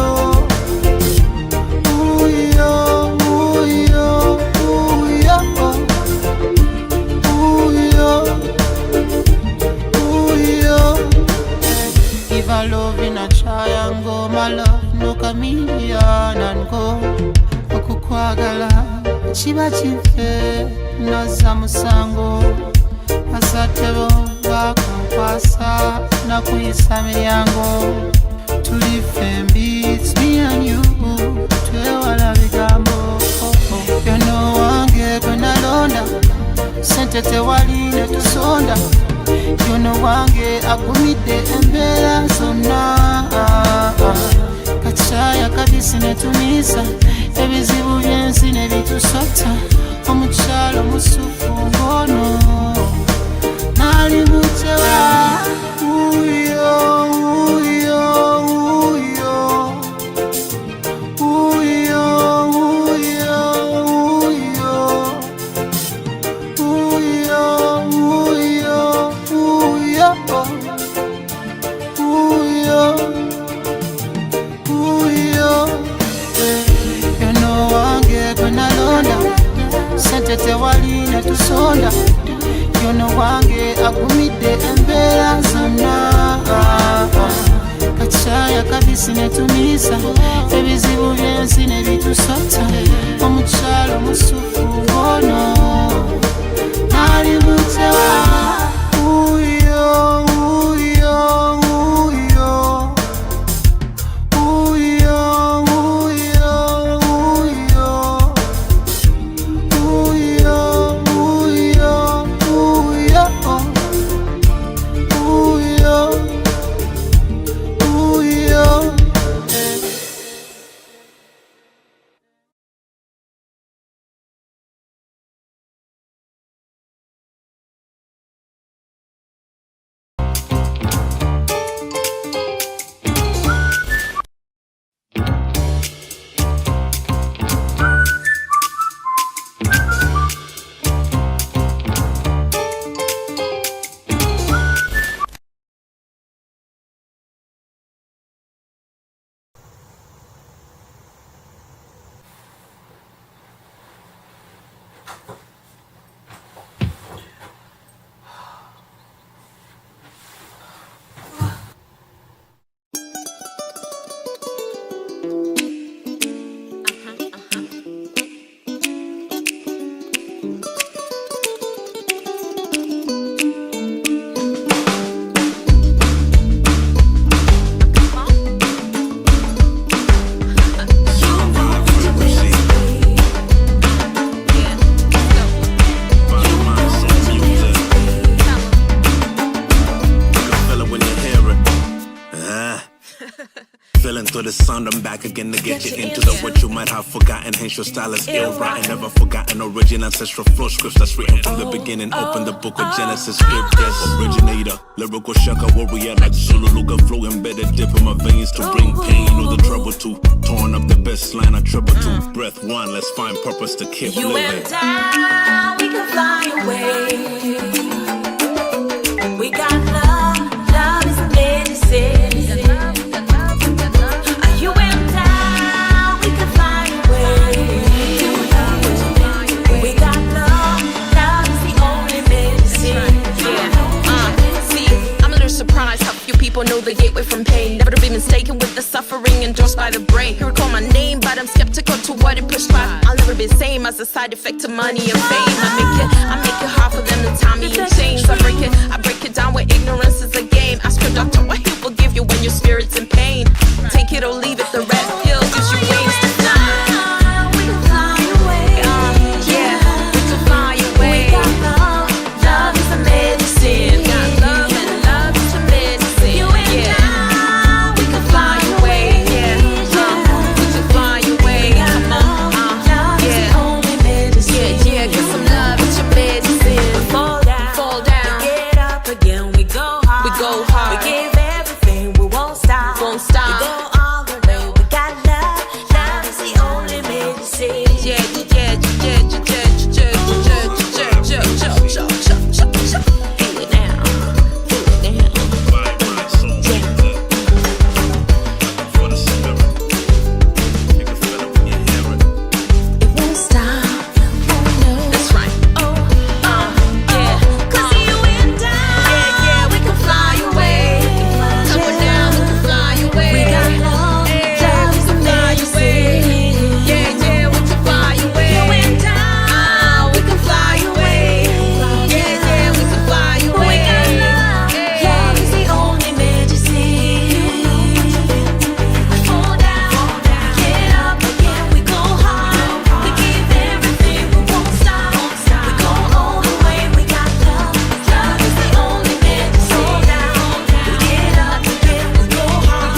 Uyo, uyo, uyo. Uyo, uyo. If I love in a triangle, my love no chameleon and go. Okukwagala kiba kife naza musango. Basatebo bakunkwasa nakuyisa miryango. Tuli fembi, it's me and you. Twewala bigambo. You know wange gwe nalonda sente tewali ne tusonda. You know wange agumidde embeera zonna. Kacaya kabisi ne tunisa ebizibu byensi ne bitusota. Omukyalo musufu ngono nali butewa. Uyo, uyo, uyo. Uyo, uyo, uyo. Uyo, uyo, uyo. Uyo, uyo. You know wange gwe nalonda sente tewali ne tusonda. You know wange agumidde embeera zonna. Kacaya kabisi ne tunisa ebizibu byensi ne bitusota. Omukyalo musufu ngono nali butewa. Uyo, uyo, uyo. Uyo, uyo, uyo. Uyo, uyo, uyo. Uyo, uyo. to the sound, I'm back again to get you into the what you might have forgotten. Hence your style is ill-rotten, never forgotten. Origin, ancestral flow scripts that's written from the beginning. Open the book of Genesis, script, yes. Originator, lyrical shaka warrior like Zulu Luga flow embedded dip in my veins to bring pain or the trouble to. Torn up the best line, I triple to. Breath one, let's find purpose to keep You living. and I, we can fly away. We got love, love is the medicine. You and I, we can fly away. We got love, love is the only medicine. See, I'm a little surprised how few people know the gateway from pain. Never to be mistaken with the suffering endorsed by the brain. Here call my name, but I'm skeptical to what it prescribes. I'll never be the same as a side effect to money and fame. I make it hard for them to tie me in chains. I break it down where ignorance is a game. Ask your doctor what he will give you when your spirit's in pain. Take it or leave it, the red pill gives you wings to fly. We can fly away. Yeah, we can fly away. We got love, love is the medicine. Got love and love is the medicine. You and I, we can fly away. Yeah, we can fly away. Come on, love is the only medicine. yeah, get some love, it's your medicine. Fall down, We get up again. We go hard. We go hard. We give everything. We won't stop. Won't stop. We go all the way. We got love. Love is the only medicine. Feel it now. Feel it now. For the spirit, you can feel it when you hear it. It won't stop. Oh no. That's right. Yeah. 'Cause you and I, We can fly away. Come on down, we can fly away. we got love. Love is the medicine. Yeah, we can fly away. You and I, We can fly away. Yeah, we can fly we away. got love. Love is the only medicine. Fall down, get up again. We go hard. We give everything. We won't stop. We go all the way. We got love. Love is the only medicine. Fall down, get up again. We go hard.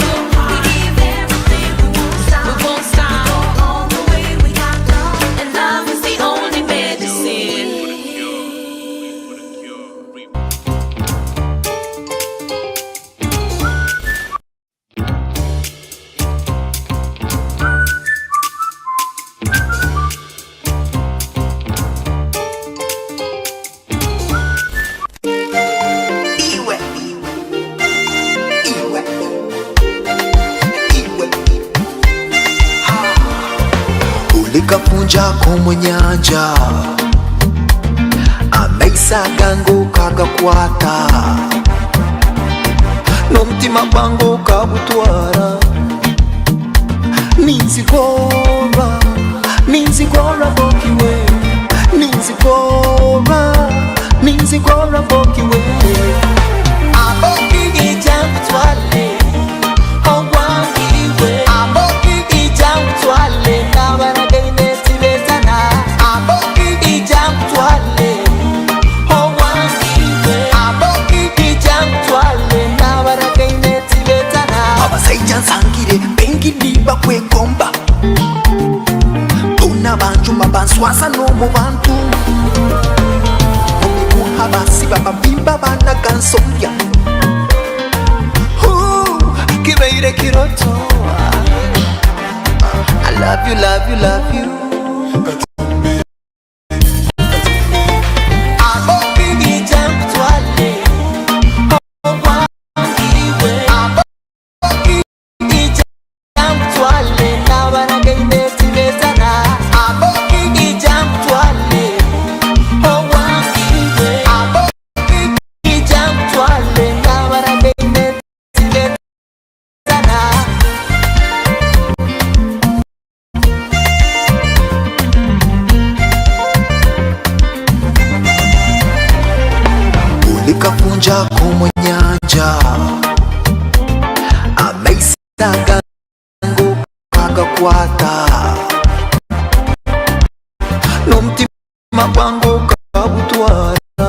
We give everything. We won't stop. We won't stop. We go all the way. We got love, and love is the only medicine. Ulikapunjako mu nyanja amaiso gange kagakwata n'omutima gwange okagutwara ninzigora bokiwe ninzigora bokiwe abokigija mutwale ogwangiwe abokigija mutwale nabaragaine tibetana abokigija mutwale ogwangiwe abokigija mutwale nabaragaine tibetana abasaija nsangire bengini bakwegomba tuna banjuma banswasa n'omu bantu omuguha basiba babimba banagansomya kibeire kiroto I love you, love you, love you. Abokigija mutwale ogwangiwe abokigija mutwale nabaragaine tibetana abokigija mutwale ogwangiwe abokigija mutwale nabaragaine tibetana. Ulikapunjako mu nyanja amaiso gange kagakwata n'omutima gwange okagutwara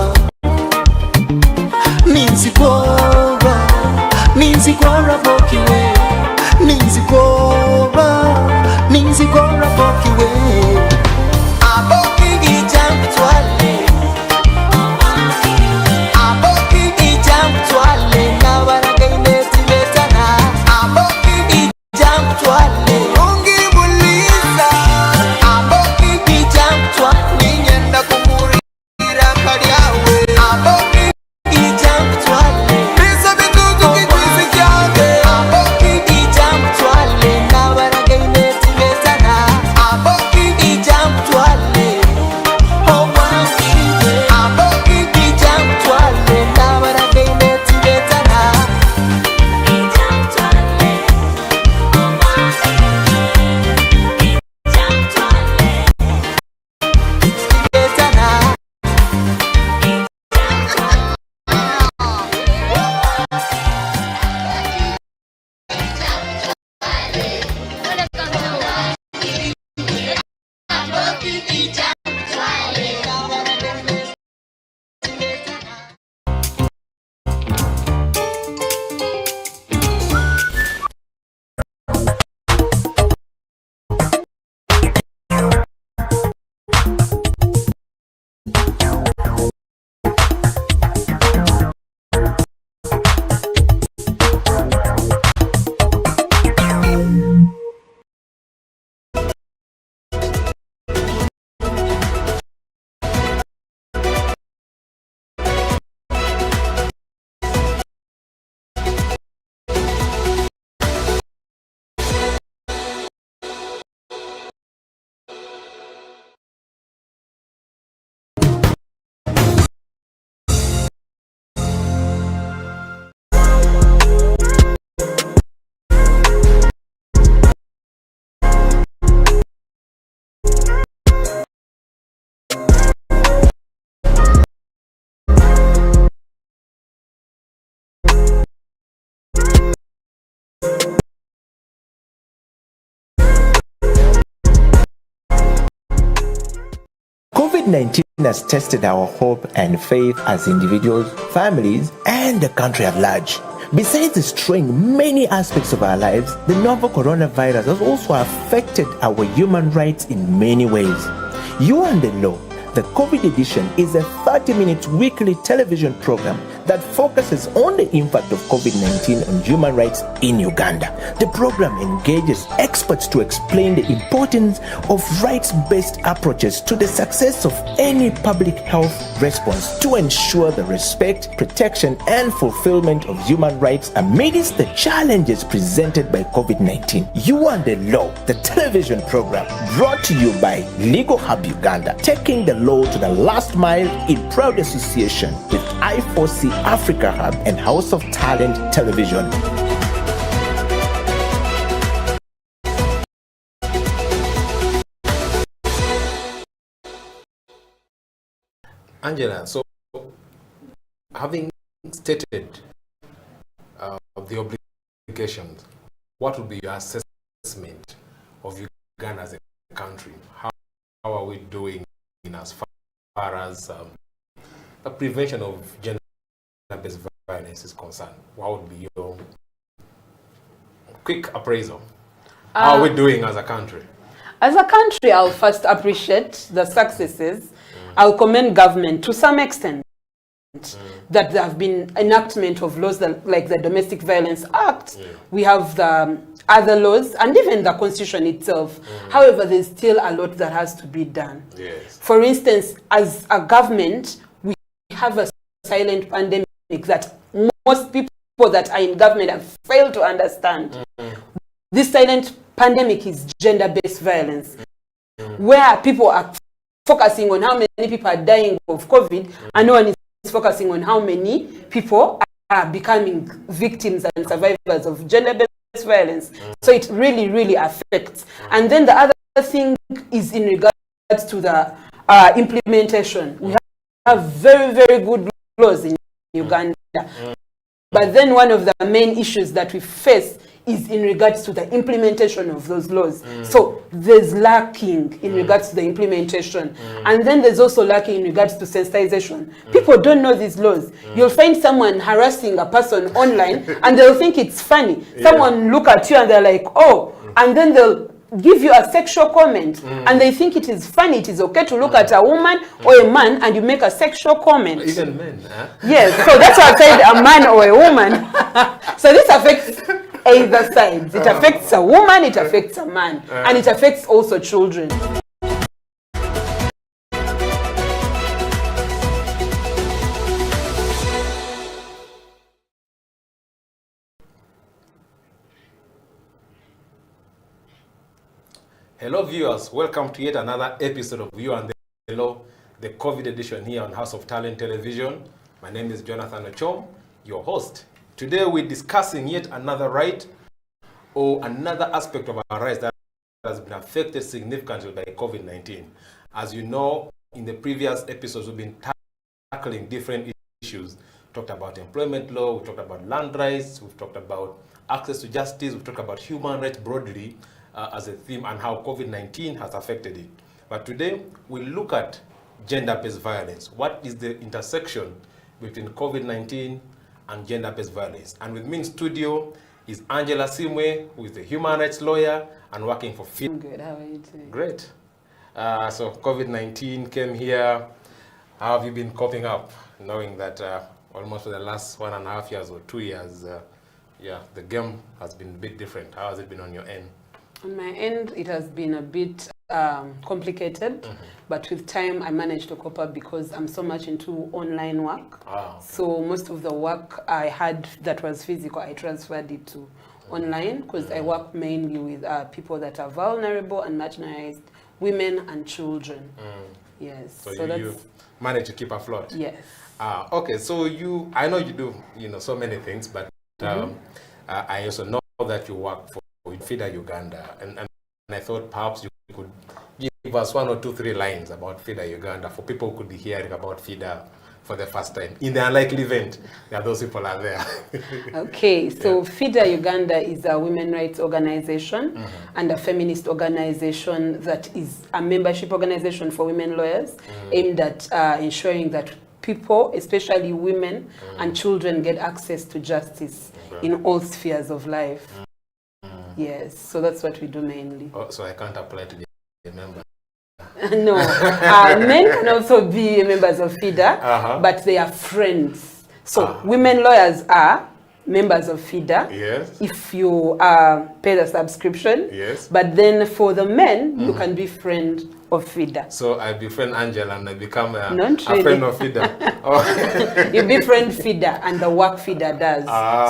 ninzigora bokiwe ninzigora COVID-19 has tested our hope and faith as individuals, families, and the country at large. Besides destroying many aspects of our lives, the novel coronavirus has also affected our human rights in many ways. You and the Law, the COVID edition, is a 30-minute weekly television program that focuses on the impact of COVID-19 on human rights in Uganda. The program engages experts to explain the importance of rights-based approaches to the success of any public health response to ensure the respect, protection, and fulfillment of human rights amidst the challenges presented by COVID-19. You and the Law, the television program, brought to you by Legal Hub Uganda, taking the law to the last mile in proud association with I4C Africa Hub and House of Talent Television. Angela, so having stated the obligations, what would be your assessment of Uganda as a country? How are we doing in as far as the prevention of gender-based violence is concerned? What would be your quick appraisal? How are we doing as a country? As a country, I'll first appreciate the successes. I'll commend government to some extent that there have been enactment of laws that, like the Domestic Violence Act. We have the other laws and even the Constitution itself. However, there's still a lot that has to be done. For instance, as a government, we have a silent pandemic that most people that are in government have failed to understand. This silent pandemic is gender-based violence, where people are focusing on how many people are dying of COVID, and no one is focusing on how many people are becoming victims and survivors of gender-based violence. So it really, really affects. And then the other thing is in regards to the implementation. We have very, very good laws in Uganda. But then one of the main issues that we face is in regards to the implementation of those laws. So there's lacking in regards to the implementation. And then there's also lacking in regards to sensitization. People don't know these laws. You'll find someone harassing a person online and they'll think it's funny. Someone look at you and they're like, oh, and then they'll give you a sexual comment and they think it is funny, it is okay to look at a woman or a man and you make a sexual comment. Even men, huh? Yes, so that's why I said a man or a woman. So this affects either sides. It affects a woman, it affects a man, and it affects also children. Hello viewers, welcome to yet another episode of You and the Law, the COVID edition here on House of Talent Television. My name is Jonathan Ochom, your host. Today we're discussing yet another right or another aspect of our rights that has been affected significantly by COVID-19. As you know, in the previous episodes we've been tackling different issues. We talked about employment law, we talked about land rights, we've talked about access to justice, we've talked about human rights broadly as a theme and how COVID-19 has affected it. But today we look at gender-based violence. What is the intersection between COVID-19 and gender-based violence? And with me in studio is Angela Simwe, who is a human rights lawyer and working for FIDA. I'm good, how are you doing? Great. So COVID-19 came here. How have you been coping up, knowing that almost for the last 1.5 years or 2 years, the game has been a bit different? How has it been on your end? On my end, it has been a bit complicated, but with time I managed to cope up because I'm so much into online work. So most of the work I had that was physical, I transferred it to online because I work mainly with people that are vulnerable and marginalized, women and children. Yes. So you managed to keep afloat? Yes. Okay, so I know you do so many things, but I also know that you work for FIDA Uganda, and I thought perhaps you could give us 1 or 2, 3 lines about FIDA Uganda for people who could be hearing about FIDA for the first time. In the unlikely event that those people are there. Okay, so FIDA Uganda is a women rights organization and a feminist organization that is a membership organization for women lawyers aimed at ensuring that people, especially women and children, get access to justice in all spheres of life. Yes, so that's what we do mainly. Oh, so I can't apply to be a member? No, men can also be members of FIDA, but they are friends. So women lawyers are members of FIDA if you pay the subscription. But then for the men, you can be friend of FIDA. So I befriend Angela and I become a really. friend of FIDA. You befriend FIDA and the work FIDA does.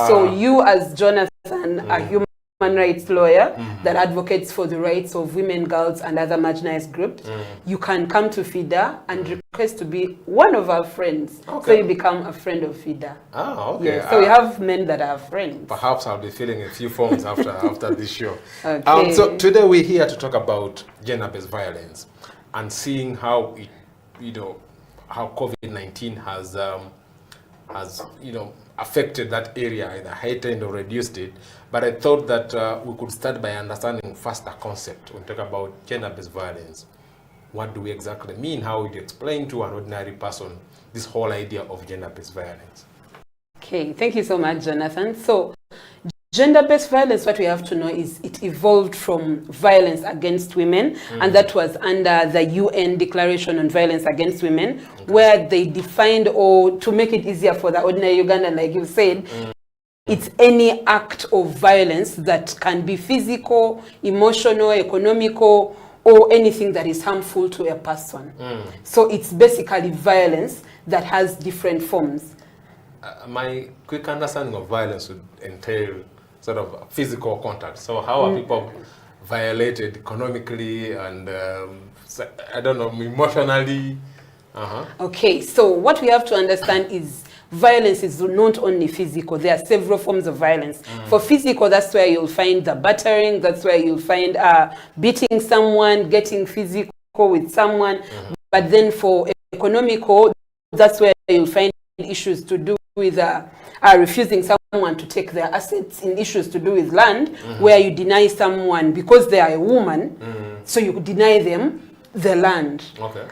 So you as Jonathan, a human rights lawyer that advocates for the rights of women, girls and other marginalized groups, you can come to FIDA and request to be one of our friends. So you become a friend of FIDA. So we have men that are friends. Perhaps I'll be filling a few forms after this show. Okay. So today we're here to talk about gender-based violence and seeing how it, how COVID-19 has affected that area, either heightened or reduced it. But I thought that we could start by understanding first the concept when we talk about gender-based violence. What do we exactly mean? How would you explain to an ordinary person this whole idea of gender-based violence? Okay, thank you so much, Jonathan. So gender-based violence, what we have to know is it evolved from violence against women, and that was under the UN Declaration on Violence Against Women, where they defined, or to make it easier for the ordinary Ugandan, like you said, it's any act of violence that can be physical, emotional, economical, or anything that is harmful to a person. So it's basically violence that has different forms. My quick understanding of violence would entail sort of physical contact. So how are people violated economically and, I don't know, emotionally? Okay, so what we have to understand is violence is not only physical. There are several forms of violence. For physical, that's where you'll find the battering, that's where you'll find beating someone, getting physical with someone. But then for economical, that's where you'll find issues to do with refusing someone to take their assets, in issues to do with land, where you deny someone because they are a woman, so you deny them the land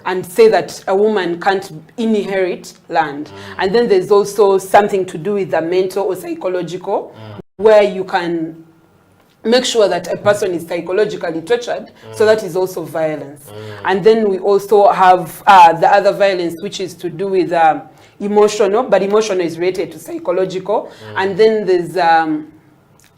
and say that a woman can't inherit land. And then there's also something to do with the mental or psychological, where you can make sure that a person is psychologically tortured, so that is also violence. And then we also have the other violence, which is to do with emotional, but emotional is related to psychological. And then there's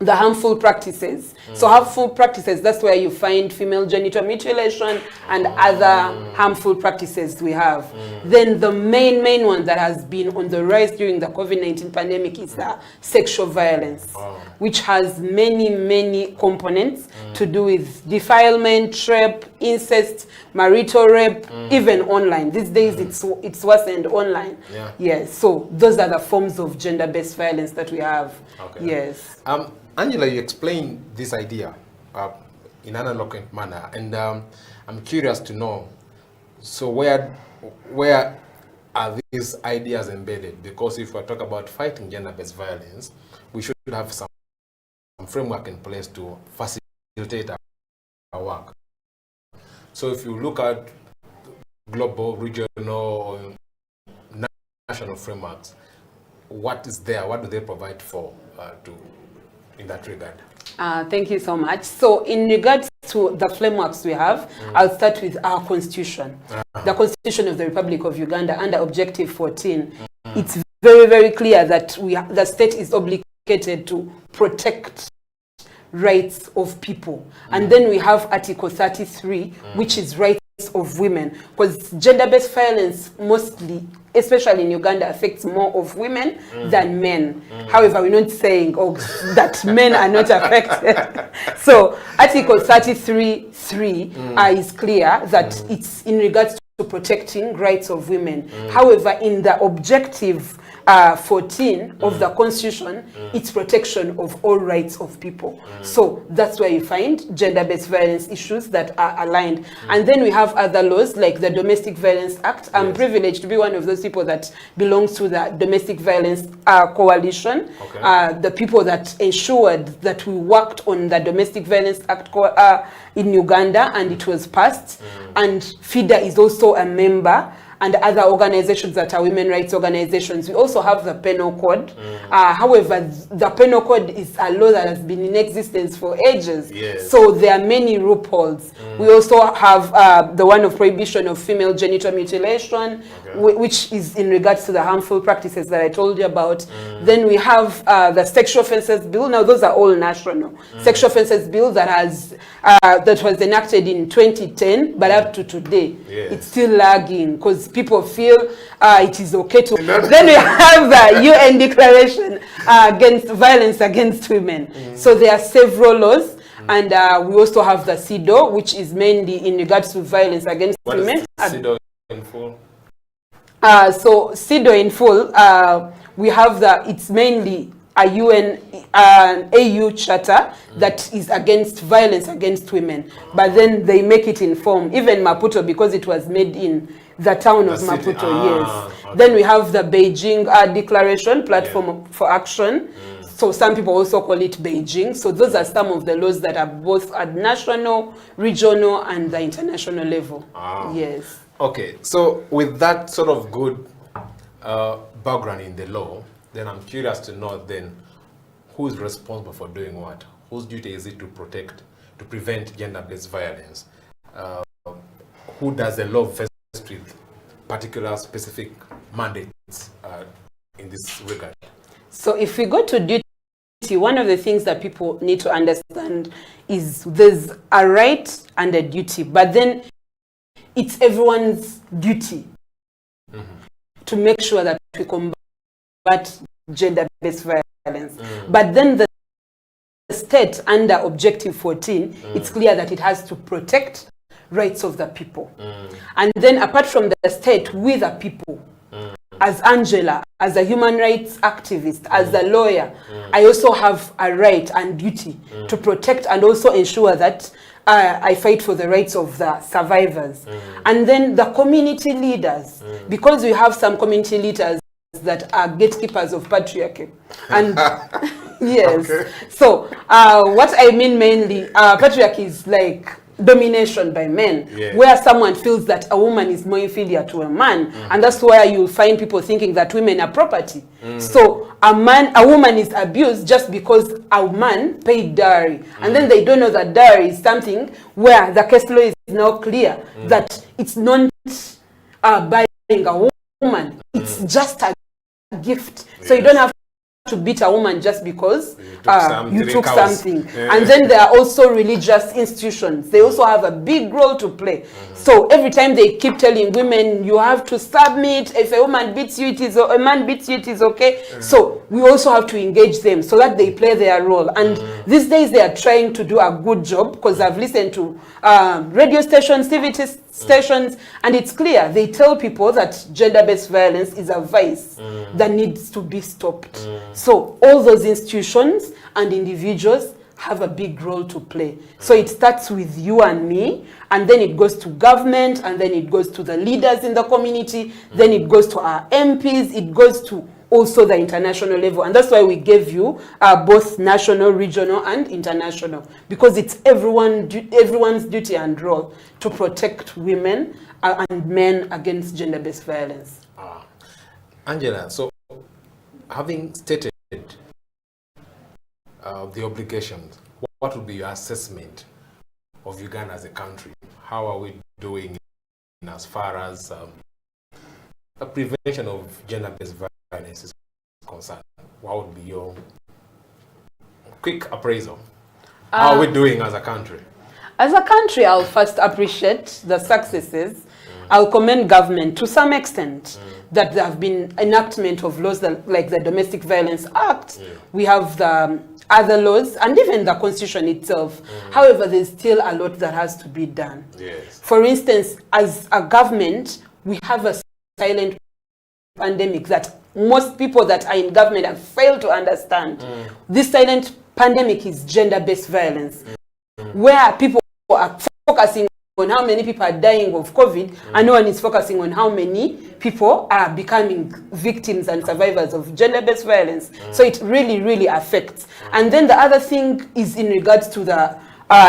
the harmful practices. So harmful practices, that's where you find female genital mutilation and other harmful practices we have. Then the main one that has been on the rise during the COVID-19 pandemic is sexual violence, which has many components to do with defilement, rape, incest, marital rape, even online. These days it's worsened online. Yes, so those are the forms of gender-based violence that we have. Yes. Angela, you explained this idea in an eloquent manner, and I'm curious to know, so where are these ideas embedded? Because if we talk about fighting gender-based violence, we should have some framework in place to facilitate our work. So if you look at global, regional, or national frameworks, what is there? What do they provide for in that regard? Thank you so much. So in regards to the frameworks we have, I'll start with our constitution. The Constitution of the Republic of Uganda under Objective 14. It's very clear that the state is obligated to protect rights of people. And then we have Article 33, which is rights of women, because gender-based violence mostly, especially in Uganda, affects more of women than men. However, we're not saying that men are not affected. So Article 33(3) is clear that it's in regards protecting rights of women. However, in the objective 14 of the Constitution, it's protection of all rights of people. So that's where you find gender-based violence issues that are aligned. And then we have other laws like the Domestic Violence Act. I'm privileged to be one of those people that belongs to the Domestic Violence Coalition. The people that ensured that we worked on the Domestic Violence Act in Uganda, and it was passed. And FIDA is also a member, and other organizations that are women rights organizations. We also have the Penal Code. However, the Penal Code is a law that has been in existence for ages. So there are many loopholes. We also have the one of prohibition of female genital mutilation, which is in regards to the harmful practices that I told you about. Then we have the Sexual Offences Bill. Now those are all national. Sexual Offences Bill that has that was enacted in 2010, but up to today, it's still lagging because people feel it is okay to. Then we have the UN Declaration against violence against women. So there are several laws, and we also have the CEDAW, which is mainly in regards to violence against women. What is CEDAW in full? So CEDAW in full, we have it's mainly a UN AU charter that is against violence against women, but then they make it in form, even Maputo, because it was made in the town of Maputo. Then we have the Beijing Declaration, Platform for Action. So some people also call it Beijing. So those are some of the laws that are both at national, regional, and the international level. Yes. Okay, so with that sort of good background in the law, then I'm curious to know then who's responsible for doing what? Whose duty is it to protect, to prevent gender-based violence? Who does the law vest with particular specific mandates in this regard? So if we go to duty, one of the things that people need to understand is there's a right and a duty, but then it's everyone's duty to make sure that we combat gender-based violence. But then the state, under Objective 14, it's clear that it has to protect rights of the people. And then apart from the state, we the people, as Angela, as a human rights activist, as a lawyer, I also have a right and duty to protect and also ensure that I fight for the rights of the survivors. And then the community leaders, because we have some community leaders that are gatekeepers of patriarchy. And yes, so what I mean mainly, patriarchy is like domination by men, where someone feels that a woman is more inferior to a man, and that's where you'll find people thinking that women are property. So a woman is abused just because a man paid dowry, and then they don't know that dowry is something where the case law is now clear that it's not buying a woman, it's just a gift. So you don't have to beat a woman just because you took something. And then there are also religious institutions. They also have a big role to play. So every time they keep telling women, you have to submit. If a woman beats you, a man beats you, it is okay. So we also have to engage them so that they play their role. And these days they are trying to do a good job, because I've listened to radio stations, TV stations, and it's clear they tell people that gender-based violence is a vice that needs to be stopped. So all those institutions and individuals have a big role to play. So it starts with you and me, and then it goes to government, and then it goes to the leaders in the community, then it goes to our MPs, it goes to also the international level. And that's why we gave you both national, regional, and international, because it's everyone's duty and role to protect women and men against gender-based violence. Angela, so having stated the obligations, what would be your assessment of Uganda as a country? How are we doing as far as the prevention of gender-based violence is concerned? What would be your quick appraisal? How are we doing as a country? As a country, I'll first appreciate the successes. I'll commend government to some extent that there have been enactment of laws that, like the Domestic Violence Act, we have the other laws, and even the Constitution itself. However, there's still a lot that has to be done. Yes. For instance, as a government, we have a silent pandemic that most people that are in government have failed to understand. This silent pandemic is gender-based violence, where people are focusing on how many people are dying of COVID, and no one is focusing on how many people are becoming victims and survivors of gender-based violence. So it really, really affects. And then the other thing is in regards to the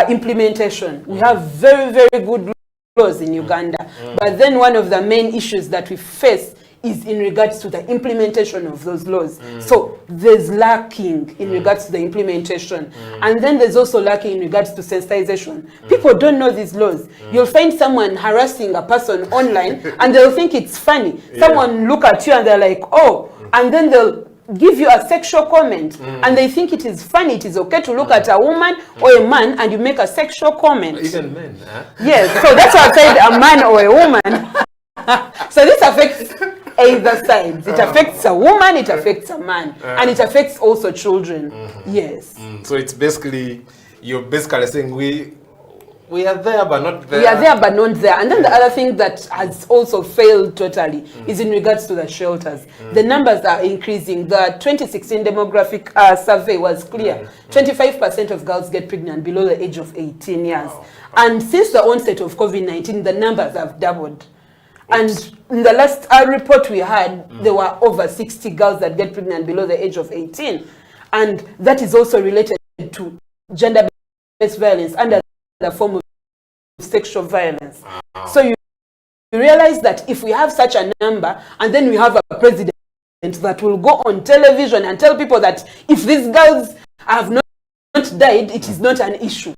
implementation. We have very, very good laws in Uganda, but then one of the main issues that we face is in regards to the implementation of those laws. So there's lacking in regards to the implementation. And then there's also lacking in regards to sensitization. People don't know these laws. You'll find someone harassing a person online and they'll think it's funny. Someone look at you and they're like, oh, and then they'll give you a sexual comment and they think it is funny, it is okay to look at a woman or a man and you make a sexual comment. Even men, huh? Yes, so that's why I said a man or a woman. So this affects either sides. It affects a woman, it affects a man, and it affects also children. Yes. So it's basically, you're basically saying we are there but not there. We are there but not there. And then the other thing that has also failed totally is in regards to the shelters. The numbers are increasing. The 2016 demographic survey was clear. 25% of girls get pregnant below the age of 18 years. And since the onset of COVID-19, the numbers have doubled. And in the last report we had, there were over 60 girls that get pregnant below the age of 18. And that is also related to gender-based violence under the form of sexual violence. So you realize that if we have such a number, and then we have a president that will go on television and tell people that if these girls have not died, it is not an issue.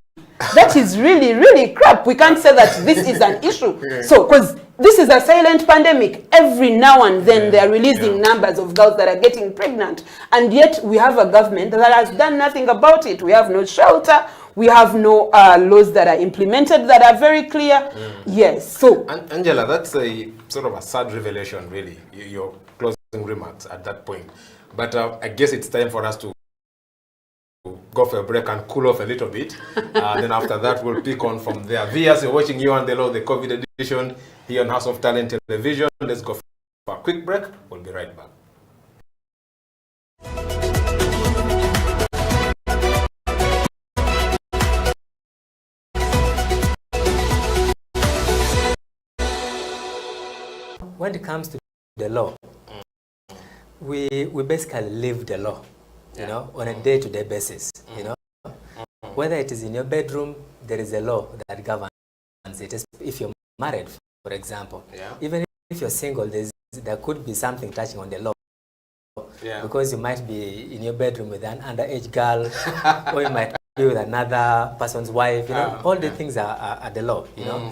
That is really, really crap. We can't say that this is an issue. So, because this is a silent pandemic. Every now and then they are releasing numbers of girls that are getting pregnant. And yet we have a government that has done nothing about it. We have no shelter. We have no laws that are implemented that are very clear. Yes. So, Angela, that's a sort of a sad revelation, really, your closing remarks at that point. But I guess it's time for us to go for a break and cool off a little bit. Then after that, we'll pick on from there. Viewers, you're watching You and the Law, the COVID edition here on House of Talent Television. Let's go for a quick break. We'll be right back. When it comes to the law, we basically live the law, you know, on a day-to-day basis, you know. Whether it is in your bedroom, there is a law that governs it. If you're married, for example, even if you're single, there could be something touching on the law. Because you might be in your bedroom with an underage girl, or you might be with another person's wife, you know. All the things are the law, you know.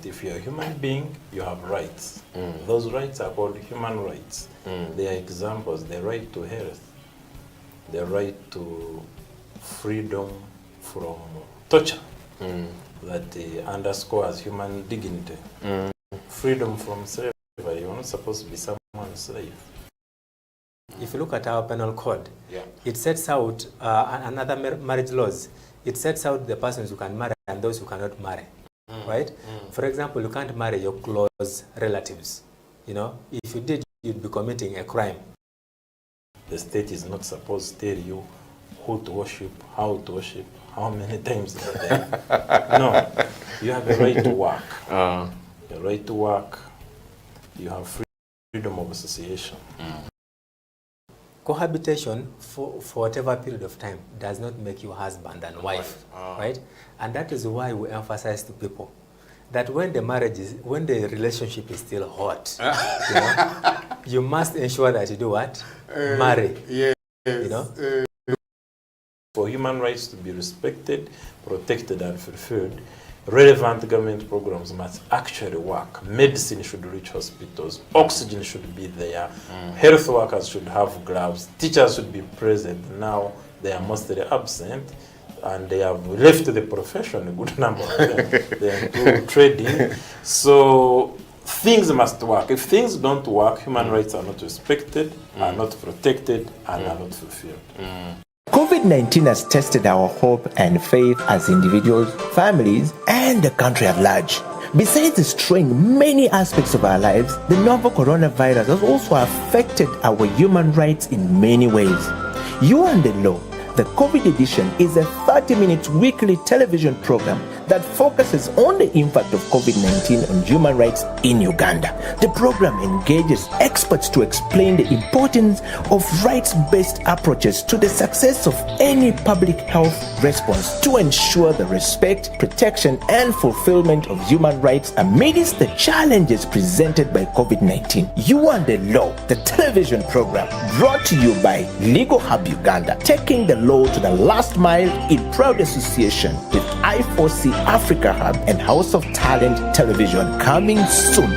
If you're a human being, you have rights. Those rights are called human rights. They are examples: the right to health, the right to freedom from torture, that underscores human dignity. Freedom from slavery. You're not supposed to be someone's slave. If you look at our penal code, it sets out another marriage laws. It sets out the persons who can marry and those who cannot marry. Right? For example, you can't marry your close relatives. You know, if you did, you'd be committing a crime. The state is not supposed to tell you who to worship, how to worship, how many times a day. No, you have a right to work. A right to work. You have freedom of association. Cohabitation for whatever period of time does not make you husband and wife, right? And that is why we emphasize to people that when the relationship is still hot, you know, you must ensure that you do what? Marry. Yes. You know? For human rights to be respected, protected, and fulfilled, relevant government programs must actually work. Medicine should reach hospitals. Oxygen should be there. Health workers should have gloves. Teachers should be present. Now they are mostly absent, and they have left the profession, a good number of them. They are into trading. So things must work. If things don't work, human rights are not respected, are not protected, and are not fulfilled. COVID-19 has tested our hope and faith as individuals, families, and the country at large. Besides destroying many aspects of our lives, the novel coronavirus has also affected our human rights in many ways. You and the Law, the COVID edition, is a 30-minute weekly television program that focuses on the impact of COVID-19 on human rights in Uganda. The program engages experts to explain the importance of rights-based approaches to the success of any public health response to ensure the respect, protection, and fulfillment of human rights amidst the challenges presented by COVID-19. You and the Law, the television program, brought to you by Legal Hub Uganda, taking the law to the last mile in proud association with I4C Africa Hub and House of Talent Television, coming soon.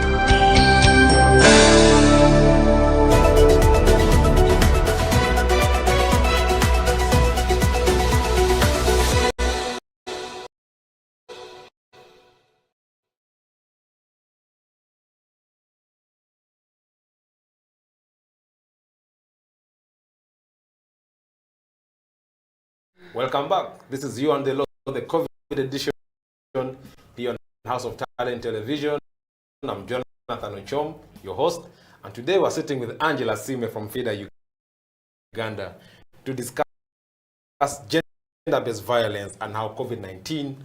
Welcome back. This is You and the Law, the COVID edition here on House of Talent Television. I'm Jonathan Ochom, your host, and today we're sitting with Angela Sime from FIDA Uganda to discuss gender-based violence and how COVID-19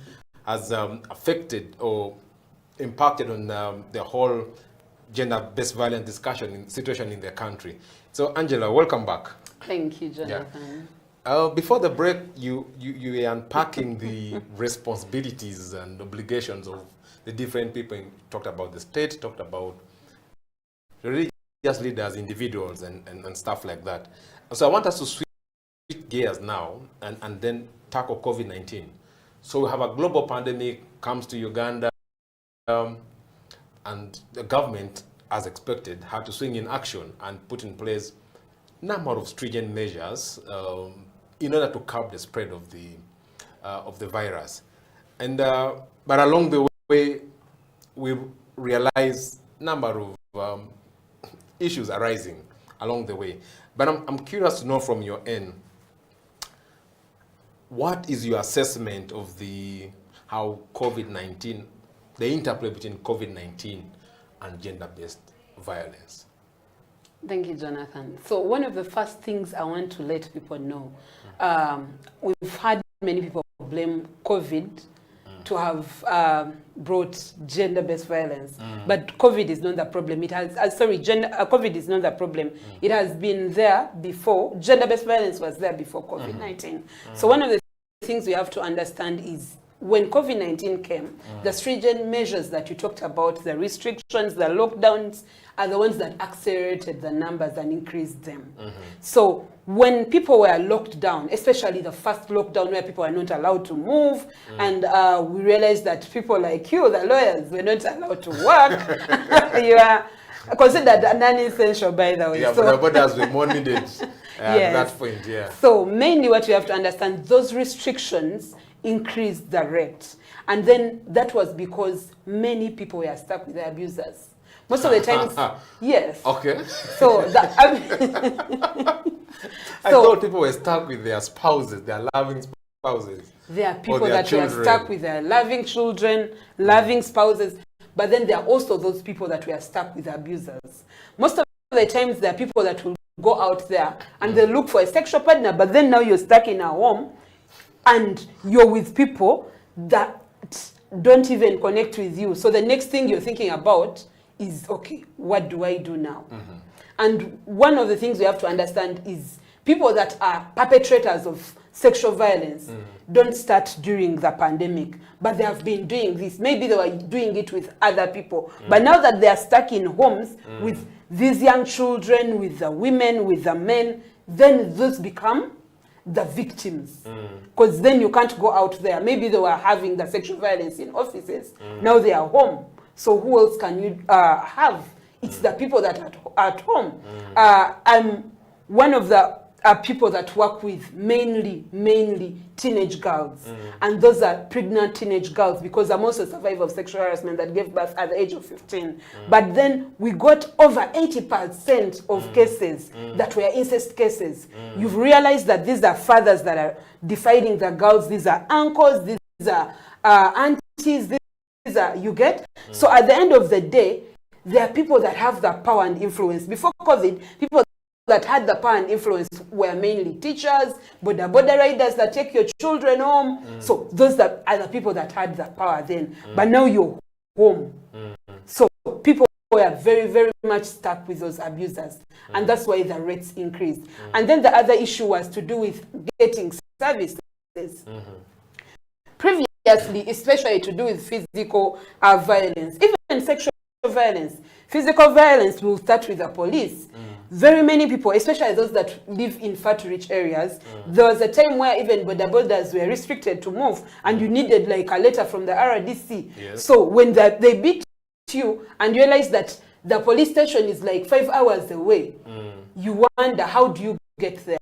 has affected or impacted on the whole gender-based violence discussion situation in the country. So, Angela, welcome back. Thank you, Jonathan. Yeah. Before the break, you were unpacking the responsibilities and obligations of the different people. You talked about the state, talked about religious leaders, individuals, and stuff like that. So I want us to switch gears now and then tackle COVID-19. So we have a global pandemic, comes to Uganda, and the government, as expected, had to swing in action and put in place a number of stringent measures in order to curb the spread of the virus. And but along the way, we realized a number of issues arising along the way. But I'm curious to know from your end, what is your assessment of how COVID-19, the interplay between COVID-19 and gender-based violence? Thank you, Jonathan. So one of the first things I want to let people know, we've had many people blame COVID to have brought gender-based violence, but COVID is not the problem. It has, COVID is not the problem. It has been there before. Gender-based violence was there before COVID-19. So one of the things we have to understand is when COVID-19 came, the stringent measures that you talked about, the restrictions, the lockdowns, are the ones that accelerated the numbers and increased them. So when people were locked down, especially the first lockdown where people were not allowed to move, and we realized that people like you, the lawyers, were not allowed to work. You are considered non-essential, by the way. Yeah, so, but nobody has been monitored at that point, yeah. So mainly what you have to understand, those restrictions increased the rate. And then that was because many people were stuck with their abusers. Most of the times, yes. Okay. So, I thought people were stuck with their spouses, their loving spouses. There are people that were stuck with their loving children, loving spouses, but then there are also those people that were stuck with abusers. Most of the times, there are people that will go out there and they look for a sexual partner, but then now you're stuck in a home and you're with people that don't even connect with you. So the next thing you're thinking about is, okay, what do I do now? And one of the things we have to understand is people that are perpetrators of sexual violence don't start during the pandemic, but they have been doing this. Maybe they were doing it with other people. But now that they are stuck in homes with these young children, with the women, with the men, then those become the victims. Because then you can't go out there. Maybe they were having the sexual violence in offices. Now they are home. So who else can you have? It's the people that are at home. I'm one of the are people that work with mainly teenage girls. And those are pregnant teenage girls, because I'm also a survivor of sexual harassment that gave birth at the age of 15. But then we got over 80% of cases that were incest cases. You've realized that these are fathers that are defining the girls, these are uncles, these are aunties, these are, you get? So at the end of the day, there are people that have the power and influence. Before COVID, people that had the power and influence were mainly teachers, border riders that take your children home. So those are the people that had the power then. But now you're home. So people were very much stuck with those abusers. And that's why the rates increased. And then the other issue was to do with getting services. Previously, especially to do with physical violence, even sexual violence. Physical violence will start with the police. Very many people, especially those that live in far-to-reach areas, there was a time where even borders were restricted to move, and you needed like a letter from the RDC. Yes. So when they beat you and you realize that the police station is like 5 hours away, you wonder, how do you get there?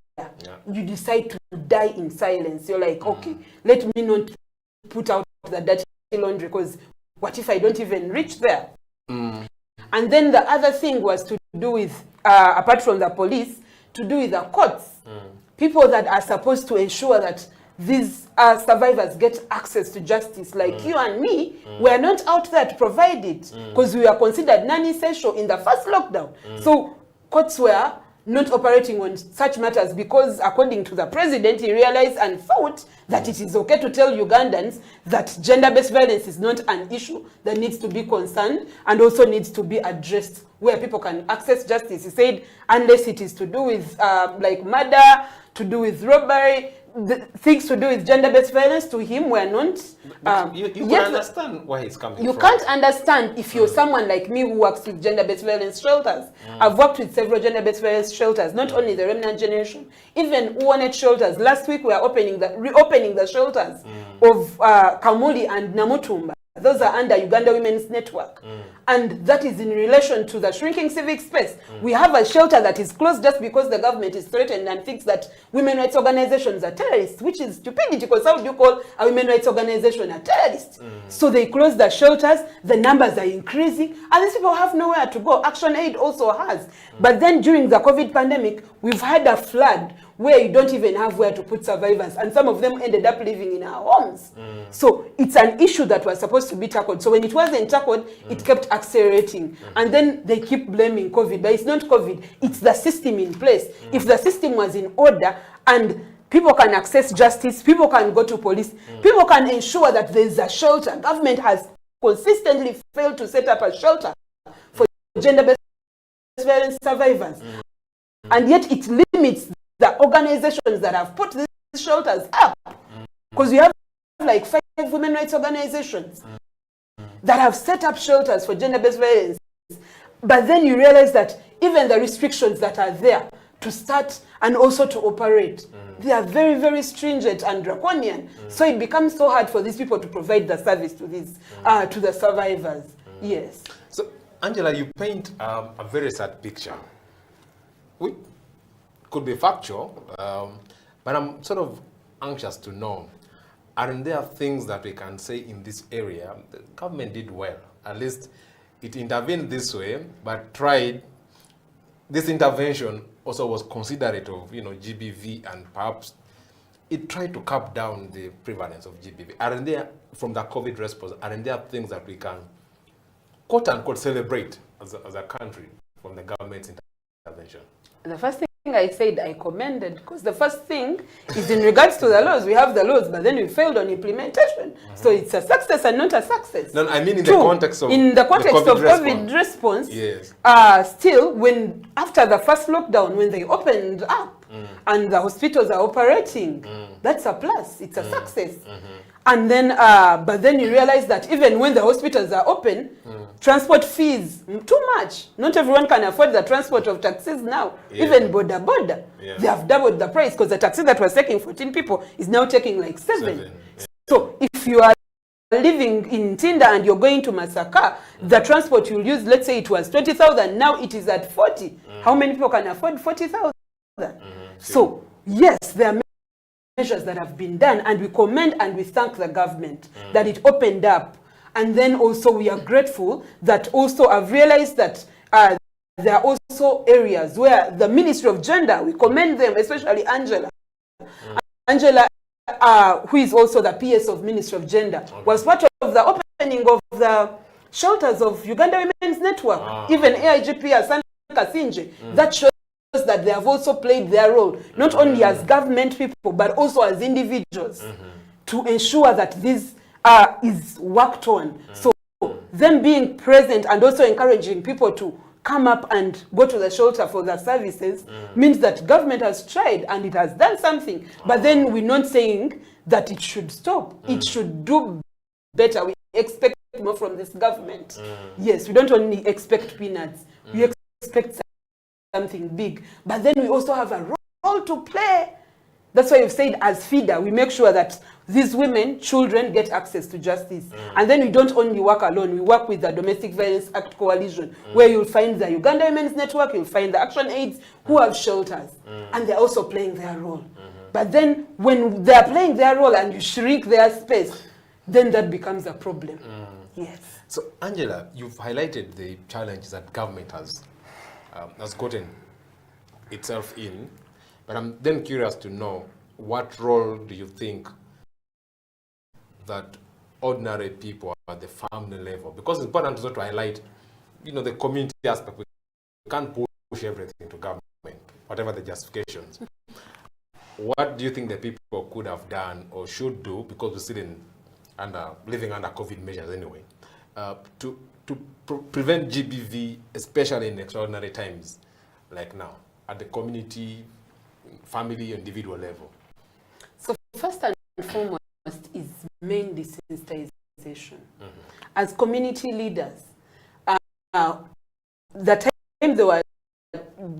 You decide to die in silence. You're like, okay, let me not put out the dirty laundry, because what if I don't even reach there? And then the other thing was to do with, apart from the police, to do with the courts. People that are supposed to ensure that these survivors get access to justice, like you and me, we're not out there to provide it, because we were considered non-essential in the first lockdown. So courts were not operating on such matters, because according to the president, he realized and thought that it is okay to tell Ugandans that gender-based violence is not an issue that needs to be concerned and also needs to be addressed, where people can access justice. He said, unless it is to do with like murder, to do with robbery, the things to do with gender-based violence, to him were not. You can understand where he's coming from. You can't understand if you're someone like me who works with gender-based violence shelters. I've worked with several gender-based violence shelters, not only the remnant generation, even wanted shelters. Last week we are reopening the shelters of Kamuli and Namutumba. Those are under Uganda Women's Network. And that is in relation to the shrinking civic space. We have a shelter that is closed just because the government is threatened and thinks that women rights organizations are terrorists, which is stupidity, because how do you call a women rights organization a terrorist? So they close the shelters, the numbers are increasing, and these people have nowhere to go. Action Aid also has. But then during the COVID pandemic, we've had a flood where you don't even have where to put survivors, and some of them ended up living in our homes. So it's an issue that was supposed to be tackled. So when it wasn't tackled, it kept accelerating. And then they keep blaming COVID, but it's not COVID, it's the system in place. If the system was in order and people can access justice, people can go to police, people can ensure that there's a shelter. Government has consistently failed to set up a shelter for gender-based violence survivors. And yet it limits the organizations that have put these shelters up. Because we have like 5 women rights organizations that have set up shelters for gender-based violence. But then you realize that even the restrictions that are there to start and also to operate, they are very stringent and draconian. So it becomes so hard for these people to provide the service to these to the survivors. Yes. So Angela, you paint a very sad picture. We could be factual, but I'm sort of anxious to know, aren't there things that we can say in this area? The government did well. At least it intervened this way, but tried. This intervention also was considerate of, GBV, and perhaps it tried to cap down the prevalence of GBV. Aren't there, from the COVID response, aren't there things that we can, quote unquote, celebrate as a country from the government's intervention? The first thing I said I commended, because the first thing is in regards to the laws. We have the laws, but then we failed on implementation. So it's a success and not a success. No, I mean in the context of COVID response. Yes. Still, when after the first lockdown, when they opened up and the hospitals are operating, that's a plus. It's a success. And then, but then you realize that even when the hospitals are open, transport fees, too much. Not everyone can afford the transport of taxis now. Even border. They have doubled the price, because the taxi that was taking 14 people is now taking like 7. So if you are living in Tinda and you're going to Masaka, the transport you'll use, let's say it was 20,000, now it is at 40. How many people can afford 40,000? So, yes, there are measures that have been done, and we commend and we thank the government that it opened up. And then also we are grateful that also I've realized that there are also areas where the Ministry of Gender, we commend them, especially Angela. Angela, who is also the PS of Ministry of Gender, was part of the opening of the shelters of Uganda Women's Network, even AIGP Asante Kasinje. That shows that they have also played their role, not only as government people, but also as individuals, to ensure that this is worked on. So them being present and also encouraging people to come up and go to the shelter for their services means that government has tried and it has done something. But then we're not saying that it should stop. It should do better. We expect more from this government. Yes, we don't only expect peanuts. We expect something big. But then we also have a role to play. That's why you've said as feeder, we make sure that these women, children get access to justice. And then we don't only work alone, we work with the Domestic Violence Act Coalition, where you'll find the Uganda Women's Network, you'll find the Action Aids, who have shelters. And they're also playing their role. But then when they're playing their role and you shrink their space, then that becomes a problem. Yes. So, Angela, you've highlighted the challenges that government has gotten itself in. But I'm then curious to know, what role do you think that ordinary people at the family level, because it's important also to highlight, the community aspect. We can't push everything to government, whatever the justifications. What do you think the people could have done or should do, because we're still living under COVID measures anyway, to prevent GBV, especially in extraordinary times like now, at the community, family, individual level? So first and foremost is main desensitization. As community leaders, the time they were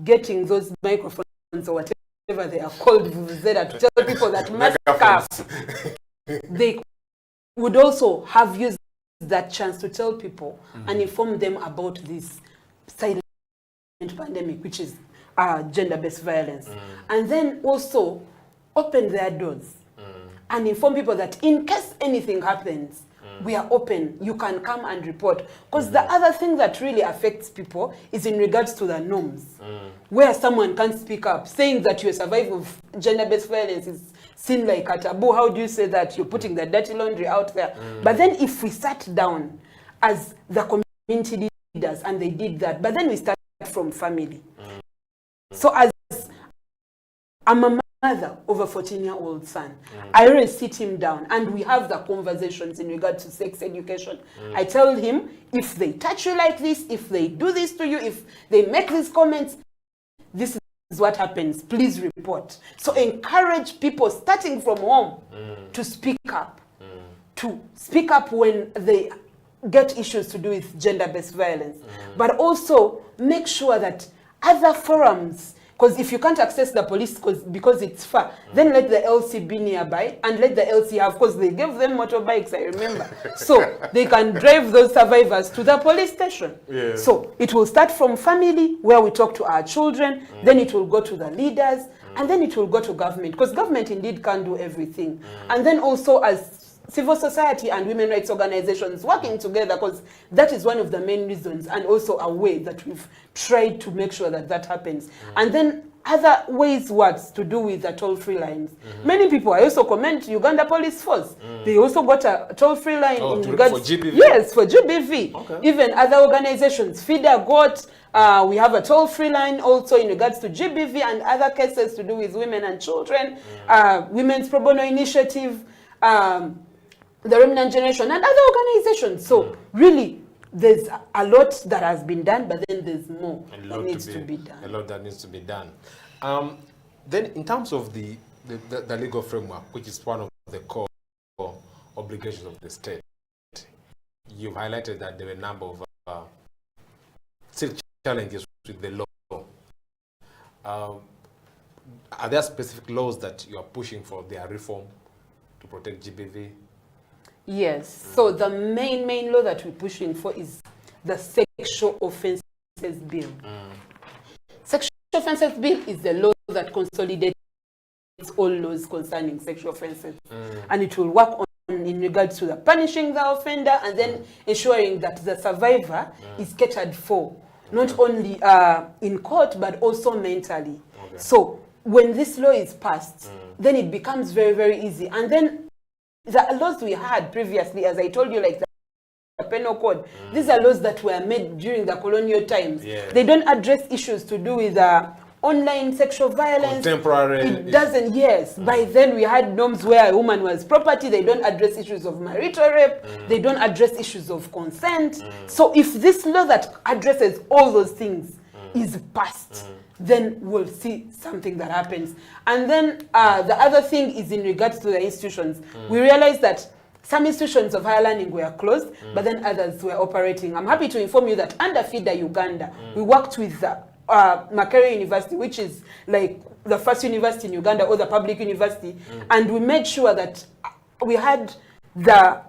getting those microphones or whatever they are called, vuvuzela, to tell people that mask up, they would also have used that chance to tell people and inform them about this silent pandemic, which is gender-based violence. And then also open their doors and inform people that in case anything happens, we are open, you can come and report. Because the other thing that really affects people is in regards to the norms, where someone can't speak up. Saying that you're a survivor of gender-based violence is seen like a taboo. How do you say that? You're putting the dirty laundry out there. But then if we sat down as the community leaders, and they did that, but then we start from family. So as I'm a mother of a 14-year-old son, I always sit him down and we have the conversations in regard to sex education. I tell him, if they touch you like this, if they do this to you, if they make these comments, this is what happens. Please report. So encourage people starting from home to speak up. To speak up when they get issues to do with gender-based violence. But also make sure that other forums, because if you can't access the police because it's far, then let the LC be nearby and let the LC have, because they gave them motorbikes, I remember. So they can drive those survivors to the police station. Yeah. So it will start from family, where we talk to our children, then it will go to the leaders, and then it will go to government, because government indeed can't do everything. And then also as civil society and women rights organizations working together, because that is one of the main reasons and also a way that we've tried to make sure that that happens. And then other ways words to do with the toll-free lines. Many people, I also commend Uganda Police Force. They also got a toll-free line in regards for GBV. Yes, for GBV. Okay. Even other organizations, FIDA got, we have a toll-free line also in regards to GBV and other cases to do with women and children, Women's Pro Bono Initiative, the Remnant Generation, and other organizations. So really, there's a lot that has been done, but then there's more that needs to be done. A lot that needs to be done. Then in terms of the legal framework, which is one of the core obligations of the state, you've highlighted that there were a number of still challenges with the law. Are there specific laws that you are pushing for their reform to protect GBV? Yes. So the main law that we're pushing for is the Sexual Offences Bill. Sexual Offences Bill is the law that consolidates all laws concerning sexual offences. And it will work on in regards to the punishing the offender and then ensuring that the survivor is catered for, not only in court, but also mentally. Okay. So when this law is passed, then it becomes very, very easy. And then the laws we had previously, as I told you, like the penal code, these are laws that were made during the colonial times. Yeah. They don't address issues to do with online sexual violence. Contemporary. It doesn't, yes. By then we had norms where a woman was property. They don't address issues of marital rape. They don't address issues of consent. So if this law that addresses all those things is passed, then we'll see something that happens. And then the other thing is in regards to the institutions. We realized that some institutions of higher learning were closed, but then others were operating. I'm happy to inform you that under FIDA Uganda, we worked with Makerere University, which is like the first university in Uganda or the public university, and we made sure that we had the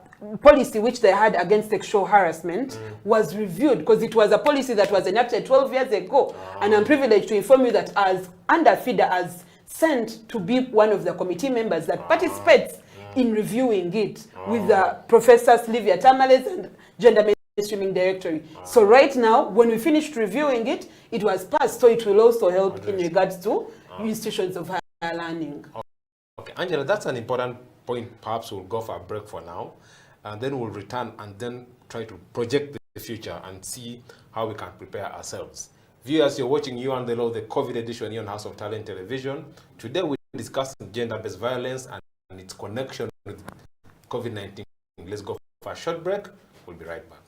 policy which they had against sexual harassment was reviewed, because it was a policy that was enacted 12 years ago. And I'm privileged to inform you that as under FIDA, as sent to be one of the committee members that participates in reviewing it with Professor Livia Tamales and Gender Mainstreaming Directory. So right now, when we finished reviewing it, it was passed, so it will also help in regards to institutions of higher learning. Okay, Angela, that's an important point. Perhaps we'll go for a break for now, and then we'll return and then try to project the future and see how we can prepare ourselves. Viewers, you're watching You and the Law, the COVID edition here on House of Talent Television. Today we're discussing gender-based violence and its connection with COVID-19. Let's go for a short break. We'll be right back.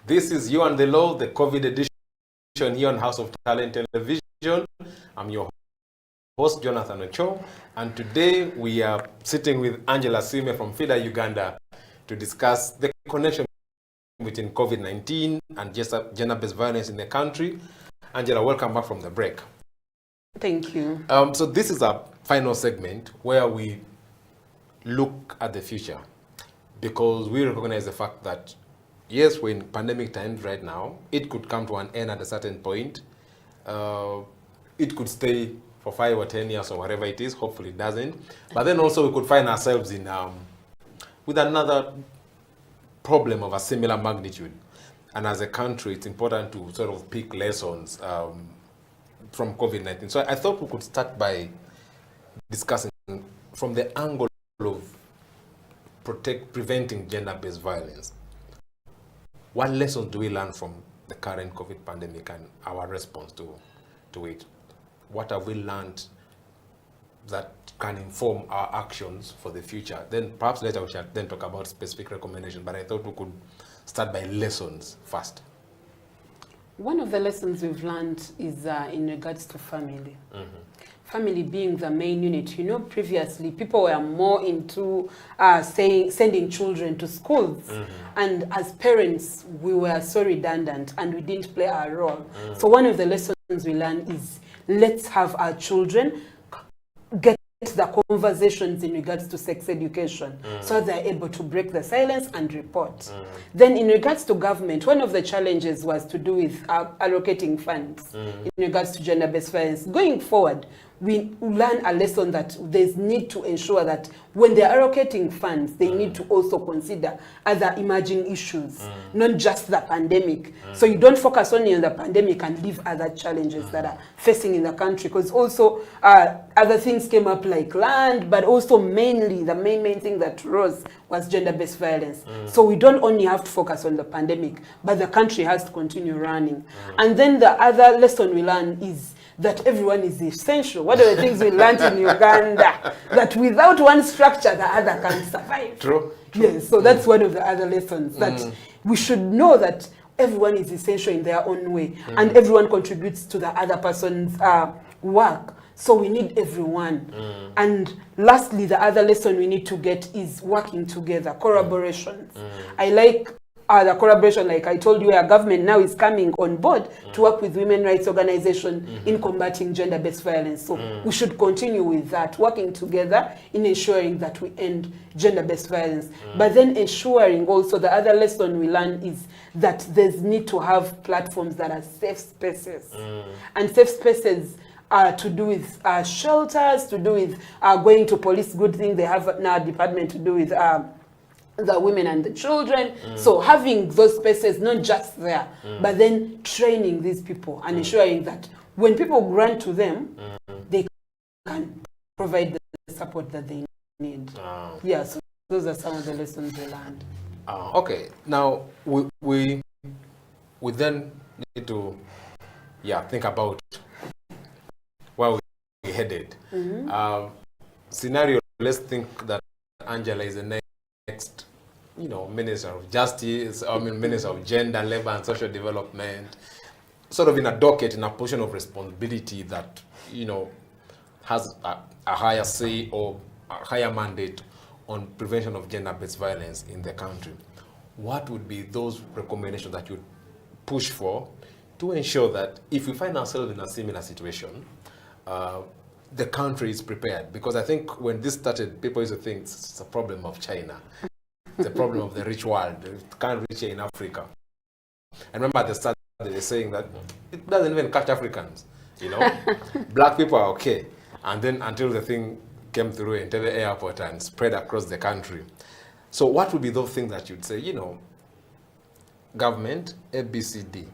This is You and the Law, the COVID edition here on House of Talent Television. I'm your host, Jonathan Ocho, and today we are sitting with Angela Sime from FIDA Uganda to discuss the connection between COVID-19 and gender-based violence in the country. Angela, welcome back from the break. Thank you. So this is our final segment where we look at the future, because we recognize the fact that yes, we're in pandemic times right now. It could come to an end at a certain point. It could stay for 5 or 10 years or whatever it is. Hopefully it doesn't. But then also we could find ourselves in with another problem of a similar magnitude. And as a country, it's important to sort of pick lessons from COVID-19. So I thought we could start by discussing from the angle of preventing gender-based violence. What lessons do we learn from the current COVID pandemic and our response to it? What have we learned that can inform our actions for the future? Then perhaps later we shall then talk about specific recommendations, but I thought we could start by lessons first. One of the lessons we've learned is in regards to family. Family being the main unit. You know, previously people were more into sending children to schools. And as parents, we were so redundant and we didn't play our role. So one of the lessons we learned is let's have our children get the conversations in regards to sex education so they're able to break the silence and report. Then in regards to government, one of the challenges was to do with allocating funds in regards to gender-based violence. Going forward, we learn a lesson that there's need to ensure that when they're allocating funds, they need to also consider other emerging issues, not just the pandemic. So you don't focus only on the pandemic and leave other challenges that are facing in the country, because also other things came up like land, but also mainly the main thing that rose was gender-based violence. So we don't only have to focus on the pandemic, but the country has to continue running. And then the other lesson we learn is that everyone is essential. What are the things we learned in Uganda? That without one structure, the other can't survive. True. Yes, so that's one of the other lessons, that we should know that everyone is essential in their own way, and everyone contributes to the other person's work. So we need everyone. And lastly, the other lesson we need to get is working together, collaborations. I like the collaboration, like I told you, our government now is coming on board to work with women rights organizations in combating gender-based violence. So we should continue with that, working together in ensuring that we end gender-based violence. But then ensuring also, the other lesson we learn is that there's need to have platforms that are safe spaces. And safe spaces to do with shelters, to do with going to police, good thing they have now a department to do with the women and the children. So having those spaces, not just there, but then training these people and ensuring that when people grant to them, they can provide the support that they need. Yeah, so those are some of the lessons we learned. Okay, now we then need to think about where we headed. Scenario, let's think that Angela is the next, Minister of Justice, Minister of Gender, Labor and Social Development, sort of in a docket, in a position of responsibility that, has a higher say or a higher mandate on prevention of gender-based violence in the country. What would be those recommendations that you'd push for to ensure that if we find ourselves in a similar situation, the country is prepared? Because I think when this started, people used to think it's a problem of China. It's a problem of the rich world. It can't reach here in Africa. And remember at the start, they were saying that it doesn't even catch Africans. Black people are okay. And then until the thing came through into the airport and spread across the country. So what would be those things that you'd say, government, ABCD,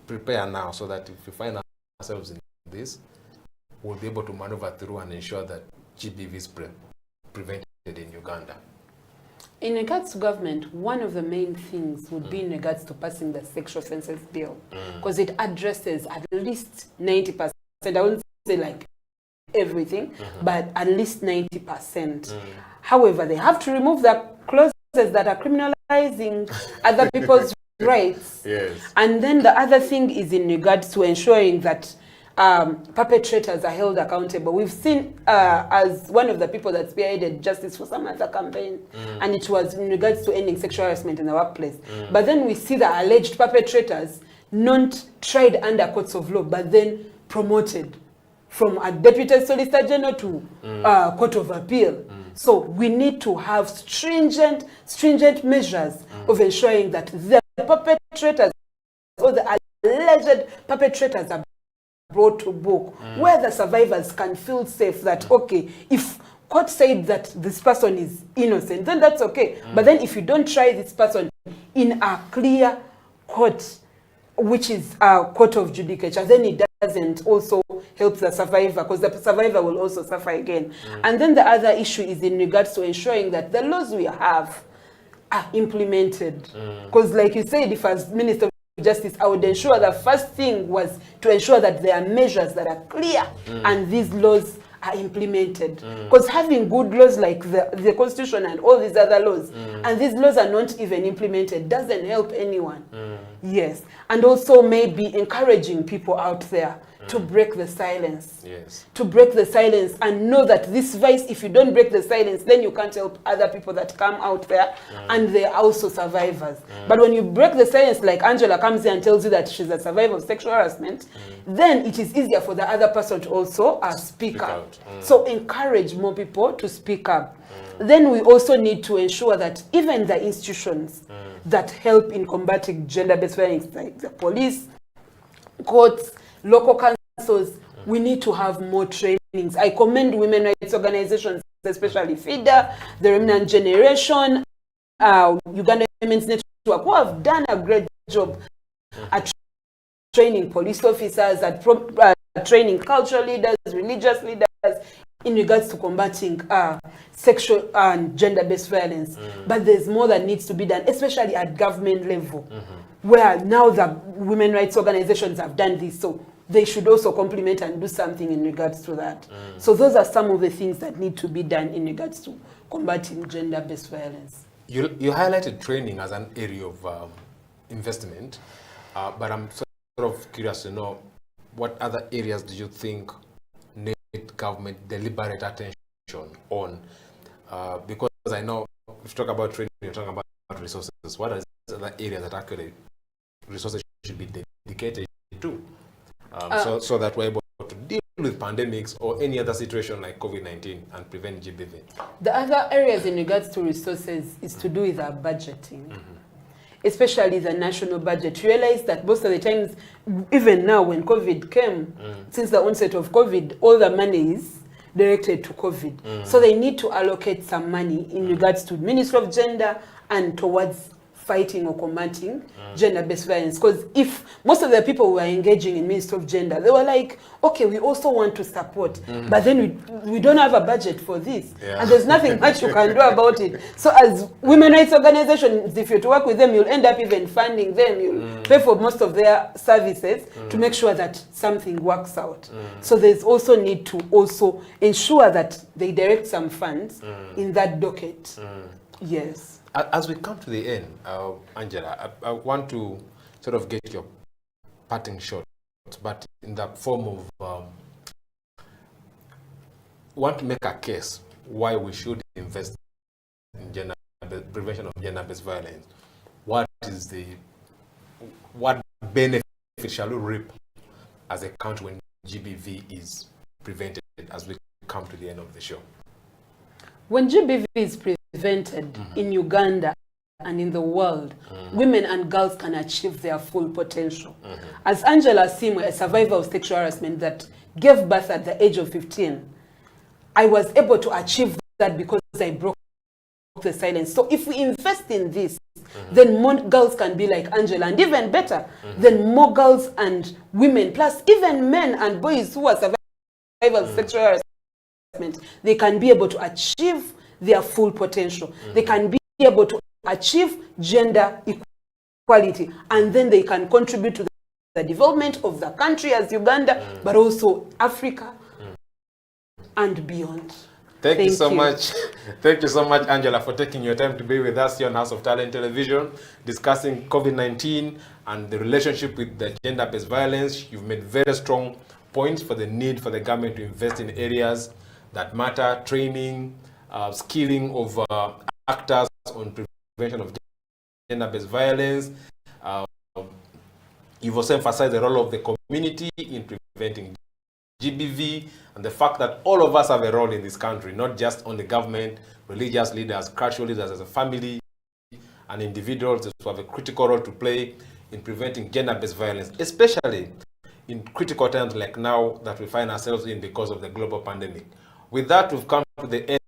prepare now so that if we find ourselves in this, we'll be able to maneuver through and ensure that GBV is prevented in Uganda? In regards to government, one of the main things would be in regards to passing the sexual offences bill, because it addresses at least 90%. I wouldn't say like everything, but at least 90%. However, they have to remove the clauses that are criminalizing other people's rights. Yes. And then the other thing is in regards to ensuring that perpetrators are held accountable. We've seen as one of the people that spearheaded Justice for Samantha campaign, and it was in regards to ending sexual harassment in the workplace. But then we see the alleged perpetrators not tried under courts of law, but then promoted from a deputy solicitor general to court of appeal. So we need to have stringent measures of ensuring that the perpetrators or the alleged perpetrators are brought to book, where the survivors can feel safe that, okay, if court said that this person is innocent, then that's okay. But then if you don't try this person in a clear court, which is a court of judicature, then it doesn't also help the survivor, because the survivor will also suffer again. And then the other issue is in regards to ensuring that the laws we have are implemented. Because like you said, if as Minister of Justice, I would ensure the first thing was to ensure that there are measures that are clear and these laws are implemented. Because having good laws like the Constitution and all these other laws, and these laws are not even implemented, doesn't help anyone. Yes. And also maybe encouraging people out there to break the silence. Yes. To break the silence and know that this vice, if you don't break the silence, then you can't help other people that come out there and they're also survivors. But when you break the silence, like Angela comes here and tells you that she's a survivor of sexual harassment, then it is easier for the other person to also speak up. So encourage more people to speak up. Then we also need to ensure that even the institutions that help in combating gender-based violence, like the police, courts, local councils, we need to have more trainings. I commend women rights organizations, especially FIDA, the Remnant Generation, Uganda Women's Network, who have done a great job at training police officers, at training cultural leaders, religious leaders, in regards to combating sexual and gender-based violence. But there's more that needs to be done, especially at government level, where now the women rights organizations have done this. So they should also complement and do something in regards to that. So those are some of the things that need to be done in regards to combating gender-based violence. You highlighted training as an area of investment, but I'm sort of curious to know what other areas do you think need government deliberate attention on? Because I know if you talk about training, you're talking about resources. What are the other areas that actually resources should be dedicated to? So that we're able to deal with pandemics or any other situation like COVID-19 and prevent GBV. The other areas in regards to resources is to do with our budgeting, especially the national budget. Realize that most of the times, even now when COVID came, since the onset of COVID, all the money is directed to COVID. So they need to allocate some money in regards to Ministry of Gender and towards fighting or combating gender-based violence. Because if most of the people who were engaging in Ministry of Gender, they were like, okay, we also want to support, but then we don't have a budget for this. And there's nothing much you can do about it. So as women rights organizations, if you're to work with them, you'll end up even funding them. You'll pay for most of their services to make sure that something works out. So there's also need to also ensure that they direct some funds in that docket. Yes. As we come to the end, Angela, I want to sort of get your parting shot, but in the form of want to make a case why we should invest in prevention of gender-based violence. What benefit shall we reap as a country when GBV is prevented as we come to the end of the show? When GBV is prevented in Uganda and in the world, women and girls can achieve their full potential. As Angela Simwe, a survivor of sexual harassment that gave birth at the age of 15, I was able to achieve that because I broke the silence. So if we invest in this, then more girls can be like Angela, and even better, then more girls and women, plus even men and boys who are survivors of sexual harassment, they can be able to achieve their full potential. They can be able to achieve gender equality, and then they can contribute to the development of the country as Uganda, but also Africa and beyond. Thank you so much. Thank you so much, Angela, for taking your time to be with us here on House of Talent Television, discussing COVID-19 and the relationship with the gender-based violence. You've made very strong points for the need for the government to invest in areas that matter: training, skilling of actors on prevention of gender-based violence. You've also emphasized the role of the community in preventing GBV and the fact that all of us have a role in this country, not just only government, religious leaders, cultural leaders, as a family and individuals who have a critical role to play in preventing gender-based violence, especially in critical times like now that we find ourselves in because of the global pandemic. With that, we've come to the end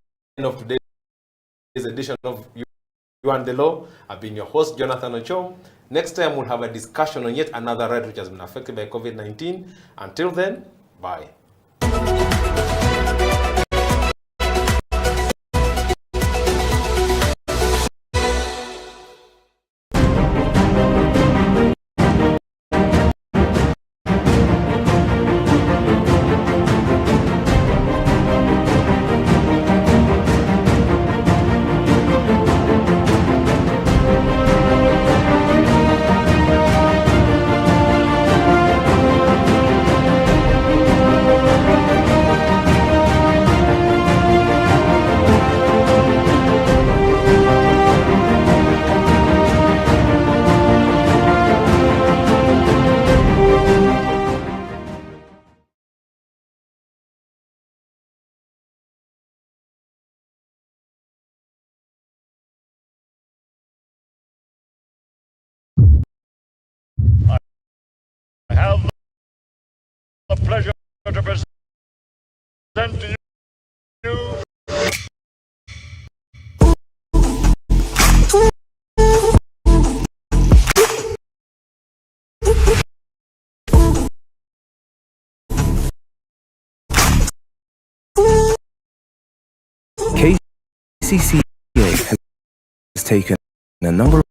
of today's edition of You and the Law. I've been your host, Jonathan Ochom. Next time, we'll have a discussion on yet another right which has been affected by COVID-19. Until then, bye. I have the pleasure to present to you. KCCA has taken a number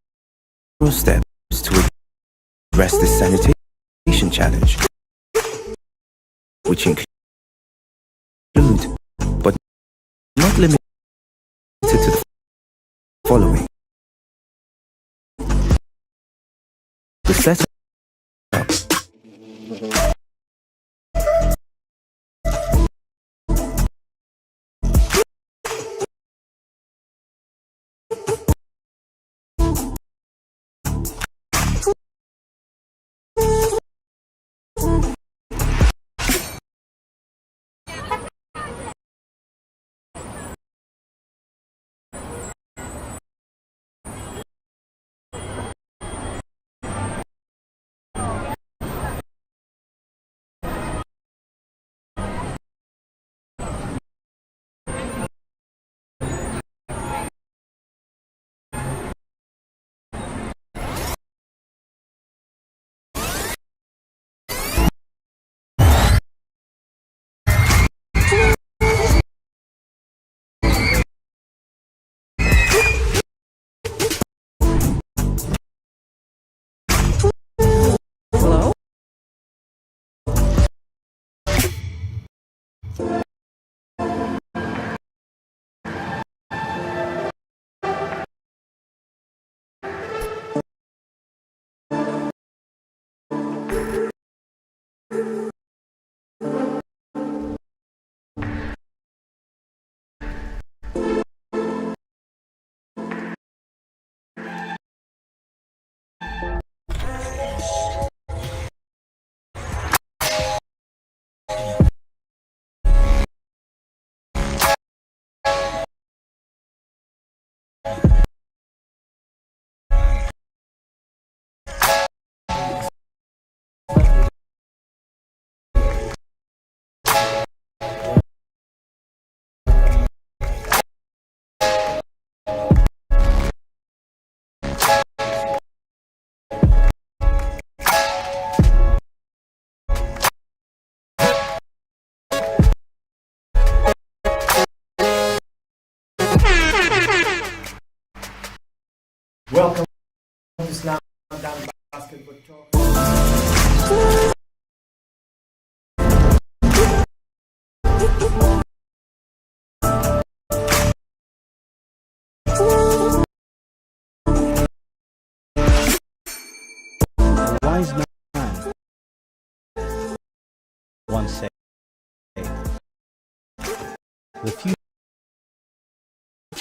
of steps to address this sanitation challenge, which include, but not limited to the following: the setup Welcome to Slam Dunk Basketball Talk. A wise man once said, "The future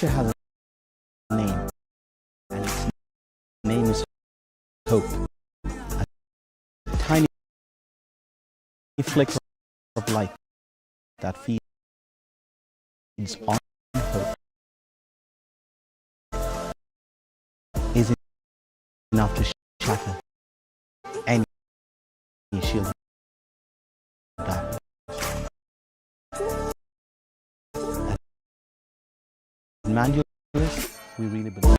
has a name, and its name is hope. A tiny flicker of light that feeds on hope is enough to shatter any shield of darkness." At Mandulus, we really believe.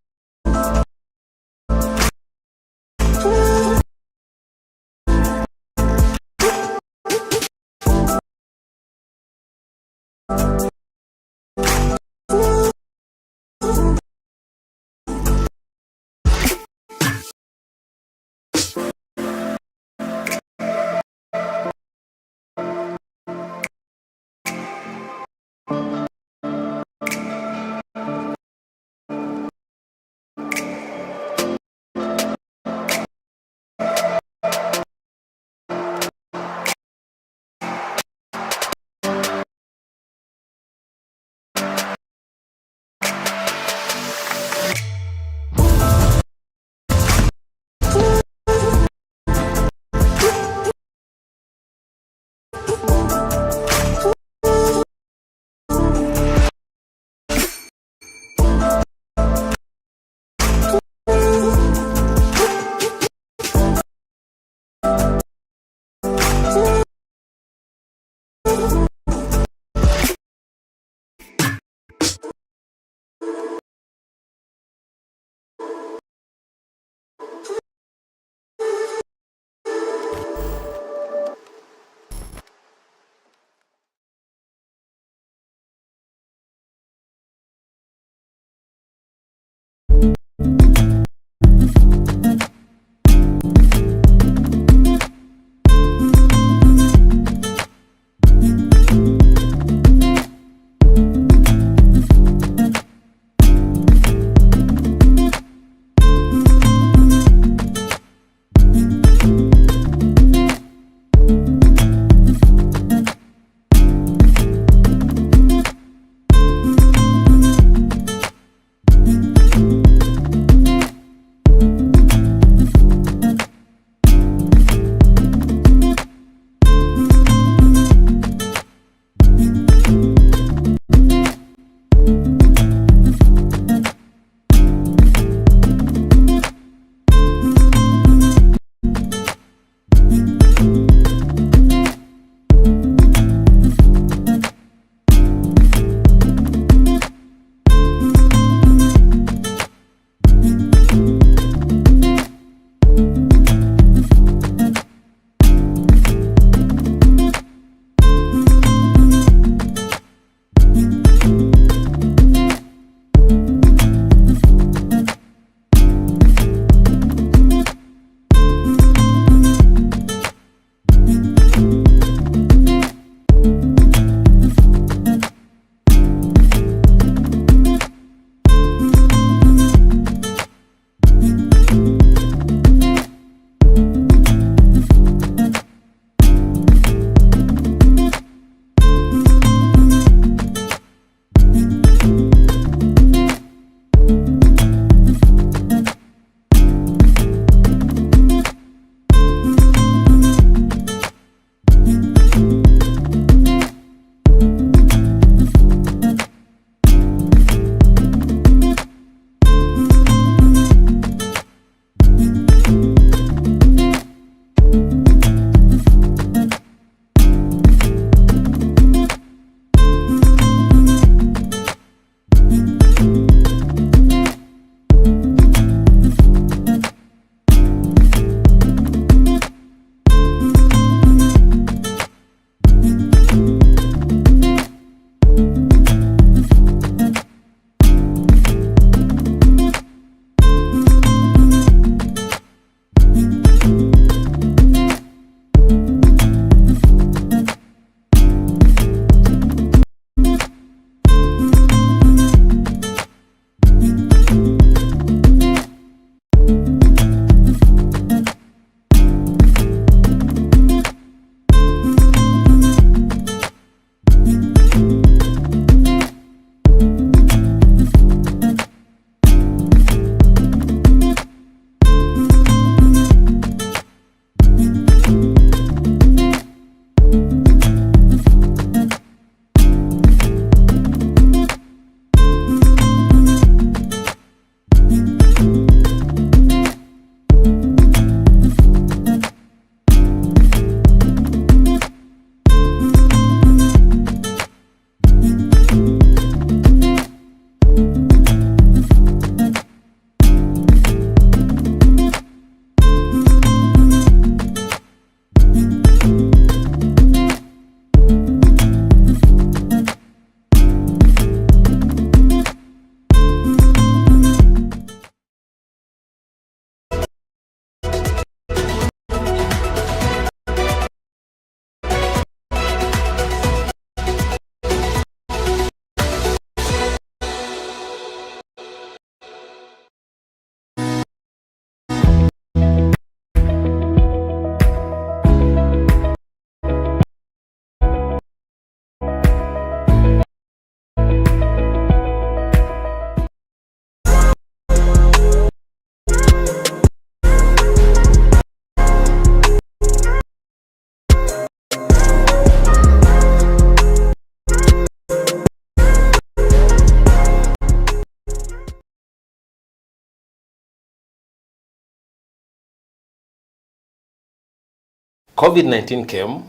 COVID-19 came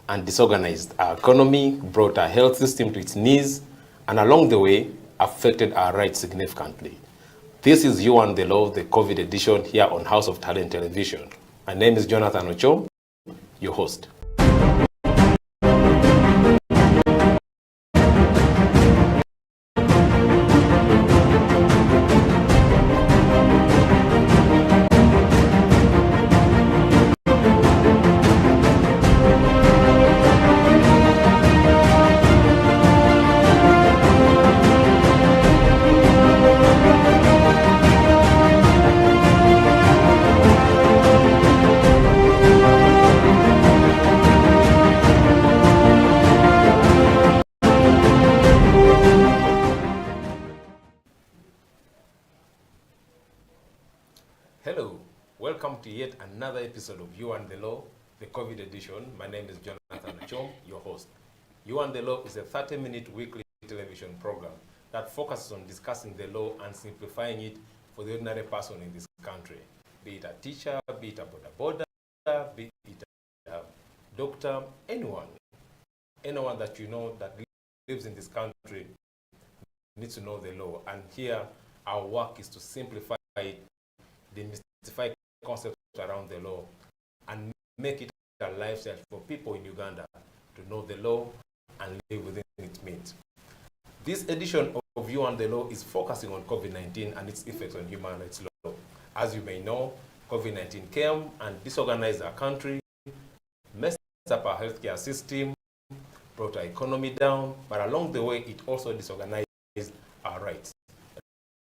and disorganized our economy, brought our health system to its knees, and along the way, affected our rights significantly. This is You and the Law, the COVID edition here on House of Talent Television. My name is Jonathan Ocho, your host. Hello, welcome to yet another episode of You and the Law, the COVID edition. My name is Jonathan Chom, your host. You and the Law is a 30-minute weekly television program that focuses on discussing the law and simplifying it for the ordinary person in this country, be it a teacher, be it a border, be it a doctor, anyone that you know that lives in this country needs to know the law. And here, our work is to simplify it, demystify concepts around the law, and make it a lifestyle for people in Uganda to know the law and live within its means. This edition of You and the Law is focusing on COVID-19 and its effects on human rights law. As you may know, COVID-19 came and disorganized our country, messed up our healthcare system, brought our economy down, but along the way, it also disorganized our rights.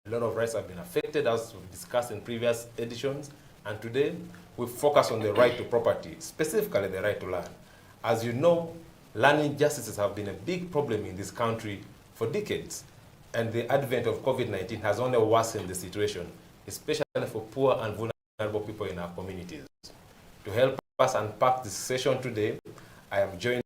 A lot of rights have been affected, as we've discussed in previous editions, and today we focus on the right to property, specifically the right to land. As you know, land injustices have been a big problem in this country for decades, and the advent of COVID-19 has only worsened the situation, especially for poor and vulnerable people in our communities. To help us unpack this session today, I am joined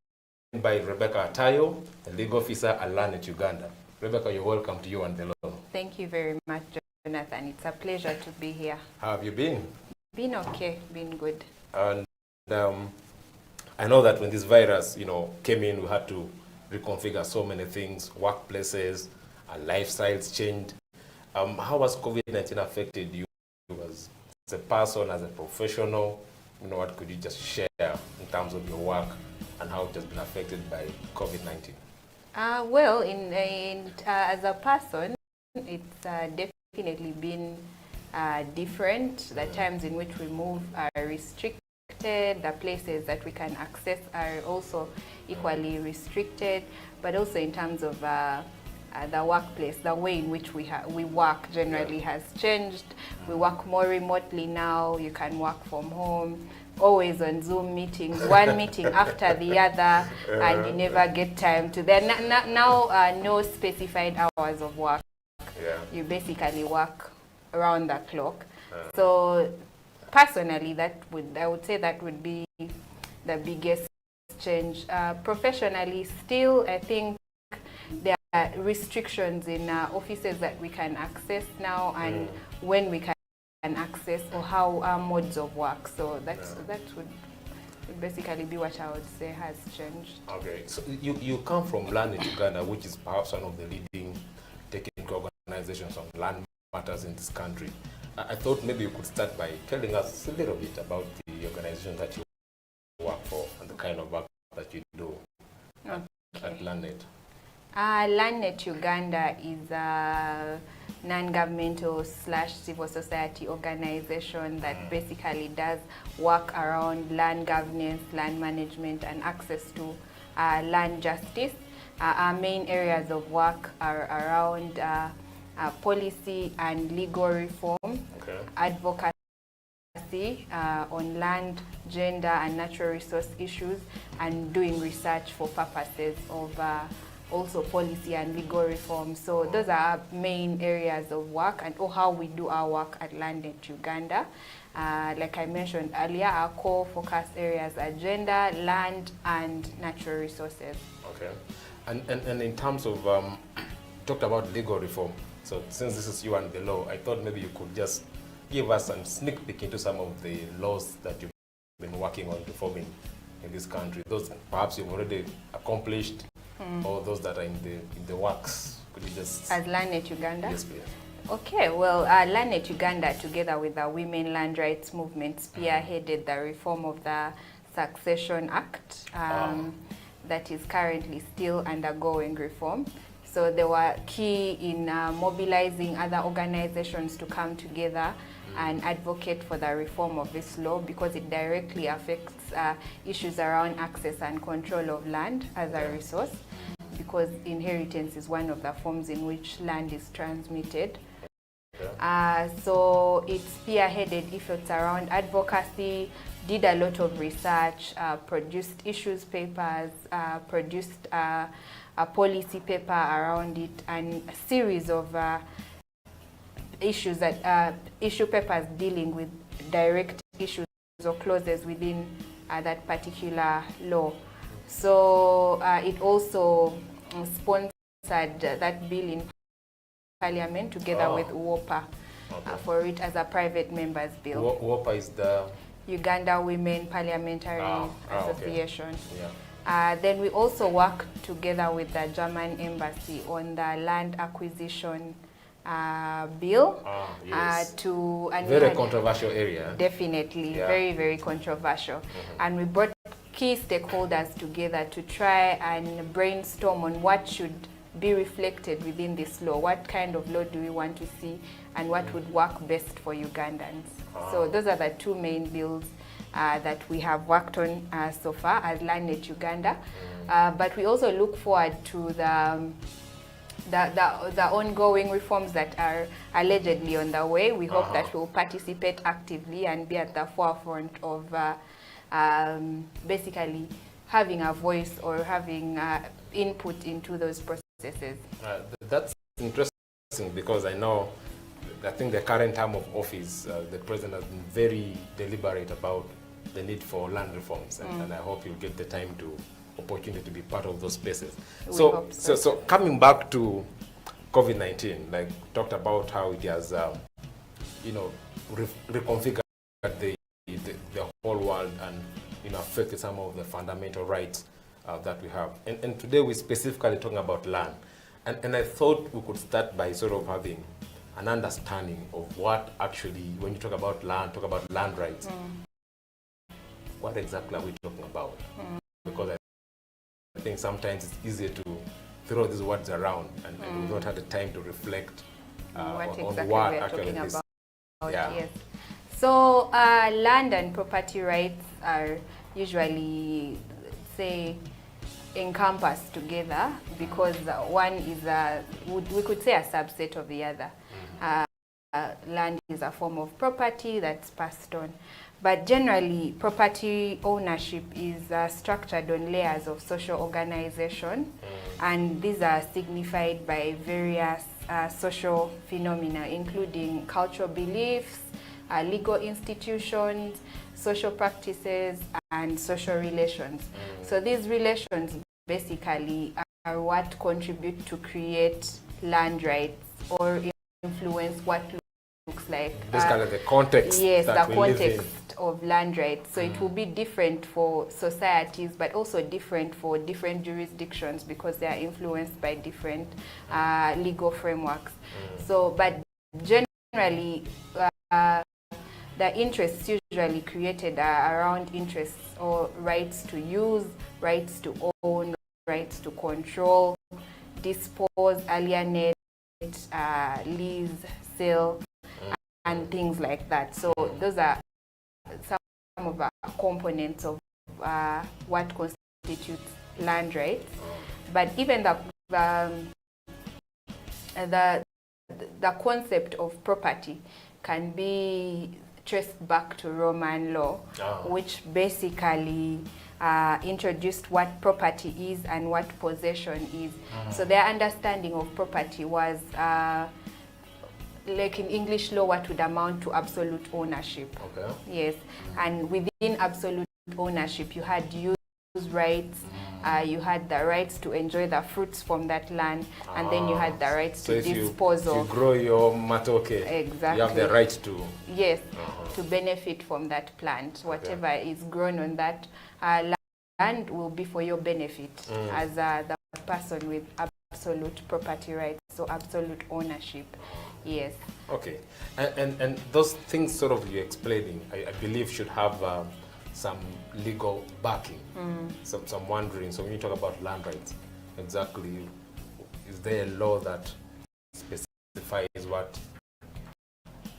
by Rebecca Atayo, a legal officer at Land at Uganda. Rebecca, you're welcome to You and the Law. Thank you very much, Jonathan. It's a pleasure to be here. How have you been? Been okay, been good. And I know that when this virus, came in, we had to reconfigure so many things, workplaces, and lifestyles changed. How has COVID-19 affected you as a person, as a professional? What could you just share in terms of your work and how it has been affected by COVID-19? Well, as a person, it's definitely been different. The times in which we move are restricted. The places that we can access are also equally restricted. But also in terms of the workplace, the way in which we work generally has changed. We work more remotely now. You can work from home, always on Zoom meetings, one meeting after the other, and you never get time to then. Now, no specified hours of work. Yeah. You basically work around the clock. So personally, I would say that would be the biggest change. Professionally, still, I think there are restrictions in offices that we can access now, and when we can access, or how our modes of work. So that would basically be what I would say has changed. Okay, so you come from Land in Uganda, which is perhaps one of the leading technical organizations on land matters in this country. I thought maybe you could start by telling us a little bit about the organization that you work for and the kind of work that you do at LandNet. LandNet Uganda is a non-governmental / civil society organization that basically does work around land governance, land management, and access to land justice. Our main areas of work are around policy and legal reform, advocacy on land, gender, and natural resource issues, and doing research for purposes of also policy and legal reform. So those are our main areas of work, and how we do our work at LandNet Uganda. Like I mentioned earlier, our core focus areas are gender, land, and natural resources. Okay. And in terms of, talked about legal reform. So since this is You and the Law, I thought maybe you could just give us some sneak peek into some of the laws that you've been working on reforming in this country? Those perhaps you've already accomplished, or those that are in the works? Could you just... As Land Uganda? Yes, please. Okay, well, Land Uganda, together with the Women Land Rights Movement, spearheaded the reform of the Succession Act that is currently still undergoing reform. So they were key in mobilizing other organizations to come together and advocate for the reform of this law, because it directly affects issues around access and control of land as a resource, because inheritance is one of the forms in which land is transmitted. So it spearheaded efforts around advocacy, did a lot of research, produced issues papers, produced a policy paper around it, and a series of issues that issue papers dealing with direct issues or clauses within that particular law. So it also sponsored that bill in Parliament together with WOPA for it as a private members bill. WOPA is the Uganda Women Parliamentary Association. Okay. Then we also work together with the German embassy on the land acquisition bill. Yes. And very controversial area. Definitely, very, very controversial. And we brought key stakeholders together to try and brainstorm on what should be reflected within this law. What kind of law do we want to see, and what would work best for Ugandans? So those are the two main bills that we have worked on so far as Land Uganda. But we also look forward to the ongoing reforms that are allegedly on the way. We hope that we'll participate actively and be at the forefront of basically having a voice or having input into those processes. That's interesting, because I think the current term of office, the president has been very deliberate about the need for land reforms, and I hope you'll get the opportunity to be part of those spaces. So coming back to COVID-19, like talked about how it has, reconfigured the whole world and affected some of the fundamental rights that we have. And today we're specifically talking about land. And I thought we could start by sort of having an understanding of what actually, when you talk about land rights, what exactly are we talking about? Because I think sometimes it's easier to throw these words around, and we've not had the time to reflect on what actually this. Yes. So land and property rights are usually, say, encompassed together, because one is we could say a subset of the other. Land is a form of property that's passed on, but generally property ownership is structured on layers of social organization, and these are signified by various social phenomena, including cultural beliefs, legal institutions, social practices, and social relations. So these relations basically are what contribute to create land rights or influence what looks like. Basically the context. Yes, that the we live context in. of land rights. So it will be different for societies, but also different for different jurisdictions, because they are influenced by different legal frameworks. So, but generally, the interests usually created are around interests or rights to use, rights to own, rights to control, dispose, alienate, lease, sell, and things like that. So those are some of the components of what constitutes land rights. But even the concept of property can be traced back to Roman law, which basically introduced what property is and what possession is. So their understanding of property was, like in English law, what would amount to absolute ownership. Yes, and within absolute ownership, you had use rights, you had the rights to enjoy the fruits from that land, and then you had the rights So to if dispose you of. grow your matoke, Exactly. you have the right to. Yes, to benefit from that plant. Whatever is grown on that land will be for your benefit as the person with absolute property rights, so absolute ownership. Yes. Okay, and those things sort of you're explaining, I believe should have some legal backing. Some wondering. So when you talk about land rights, exactly, is there a law that specifies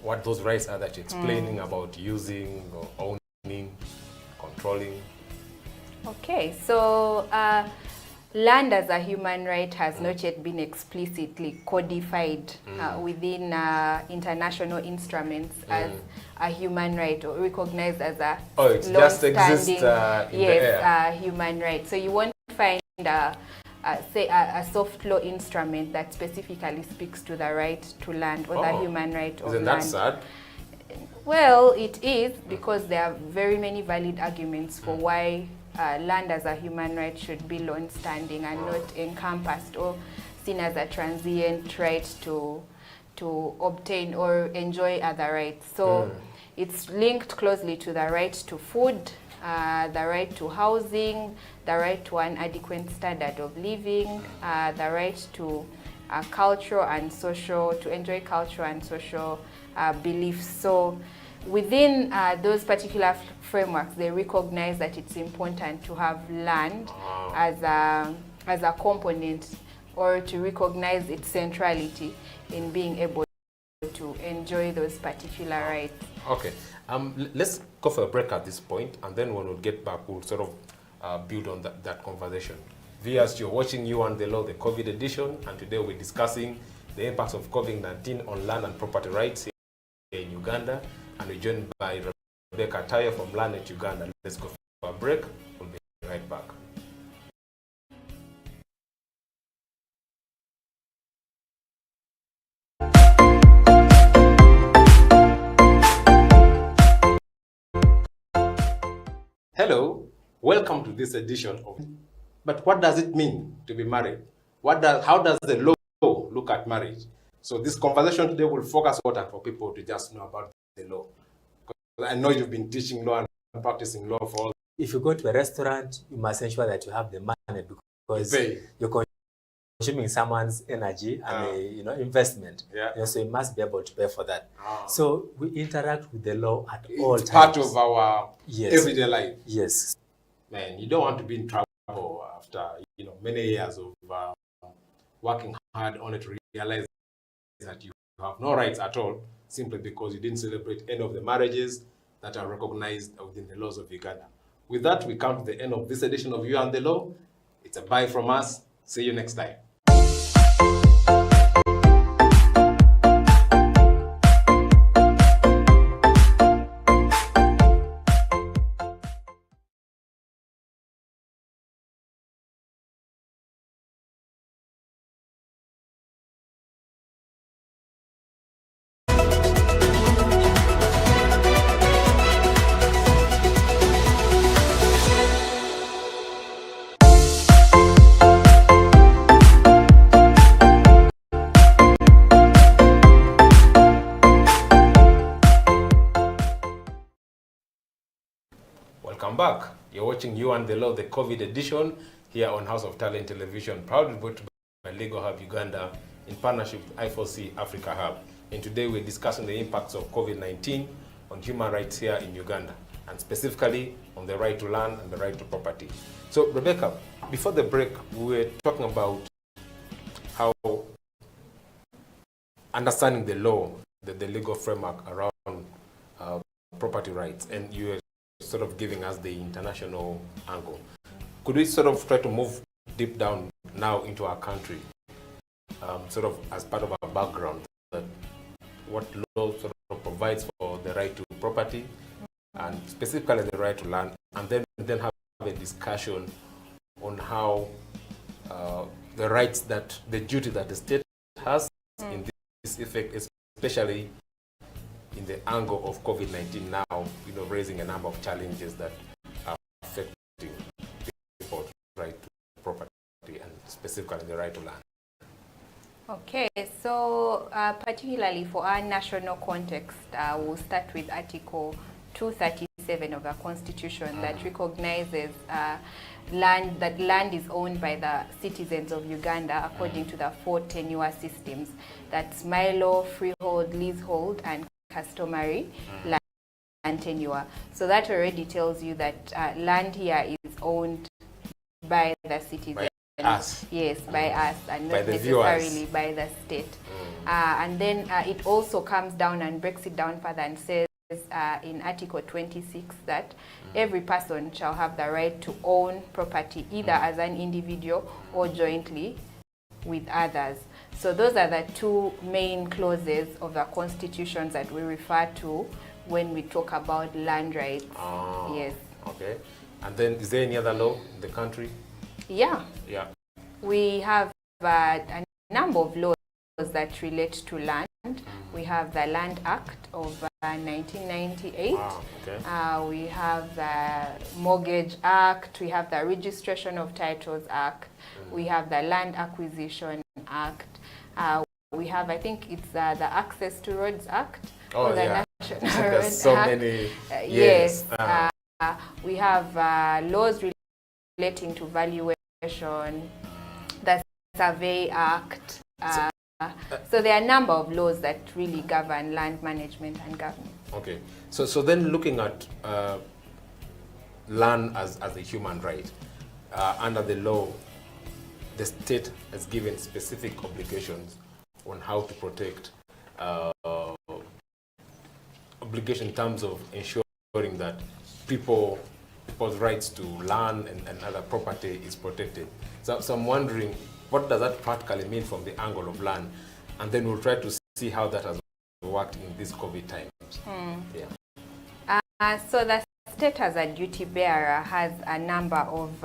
what those rights are that you're explaining about using or owning, controlling? Okay, so land as a human right has not yet been explicitly codified within international instruments as a human right, or recognized as a it just exists in the air. Human right. So you won't find say a soft law instrument that specifically speaks to the right to land or the human right of Isn't land. that sad? Well, it is, because there are very many valid arguments for why land as a human right should be long-standing and not encompassed or seen as a transient right to obtain or enjoy other rights. So it's linked closely to the right to food, the right to housing, the right to an adequate standard of living, the right to cultural and social, to enjoy cultural and social beliefs. So within those particular frameworks, they recognize that it's important to have land as a component, or to recognize its centrality in being able to enjoy those particular rights. Okay, let's go for a break at this point, and then when we get back, we'll sort of build on that conversation. Viewers, you're watching You and the Law, the COVID edition, and today we're discussing the impacts of COVID-19 on land and property rights here in Uganda, and we're joined by Rebecca Tayo from Land Uganda. Let's go for a break. We'll be right back. Hello, welcome to this edition of. But what does it mean to be married? How does the law look at marriage? So this conversation today will focus on for people to just know about the law. Because I know you've been teaching law and practicing law for all. If you go to a restaurant, you must ensure that you have the money, because you're consuming someone's energy and investment. So you must be able to pay for that. So we interact with the law at all times. It's part of our everyday life. Yes. Man, you don't want to be in trouble after many years of working hard on it to realize that you have no rights at all, simply because you didn't celebrate any of the marriages that are recognized within the laws of Uganda. With that, we come to the end of this edition of You and the Law. It's a bye from us. See you next time. Welcome back. You're watching You and the Law, the COVID edition, here on House of Talent Television, proudly brought to you by Legal Hub Uganda in partnership with I4C Africa Hub. And today we're discussing the impacts of COVID-19 on human rights here in Uganda, and specifically on the right to land and the right to property. So, Rebecca, before the break, we were talking about how understanding the law, the legal framework around property rights, and you were sort of giving us the international angle. Could we sort of try to move deep down now into our country, sort of as part of our background, that what law sort of provides for the right to property and specifically the right to land, and then have a discussion on how the rights the duty that the state has in this effect, especially in the angle of COVID-19 now, raising a number of challenges that are affecting people, right, specifically the right to land? Okay, so particularly for our national context, we'll start with Article 237 of the Constitution that recognizes land is owned by the citizens of Uganda according to the 4 tenure systems. That's Milo, freehold, leasehold, and customary land tenure. So that already tells you that land here is owned by the citizens. By us. Yes, by us, and By not the necessarily viewers. by the state. And then it also comes down and breaks it down further and says in Article 26 that every person shall have the right to own property either as an individual or jointly with others. So those are the 2 main clauses of the constitutions that we refer to when we talk about land rights. Yes. Okay. And then is there any other law in the country? Yeah. Yeah. We have a number of laws that relate to land. We have the Land Act of 1998. Okay. We have the Mortgage Act. We have the Registration of Titles Act. We have the Land Acquisition Act. We have, I think it's the Access to Roads Act. Oh, or the yeah. National There's Roads so Act. many. Yes. Yes. We have laws relating to valuation, the Survey Act. So there are a number of laws that really govern land management and government. Okay. So then looking at land as a human right, under the law, the state has given specific obligations on how to protect obligation in terms of ensuring that people's rights to land and other property is protected. So I'm wondering, what does that practically mean from the angle of land? And then we'll try to see how that has worked in these COVID times. Yeah. So the state as a duty bearer has a number of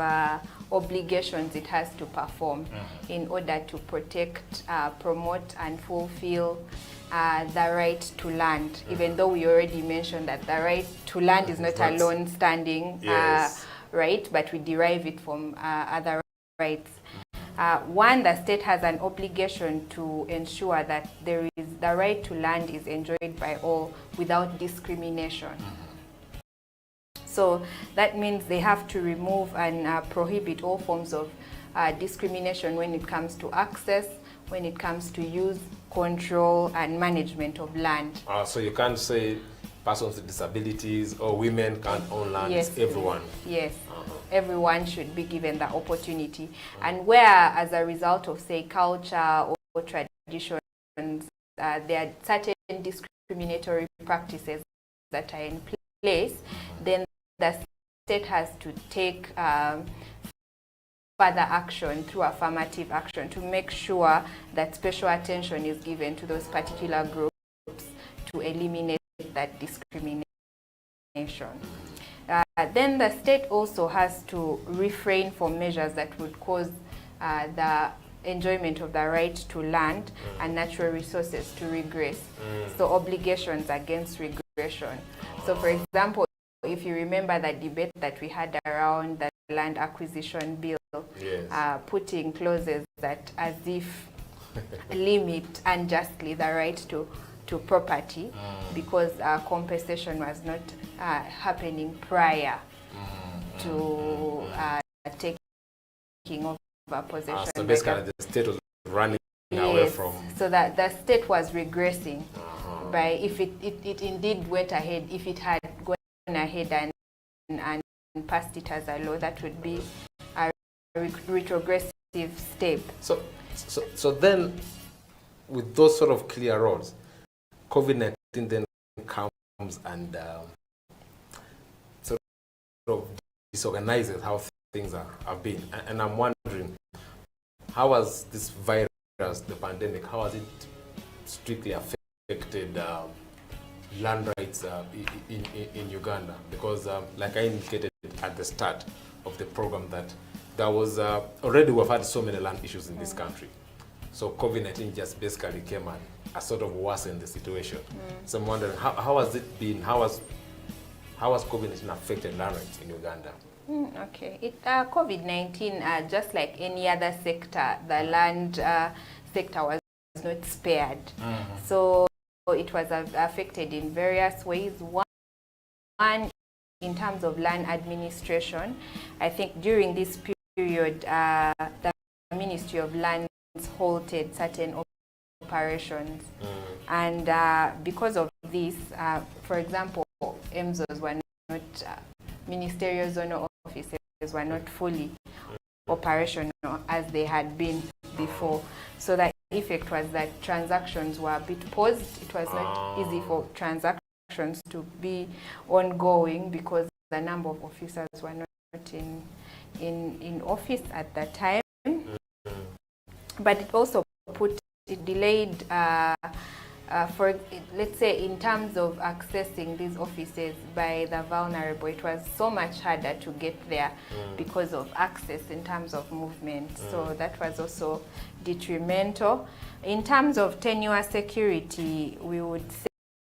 obligations it has to perform in order to protect, promote, and fulfill the right to land, even though we already mentioned that the right to land is not a lone-standing right, but we derive it from other rights. One, the state has an obligation to ensure that the right to land is enjoyed by all without discrimination. So that means they have to remove and prohibit all forms of discrimination when it comes to access, when it comes to use, control, and management of land. So you can't say persons with disabilities or women can't own land. Yes. It's everyone. Yes. Everyone should be given the opportunity. And where, as a result of, say, culture or traditions, there are certain discriminatory practices that are in place, then the state has to take further action through affirmative action to make sure that special attention is given to those particular groups to eliminate that discrimination. Then the state also has to refrain from measures that would cause the enjoyment of the right to land and natural resources to regress. So obligations against regression. So for example, if you remember the debate that we had around the land acquisition bill, putting clauses that as if limit unjustly the right to property because compensation was not happening prior to taking over possession. So basically the state was running away from... So that the state was regressing by if it indeed went ahead, if it had gone ahead and passed it as a law, that would be a retrogressive step. So then, with those sort of clear roles, COVID-19 then comes and sort of disorganizes how things have been. And I'm wondering, how has this virus, the pandemic, how has it strictly affected land rights in Uganda? Because like I indicated at the start of the program, that there was already we've had so many land issues in this country. So COVID-19 just basically came and sort of worsened the situation. So I'm wondering, how has it been? How has COVID-19 affected land rights in Uganda? Okay. COVID-19, just like any other sector, the land sector was not spared. So it was affected in various ways. One, in terms of land administration, I think during this period, the Ministry of Lands halted certain operations. And because of this, for example, MZOs were not, ministerial zonal offices were not fully operational as they had been before. So the effect was that transactions were a bit paused. It was not easy for transactions to be ongoing because the number of officers were not in office at that time. But it also delayed, for let's say, in terms of accessing these offices by the vulnerable, it was so much harder to get there because of access in terms of movement. So that was also detrimental. In terms of tenure security, we would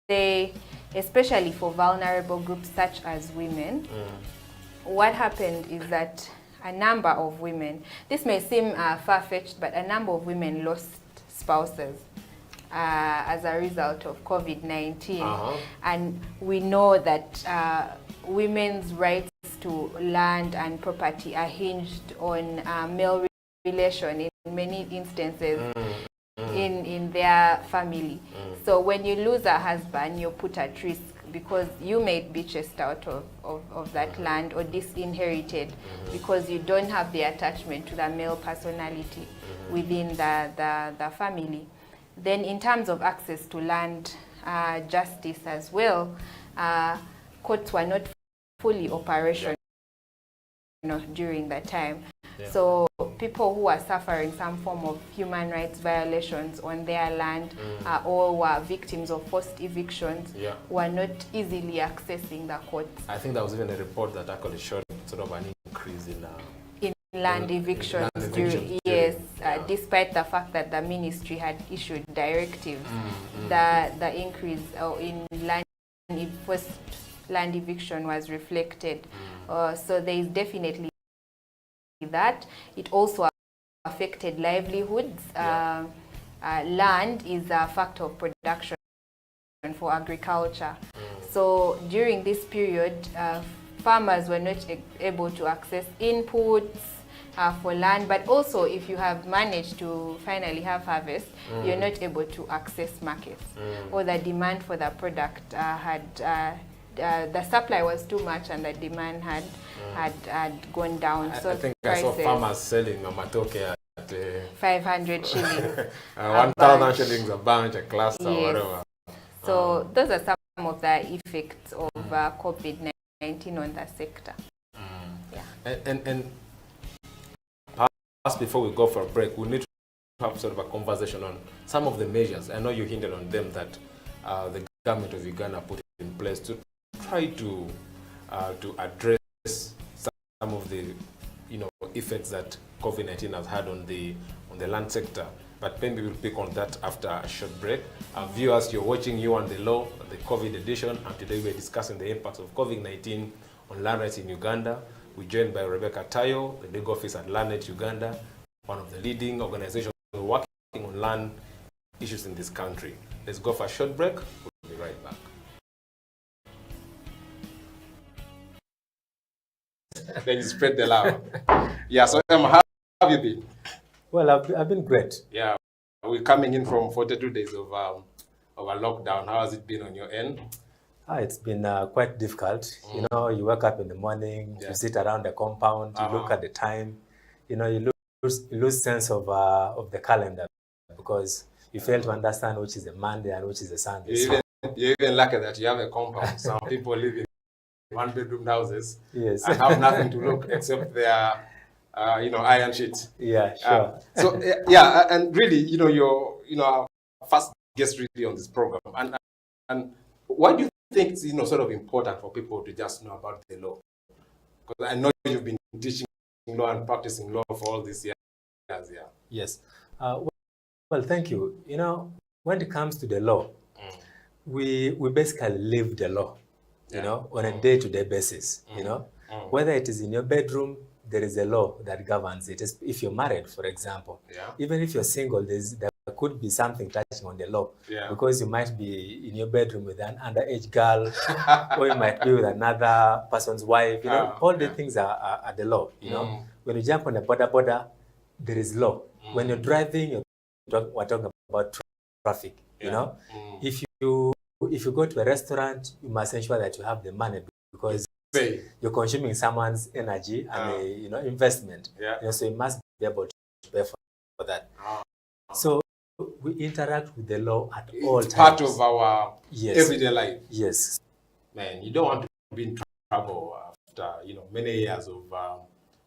say, especially for vulnerable groups such as women, what happened is that a number of women, this may seem far-fetched, but a number of women lost spouses as a result of COVID-19. And we know that women's rights to land and property are hinged on male relation in many instances in their family. So when you lose a husband, you're put at risk because you may be chased out of that land or disinherited because you don't have the attachment to the male personality within the family. Then in terms of access to land justice as well, courts were not fully operational during that time. So people who were suffering some form of human rights violations on their land or were victims of forced evictions were not easily accessing the courts. I think there was even a report that actually showed sort of an increase in land evictions during, despite the fact that the ministry had issued directives, the increase in forced land eviction was reflected. So there is definitely that. It also affected livelihoods. Land is a factor of production for agriculture. So during this period, farmers were not able to access inputs for land, but also if you have managed to finally have harvest, you're not able to access markets, or the demand for the product the supply was too much and the demand had gone down. So I think I saw farmers selling matoke at 500 shillings. 1,000 shillings a bunch, a cluster, whatever. So those are some of the effects of COVID-19 on the sector. And perhaps before we go for a break, we need to have sort of a conversation on some of the measures. I know you hinted on them that the government of Uganda put in place to try to address some of the effects that COVID-19 has had on the land sector. But maybe we'll pick on that after a short break. Viewers, you're watching You and the Law, the COVID edition, and today we're discussing the impacts of COVID-19 on land rights in Uganda. We're joined by Rebecca Tayo, the legal officer at Landnet Uganda, one of the leading organizations working on land issues in this country. Let's go for a short break. We'll be right back. Then you spread the love. Yeah, so how have you been? Well, I've been great. Yeah, we're coming in from 42 days of a lockdown. How has it been on your end? It's been quite difficult. You know, you wake up in the morning, you sit around the compound, you look at the time, you lose sense of the calendar because you fail to understand which is a Monday and which is a Sunday. You're even lucky that you have a compound. Some people live in one-bedroom houses and have nothing to look except their iron sheets. Yeah, sure. So and really, you're our first guest really on this program. And why do you think it's sort of important for people to just know about the law? Because I know you've been teaching law and practicing law for all these years. Yes. Well, thank you. When it comes to the law, we basically live the law, on a day-to-day basis, Whether it is in your bedroom, there is a law that governs it. If you're married, for example, even if you're single, there could be something touching on the law, because you might be in your bedroom with an underage girl, or you might be with another person's wife. You know, all the things are the law. You know, when you jump on a border, there is law. When you're driving, we're talking about traffic. You know, if you go to a restaurant, you must ensure that you have the money, because you're consuming someone's energy and investment. You know, so you must be able to pay for that. So we interact with the law at all times. It's part of our everyday life. Yes. Man, you don't want to be in trouble after many years of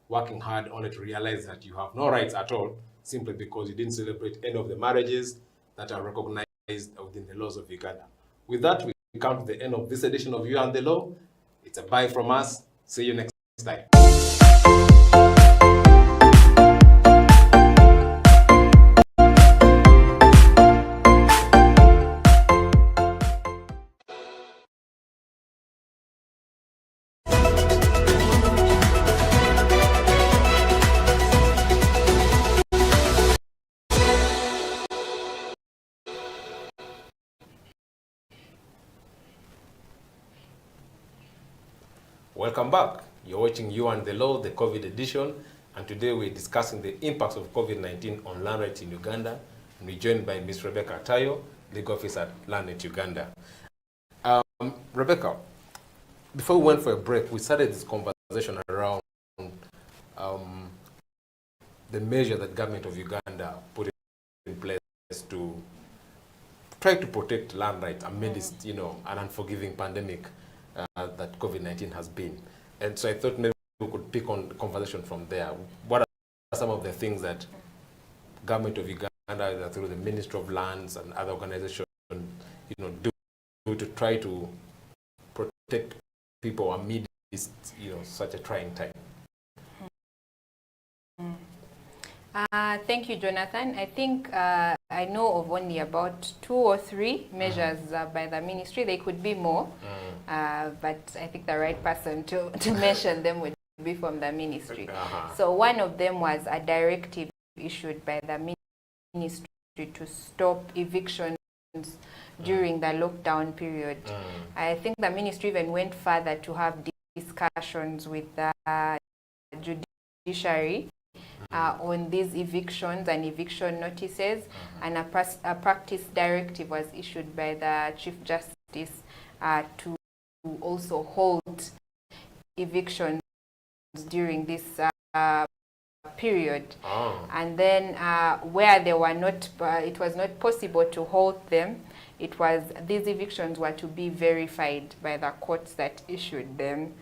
working hard only to realize that you have no rights at all, simply because you didn't celebrate any of the marriages that are recognized within the laws of Uganda. With that, we come to the end of this edition of You and the Law. It's a bye from us. See you next time. Welcome back. You're watching You and the Law, the COVID edition, and today we're discussing the impacts of COVID-19 on land rights in Uganda, and we're joined by Ms. Rebecca Tayo, Legal Officer at Landnet Uganda. Rebecca, before we went for a break, we started this conversation around the measure that government of Uganda put in place to try to protect land rights amidst, an unforgiving pandemic that COVID-19 has been. And so I thought maybe we could pick on the conversation from there. What are some of the things that government of Uganda, through the Ministry of Lands and other organizations, do to try to protect people amidst, such a trying time? Thank you, Jonathan. I think I know of only about 2 or 3 measures by the ministry. There could be more, but I think the right person to mention them would be from the ministry. So one of them was a directive issued by the ministry to stop evictions during the lockdown period. I think the ministry even went further to have discussions with the judiciary on these evictions and eviction notices, and a practice directive was issued by the Chief Justice to also hold evictions during this period. And then where they were not, it was not possible to hold them, these evictions were to be verified by the courts that issued them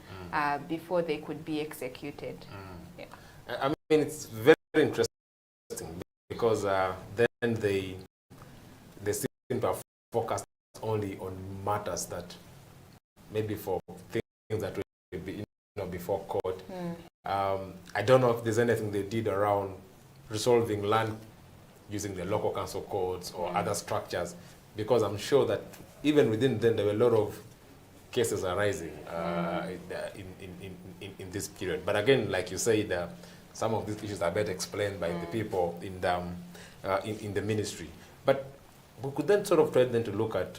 before they could be executed. I mean, it's very interesting because then they seem to have focused only on matters that maybe for things that will be before court. I don't know if there's anything they did around resolving land using the local council codes or other structures, because I'm sure that even within them there were a lot of cases arising in this period. But again, like you said, some of these issues are better explained by the people in the ministry. But we could then sort of try then to look at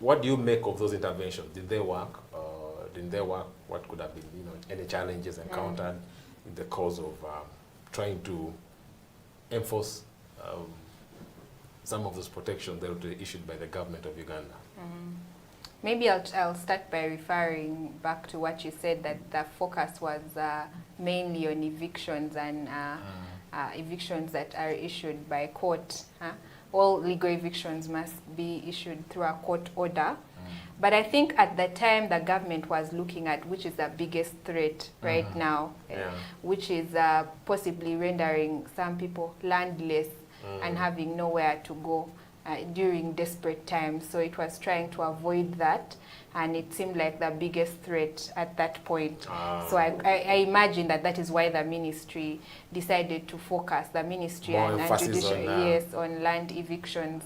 what do you make of those interventions? Did they work? Didn't they work? What could have been, any challenges encountered in the course of trying to enforce some of those protections that were issued by the government of Uganda? Maybe I'll start by referring back to what you said, that the focus was mainly on evictions and evictions that are issued by court. All legal evictions must be issued through a court order. But I think at the time the government was looking at which is the biggest threat right now, which is possibly rendering some people landless and having nowhere to go. during desperate times. So it was trying to avoid that, and it seemed like the biggest threat at that point. So I imagine that is why the ministry decided to focus, the ministry and judicial, yes, on land evictions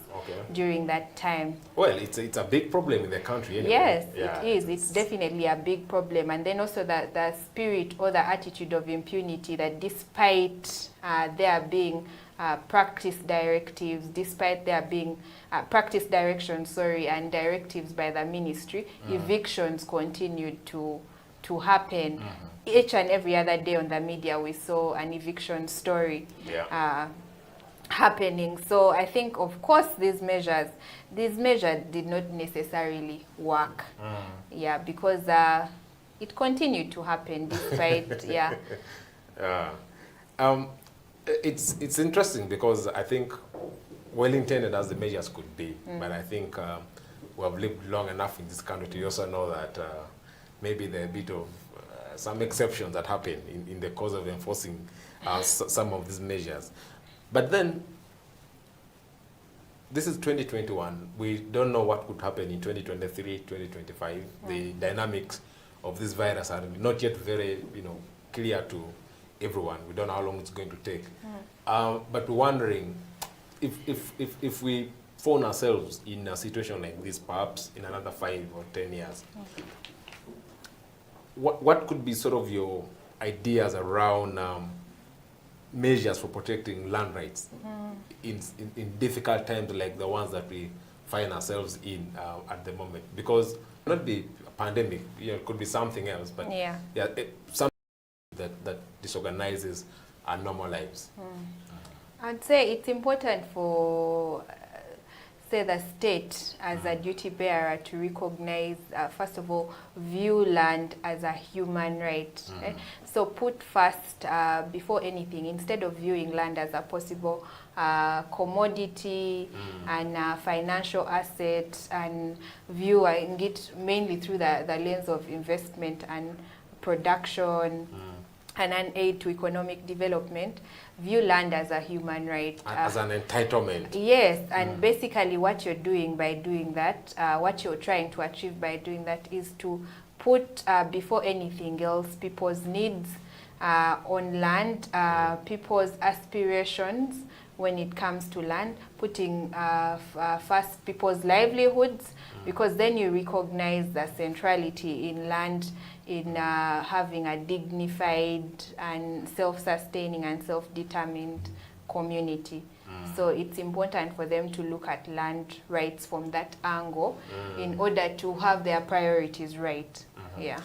during that time. Well, it's a big problem in the country anyway. Yes, it is. It's definitely a big problem. And then also the spirit or the attitude of impunity, that despite there being practice directives, despite there being practice directions, and directives by the ministry, evictions continued to happen. Each and every other day on the media, we saw an eviction story happening. So I think, of course, these measures did not necessarily work. Yeah, because it continued to happen despite, It's interesting because I think well-intended as the measures could be, but I think we have lived long enough in this country to also know that maybe there are a bit of some exceptions that happen in the course of enforcing some of these measures. But then, this is 2021. We don't know what could happen in 2023, 2025. The dynamics of this virus are not yet very, clear to everyone. We don't know how long it's going to take. But we're wondering if we found ourselves in a situation like this, perhaps in another 5 or 10 years, what could be sort of your ideas around measures for protecting land rights in difficult times like the ones that we find ourselves in at the moment? Because it not be a pandemic, it could be something else, but something that disorganizes our normal lives. I'd say it's important for, say, the state as a duty bearer to recognize, first of all, view land as a human right. So put first, before anything, instead of viewing land as a possible commodity and financial asset, and viewing it mainly through the lens of investment and production, and an aid to economic development, view land as a human right. As an entitlement. Yes, and basically what you're doing by doing that, what you're trying to achieve by doing that is to put before anything else people's needs on land, people's aspirations when it comes to land, putting first people's livelihoods, because then you recognize the centrality in land, in having a dignified and self-sustaining and self-determined community. So it's important for them to look at land rights from that angle in order to have their priorities right. It's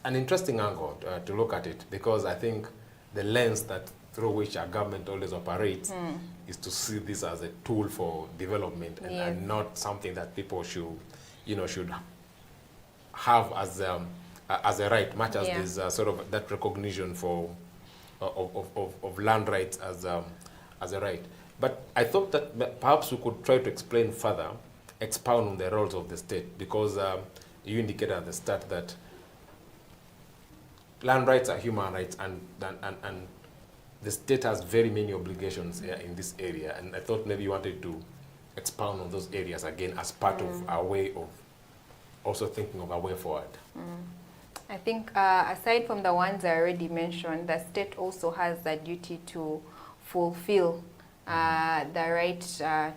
an interesting angle to look at it, because I think the lens through which our government always operates is to see this as a tool for development and not something that people should have as a right, much as there's sort of that recognition of land rights as a right. But I thought that perhaps we could try to explain further, expound on the roles of the state, because you indicated at the start that land rights are human rights, and the state has very many obligations in this area, and I thought maybe you wanted to expound on those areas again as part of our way of also thinking of a way forward. I think aside from the ones I already mentioned, the state also has the duty to fulfill the right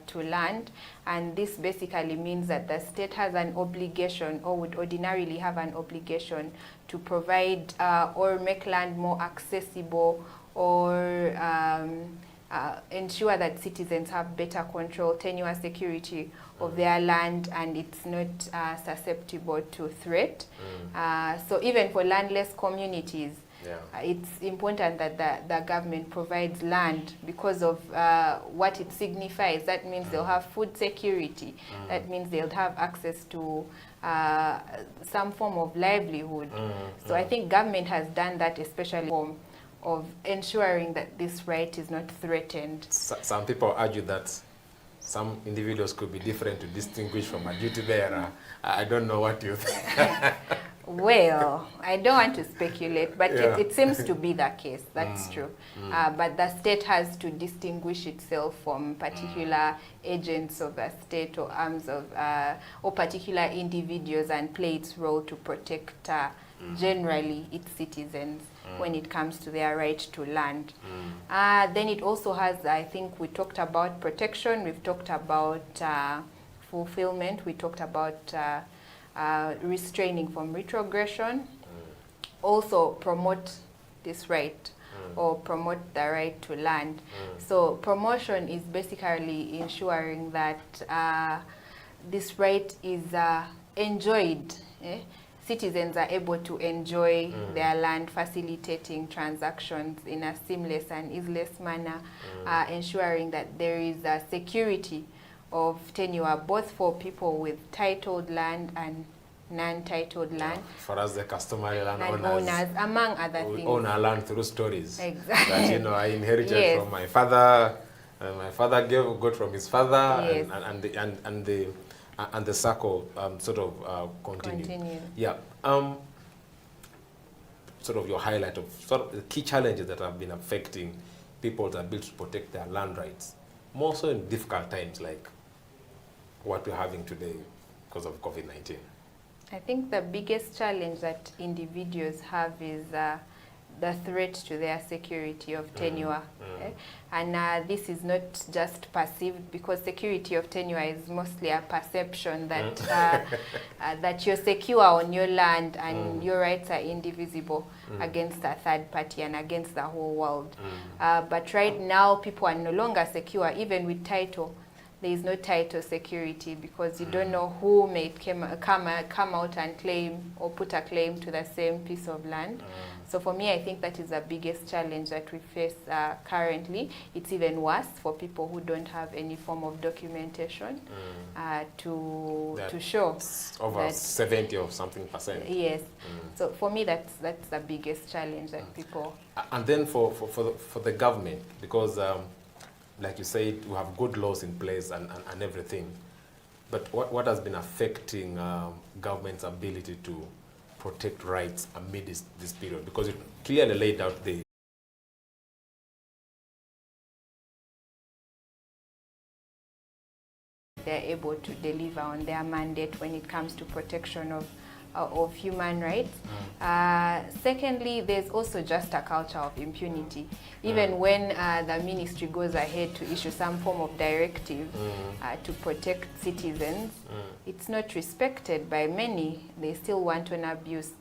to land, and this basically means that the state has an obligation, or would ordinarily have an obligation, to provide or make land more accessible, or ensure that citizens have better control, tenure security of their land, and it's not susceptible to threat. So even for landless communities, it's important that the government provides land because of what it signifies. That means they'll have food security. That means they'll have access to some form of livelihood. So I think government has done that, especially of ensuring that this right is not threatened. Some people argue that some individuals could be different to distinguish from a duty bearer. I don't know what you think. Well, I don't want to speculate, but Yeah. it seems to be the case. That's true. But the state has to distinguish itself from particular agents of the state or arms of or particular individuals and play its role to protect generally its citizens when it comes to their right to land. Then it also has, I think we talked about protection, we've talked about fulfillment, we talked about restraining from retrogression, also promote this right or promote the right to land. So promotion is basically ensuring that this right is enjoyed. Citizens are able to enjoy their land, facilitating transactions in a seamless and easeless manner, ensuring that there is a security of tenure, both for people with titled land and non-titled land. For us, the customary land owners, among other we things. own our land through stories. Exactly. That, you know, I inherited Yes. from my father, and my father got from his father, Yes. and the circle sort of continued. Continue. Yeah. Sort of your highlight of sort of the key challenges that have been affecting people's ability to protect their land rights, more so in difficult times like what we're having today because of COVID-19. I think the biggest challenge that individuals have is the threat to their security of tenure. And this is not just perceived, because security of tenure is mostly a perception that that you're secure on your land and your rights are indivisible against a third party and against the whole world. But right now, people are no longer secure, even with title. There is no title security, because you don't know who may come out and claim or put a claim to the same piece of land. So for me, I think that is the biggest challenge that we face currently. It's even worse for people who don't have any form of documentation to show. Over that 70 or something percent. Yes. So for me, that's the biggest challenge that people. And then for the government, because like you said, we have good laws in place and everything. But what has been affecting government's ability to protect rights amid this period? Because it clearly laid out the they're able to deliver on their mandate when it comes to protection of human rights. Secondly, there's also just a culture of impunity. Even when the ministry goes ahead to issue some form of directive to protect citizens, it's not respected by many. They still want an abuse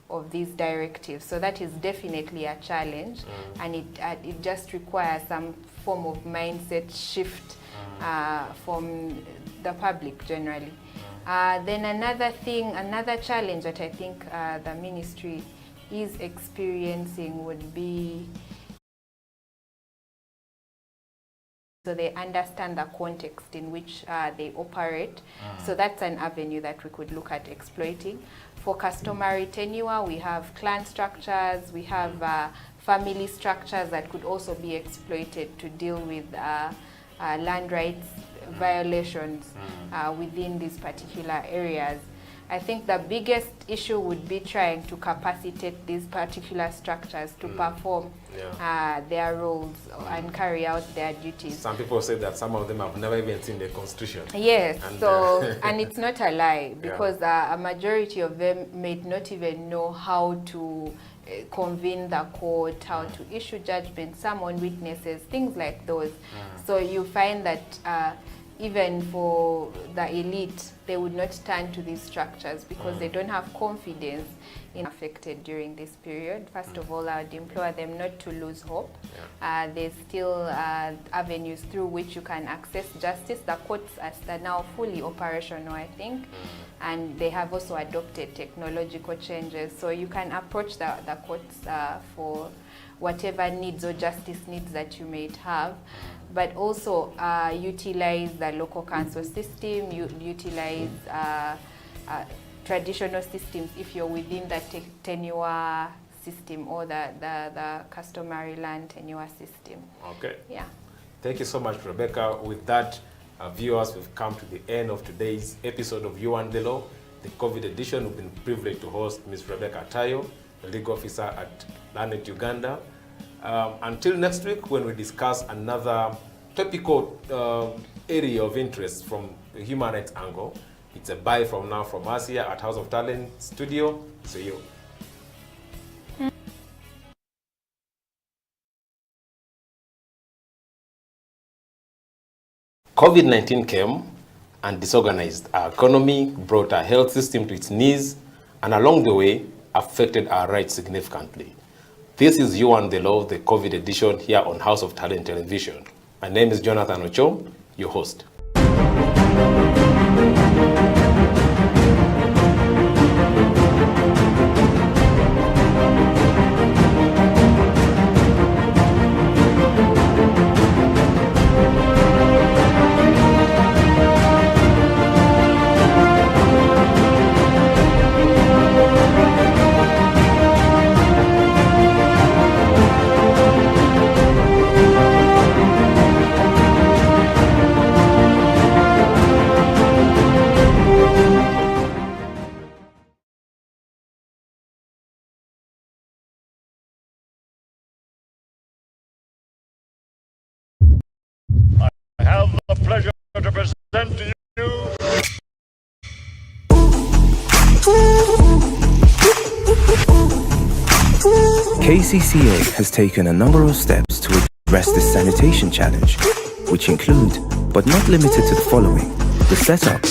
of these directives. So that is definitely a challenge, and it just requires some form of mindset shift from the public generally. Then another challenge that I think the ministry is experiencing would be, so they understand the context in which they operate. So that's an avenue that we could look at exploiting. For customary tenure, we have clan structures, we have family structures that could also be exploited to deal with land rights violations within these particular areas. I think the biggest issue would be trying to capacitate these particular structures to perform their roles and carry out their duties. Some people say that some of them have never even seen the constitution. Yes, and it's not a lie, because a majority of them may not even know how to convene the court, how to issue judgment, summon witnesses, things like those. So you find that even for the elite, they would not turn to these structures because they don't have confidence in affected during this period. First of all, I would implore them not to lose hope. There's still avenues through which you can access justice. The courts are now fully operational, I think, and they have also adopted technological changes. So you can approach the courts for whatever needs or justice needs that you may have, but also utilize the local council system, utilize traditional systems if you're within the tenure system or the customary land tenure system. Okay. Yeah. Thank you so much, Rebecca. With that, viewers, we've come to the end of today's episode of You and the Law. the COVID edition. We've been privileged to host Ms. Rebecca Tayo, the legal officer at Planet Uganda. Until next week, when we discuss another topical area of interest from the human rights angle. It's a bye from now from us here at House of Talent Studio. See you. COVID-19 came and disorganized our economy, brought our health system to its knees, and along the way, affected our rights significantly. This is You and the Law, the COVID edition here on House of Talent Television. My name is Jonathan Ochom, your host. I have the pleasure to present to you KCCA has taken a number of steps to address this sanitation challenge, which include, but not limited to the following: the setup,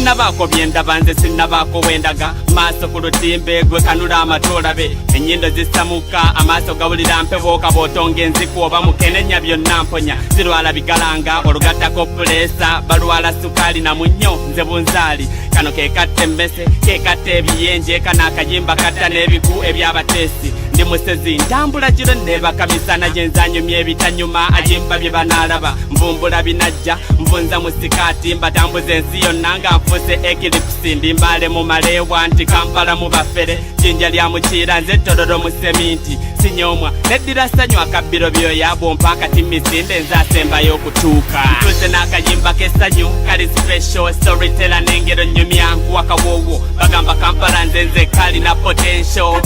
Sinabako byendaba nze sinabako wendaga maaso ku lutimbe gwe kanula amatoola be ennyindo zisamuka amaaso gawulira mpebooka bw'otonga enziku oba mukenenya byonna mponya zirwala bigalanga olugattako puleesa balwala sukaali na munnyo nze bunzaali kano kekatta emmese kekatta ebiyenje kana akayimba katta n'ebiku ebyabateesi ndi musezi ntambula kiro neebaka misana gye nzanyumya ebitanyuma ajimba bye banaalaba nvumbula binajja nvunza mu sikaati mbatambuza ensi yonna nga nfuse ekilipsi ndi mbaale mu maleewa nti Kampala mu bafere jinja lya mukiira nze tololo mu seminti sinyomwa neddira ssanyu akabbiro byoya bwompa akati misinde nzaasembayo okutuuka ntuuze n'akayimba k'essanyu kali special storyteller n'engero nnyumya nkuwa kawoowo bagamba Kampala nze kali na potential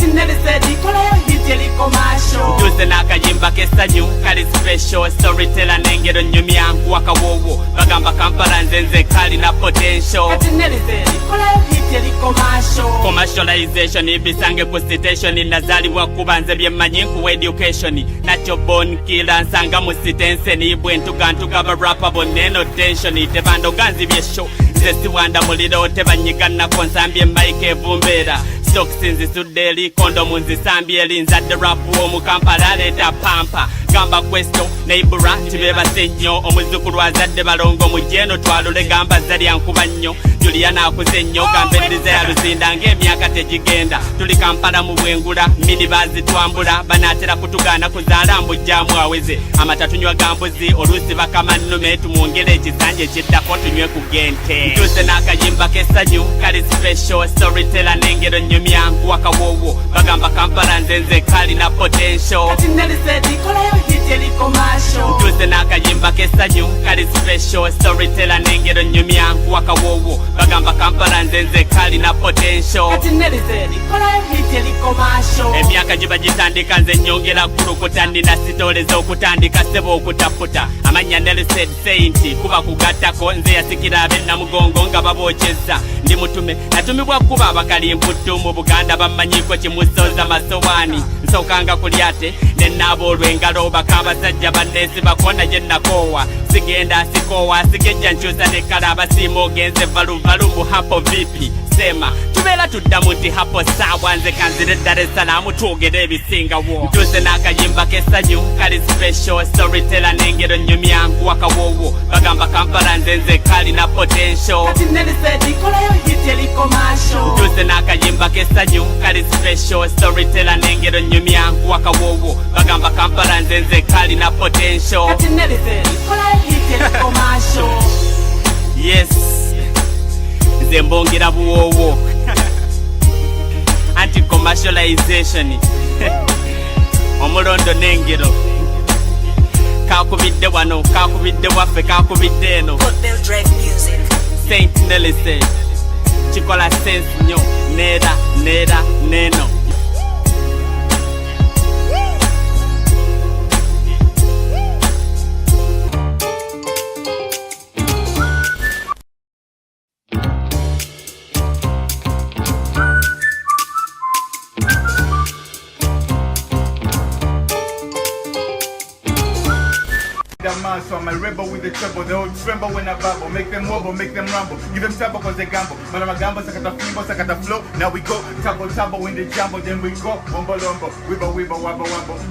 ntuuze n'akayimba k'essanyu kali special storyteller n'engero nnyumya nkuwa kawoowo bagamba Kampala nze kali na potential commercialization ibisange ku station nazalibwa kuba nze byemmanyi nkuwa education nakyo born killer nsanga mu sitenseni bwentugantuga barapa bonneno tension tebandoga nzibyesho nze siwanda muliro tebanyiganako nsambye mike evumbeera stocks nzisudde eri kondomu nzisambye eri nzadde rapu omu Kampala leeta pampa gamba kwesto neibura tibebase nnyo omuzukulu azadde balongo mu jeno twalule gamba zalya nkuba nnyo Juliana akuze nnyo gamba endiza ya luzinda ng'emyaka tegigenda tuli Kampala mu bwengula minibazi twambula banaatera kutugaana kuzaala mbujjaamu aweze amata tunywa gambuzi oluusi bakamannume tumwongere ekisanje kiddako tunywe ku gente ntuuze n'akayimba k'essanyu kali special storyteller n'engero nnyumya nkuwa kawoowo bagamba Kampala nze kali na potential ntuuze n'akayimba k'essanyu kali special storyteller n'engero nnyumya nkuwa kawoowo bagamba Kampala nze kali na potential emyaka giba gitandika nze nyongera kulukuta nina sitole z'okutandika ssebo okutaputa amannya Nelson Saint kuba kugattako nze yasikira ab'ennamugongo nga babokyezza ndi mutume natumibwa kuba abakalimputtu mu Buganda bamanyiko kimusoza masowaani nsokanga kulyate nenaaba olw'engalo bakabasajja banneesi bakona gye nakoowa sigenda sikoowa sigejja nkyusa nekkala abasiima ogenze valuvalu mu hapo vipi sema tubeera tuddamu nti hapo saawa nze kanzire Dar es Salaam twogera ebisingawo ntuuze n'akayimba k'essanyu kali special storyteller n'engero nnyumya nkuwa kawoowo bagamba Kampala nze kali na potential ntuuze n'akayimba k'essanyu kali special storyteller n'engero nnyumya nkuwa kawoowo bagamba Kampala nze kali na potential yes nze mbongera buwoowo anti-commercialization omulondo n'engero kakubidde wano kakubidde waffe kakubidde eno Saint Nelson kikola sense nnyo neera neeno So I'm a rebel with the trouble. They all tremble when I babble. Make them wobble, make them rumble. Give them trouble cause they gamble. Man, I'm a gamble, sakata fimbo, sakata flow. Now we go, tumble in the jumble. Then we go, wombo lombo. Wibble, wabble.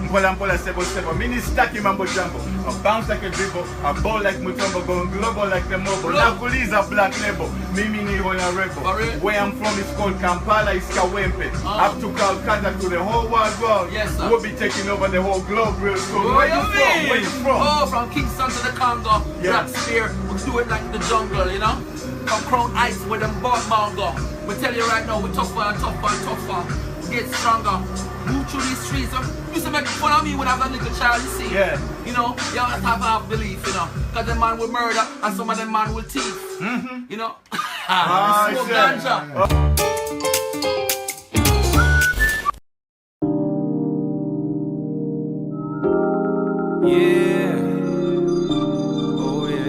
Mpola, sebo. Mini stacky mambo jumbo. I bounce like a dribble. I ball like Mutombo. Going global like the mobile. Now police are black label. Mimi ni when I rebel. Where I'm from is called Kampala, is Kawempe. Up to Calcutta to the whole wide world. Yes, sir. We'll be taking over the whole globe real soon. Where you from? Oh, from Kingston to the Congo, Black Spear, we do it like the jungle, you know? From Crown Ice with them bought mango. We tell you right now, we tougher and tougher. We get stronger. Move through these streets. You used to make fun of me when I was a little child, you see? Yeah. You know, you always have to have belief, you know? Because the man will murder and some of them man will thief. You know? Smoke ganja.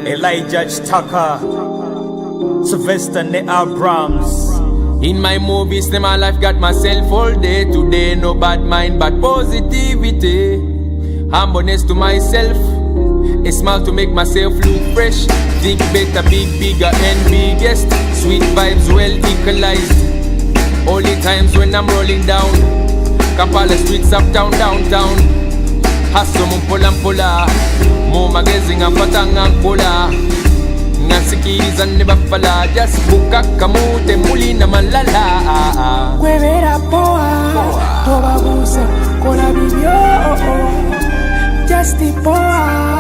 Elijah Tucker, Sylvester Ne Abrams. In my movies, my life got myself all day today. No bad mind, but positivity. Humbleness to myself. A smile to make myself look fresh. Think better, big, bigger and biggest. Sweet vibes well equalized. Only times when I'm rolling down. Kampala streets uptown, downtown. Hustle mpola. Mo magazine afatanga nkola. Nasikiriza ne bafala. Just buka kamute mulina malala. Kwebera poa, tobabusa kola bibyo. Just poa.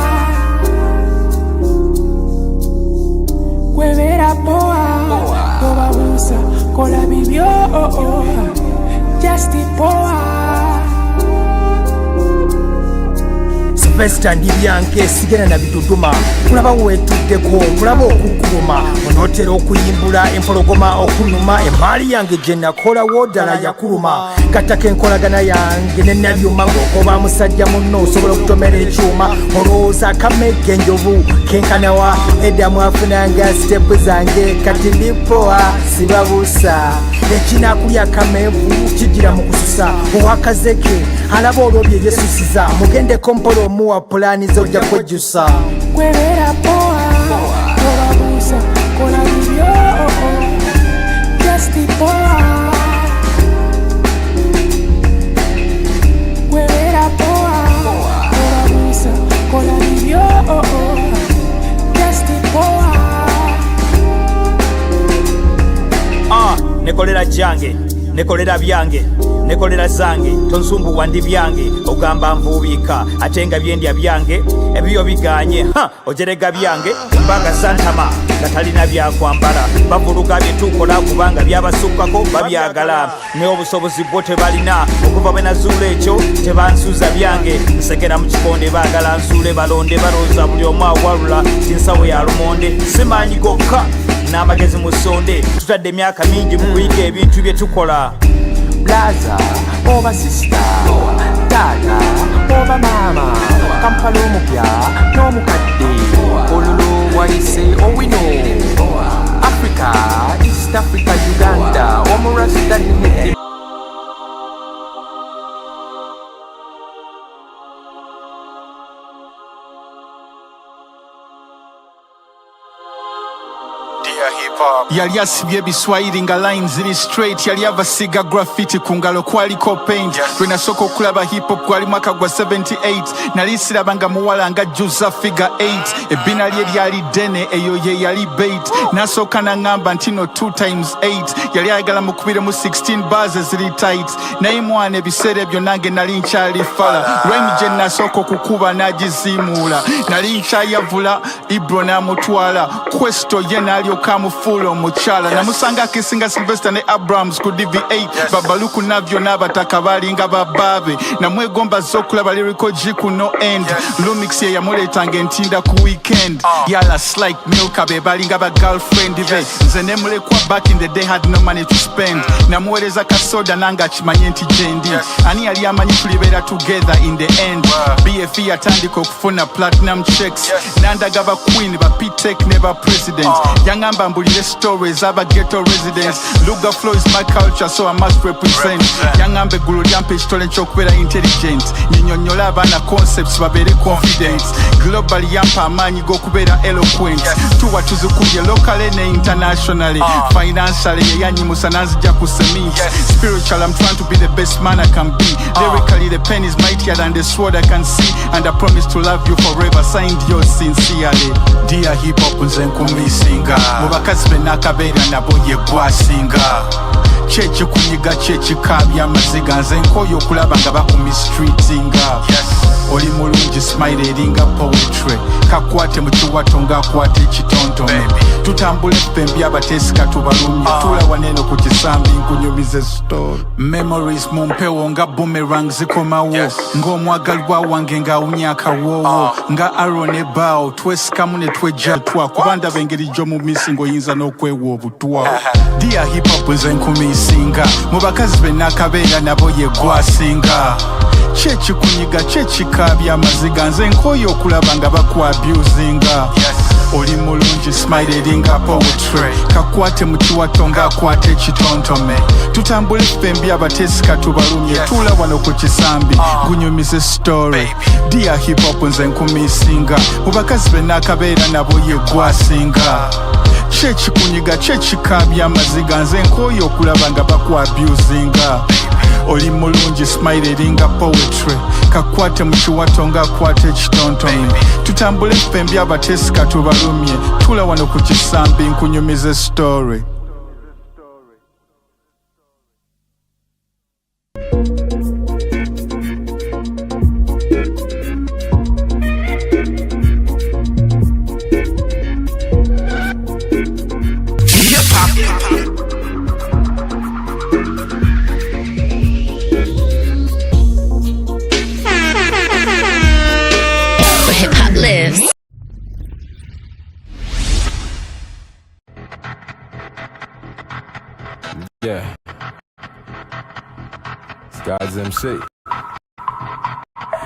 Kwebera poa, tobabusa kola bibyo. Just poa. Sylvester ndi byanke sigena na bitutuma kulaba wetuddeko kulaba okukuluma onotera okuyimbula empologoma okunuma emaali yange gye nakola wodala yakuluma kataka enkolagana yange nenabyuma ng'okoba musajja munno osobola okutomera ekyuma olowooza kamegge enjovu kenkanawa edda mwafunanga sitepu zange kati ndipoa sibabuusa ekinakulya kamevu kigira mu kususa owakazeke alaba olwobyo yesusiza mugendeko mpola omuwa pulaani zojja kwejjusa Kwebera poa, tobabusa kola bibyo. Just poa. Kwebera poa, tobabusa kola bibyo. Just poa. nekolera jange nekolera byange nekolera zange tonsumbuwa ndi byange ogamba nvuubika ate nga byendya byange ebyo biganye ojerega byange mbanga santama nga talina byakwambala bavuluka byetukola kubanga byabasukkako babyagala ne obusobozi bwo tebalina okuva bwe nazuula ekyo tebansuuza byange nsekera mu kikonde baagala nsuule balonde balooza buli omu awalula tinsawo ya lumonde simanyi gokka n'amagezi mu ssonde tutadde emyaka mingi mu kuyiga ebintu bye tukola blaza oba sista taata oba maama Kampala omupya n'omukadde olulu wayise owino Africa East Africa Uganda omurasta ne yali asibye ebiswayiri nga line ziri straight yali avasiga graffiti ku ngalo kwaliko paint lwe nasooka okulaba hip hop gwali mwaka gwa 78 nali siraba nga muwala nga juza figure 8 ebbina lye lyali ddene eyo ye yali bait nasooka naŋŋamba nti no 2 times 8 yali ayagala mukubire mu 16 bars eziri tight naye mwana ebiseera ebyo nange nali nkyali fala rhyme gye nasooka okukuba n'agiziimuula nali nkyayavula ibro n'amutwala questo ye n'alyoka amufuula omukyala namusanga akisinga Sylvester ne Abrams ku DV8 babaluku navyo n'abataka balinga babaabe namwegomba z'okulaba lyrical G ku no end Lumix ye yamuleetanga entinda ku weekend yala slike milka be balinga ba girlfriend be nze ne mulekwa back in the day had no money to spend namuweereza kasoda nanga akimanye nti gyendi ani yali amanyi tulibeera together in the end BFE yatandika okufuna platinum checks nandaga ba queen ba P-Tech ne ba president yangamba mbulire stories aba ghetto residents Luga flow is my culture so I must represent yangamba eggulu lyampa ekitole ky'okubeera intelligent nyinyonnyola abaana concepts babeere confident global yampa amaanyi g'okubeera eloquent tuwa tuzikubye locally ne internationally financially yeyanyimusa nanzija ku semit spiritual I'm trying to be the best man I can be lyrically the pen is mightier than the sword I can see and I promise to love you forever signed yours sincerely dear hip hop nze nkumisinga mu bakazi be nakabeera nabo ye gwasinga kyekikunyiga kyekikabya amaziga nze nkoyo okulaba nga bakumistreetinga oli mulungi smile eringa poetry kakwate mu kiwato ng'akwata ekitontome tutambula effembi abateesika tubalumye tula waneno ku kisambi nkunyumize story memories mu mpewo nga boomerang zikomawo ng'omwagalwa wange ng'awunya akawoowo nga aron ebaawo twesikamu ne twejja twakuba ndaba engeri gy'omu misi ng'oyinza n'okwewa obutwa dia hip hop nze nkumisinga mu bakazi be nakabeera nabo ye gwasinga kyekikunyiga kyekikabya amaziga nze nkoyo okulaba nga bakwabusinga oli mulungi smile eringa poetry kakwate mu kiwato ng'akwata ekitontome tutambule ffembi abateesi katubalumye tula wano ku kisambi gunyumize story dia hip hop nze nkumisinga mu bakazi be n'akabeera nabo ye gwasinga kyekikunyiga kyekikabya amaziga nze nkooyo okulaba nga bakwabusinga oli mulungi smile eringa poetry kakwate mu kiwato ng'akwata ekitontome tutambule ffembi abateesi katubalumye tula wano ku kisambi nkunyumize story. Yeah. Sky's MC.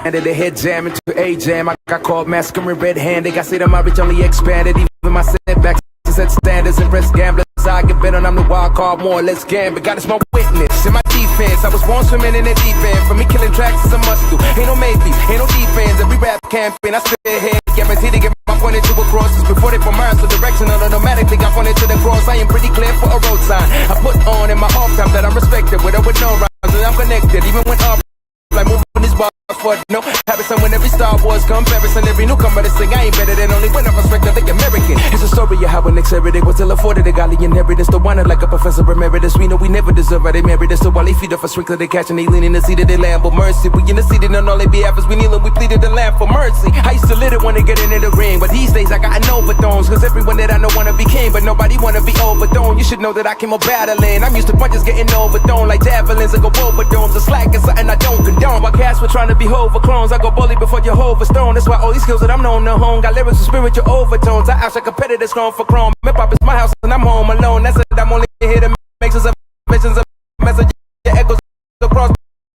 And they head jamming to a jam. I got called masculine red-handed. I see them my reach only expanded. Even my setbacks set standards and press gamblers. I get better and I'm the wild card, more or less gambling. Got this my witness in my defense. I was born swimming in the deep end. For me, killing tracks is a must do. Ain't no maybe, ain't no defense. Every rap campaign, I spit ahead. Guaranteed to get my pointed to a cross. Just before they put mine, so directional automatically got pointed to the cross. I am pretty clear for a road sign. I put on in my off time that I'm respected. With or with no rhymes, and I'm connected. Even when off, like moving these bars for no habits. And when every Star Wars comparison, every newcomer to sing, I ain't better than only when I respect the American. It's a story of how an ex-heritage was still afforded a golly inheritance. The one like a professor emeritus. We know we never deserve it. They married us. So while they feed off a sprinkler, they catch and they lean in the seat of their lamb. But mercy, we in the seat and on all they behalf as we kneel and we pleaded the lamb for mercy. I used to lit it when they get into the ring, but these days I got an overtones. Cause everyone that I know wanna be king, but nobody wanna be overthrown. You should know that I came up battling. I'm used to punches getting overthrown like javelins. I go over domes. The slack is something I don't condone. While cats were trying to be Hova clones, I go bully before Jehovah's stone. That's why all these skills that I'm known to hone got lyrics with spiritual overtones. I act like competitors grown for chrome. Hip hop is my house and I'm home alone. That's it. I'm only here to make sense of visions of messages. Echoes across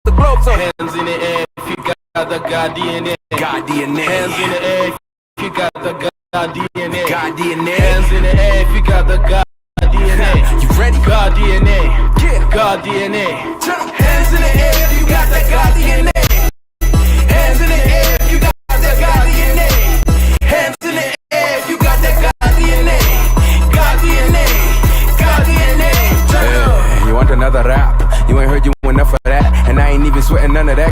the globe. So hands in the air if you got the God DNA. God DNA. Hands in the air if you got the God DNA. God DNA. Hands in the air if you got the God DNA. You ready? God DNA. Yeah. God DNA. Hands in the air if you got the God DNA. Hands in the air if you got that God DNA. Hands in the air if you got that God DNA. God DNA. God DNA. Hey, you want another rap? You ain't heard you enough of that. And I ain't even sweating none of that.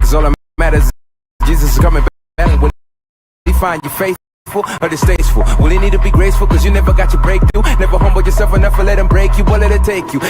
Cause all that matters is Jesus is coming back. Will he find you faithful or distasteful? Will he need to be graceful? Cause you never got your breakthrough. Never humble yourself enough to let him break you. What let it take you?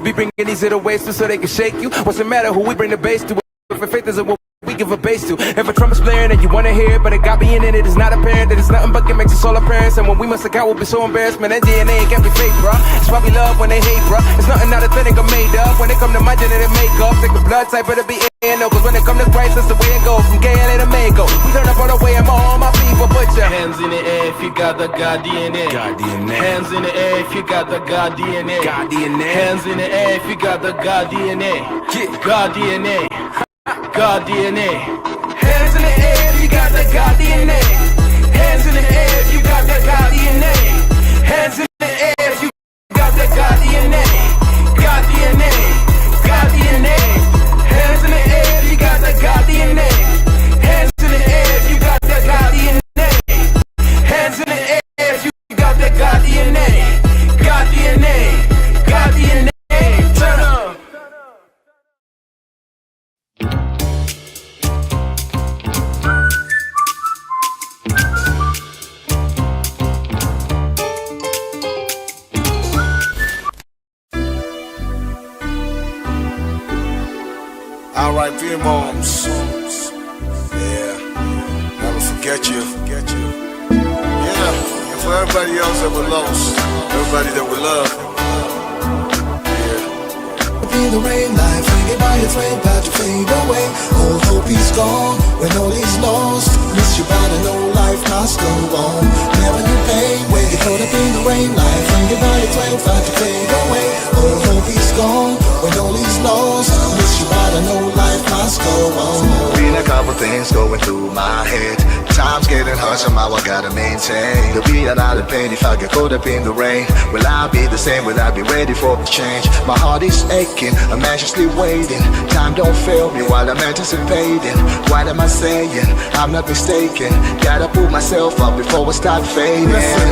Be bringing these little ways so they can shake you. What's the matter who we bring the bass to? If faith isn't what we give a bass to. If a trumpet's blaring and you wanna hear it, but it got me in it is not apparent that it's nothing but gimmicks, it's all apparent. And when we must account, we'll be so embarrassed. Man, that DNA can't be fake, bruh. It's why we love when they hate, bruh. It's nothing not authentic or made up. When it come to my genetic makeup, take the blood type, better be in. No, cause when it come to Christ, that's the way it goes. From KLA to Mako, we turn up all the way and all my people. Put your hands in the air if you got the God DNA. God DNA. Hands in the air if you got the God DNA. God DNA. Hands in the air if you got the God DNA. God DNA. God DNA. Hands in the air if you got that God DNA. Hands in the air if you got that God DNA. Hands in the air if you got that God DNA. God DNA. God DNA. Hands in the air if you got that God DNA. Hands in the air if you got that God DNA. Hands in the air if you got that God DNA. God DNA. God DNA. Turn up. R.I.P. moms. Yeah, never forget you. Yeah, and for everybody else that we lost, everybody that we love. In the rain, life hanging by a thread, about to fade away. All hope is gone when all is lost. Miss you, but I know life must go on. Never knew pain when you caught up in the rain, life hanging by a thread, about to fade away. All hope is gone when all is lost. Miss you, but I know life must go on. Been a couple things going through my head. Time's getting hard, somehow I gotta maintain. There'll be a lot of pain if I get caught up in the rain. Will I be the same? Will I be ready for the change? My heart is aching, I'm anxiously waiting. Time don't fail me while I'm anticipating. What am I saying? I'm not mistaken. Gotta pull myself up before I start fading. Listen,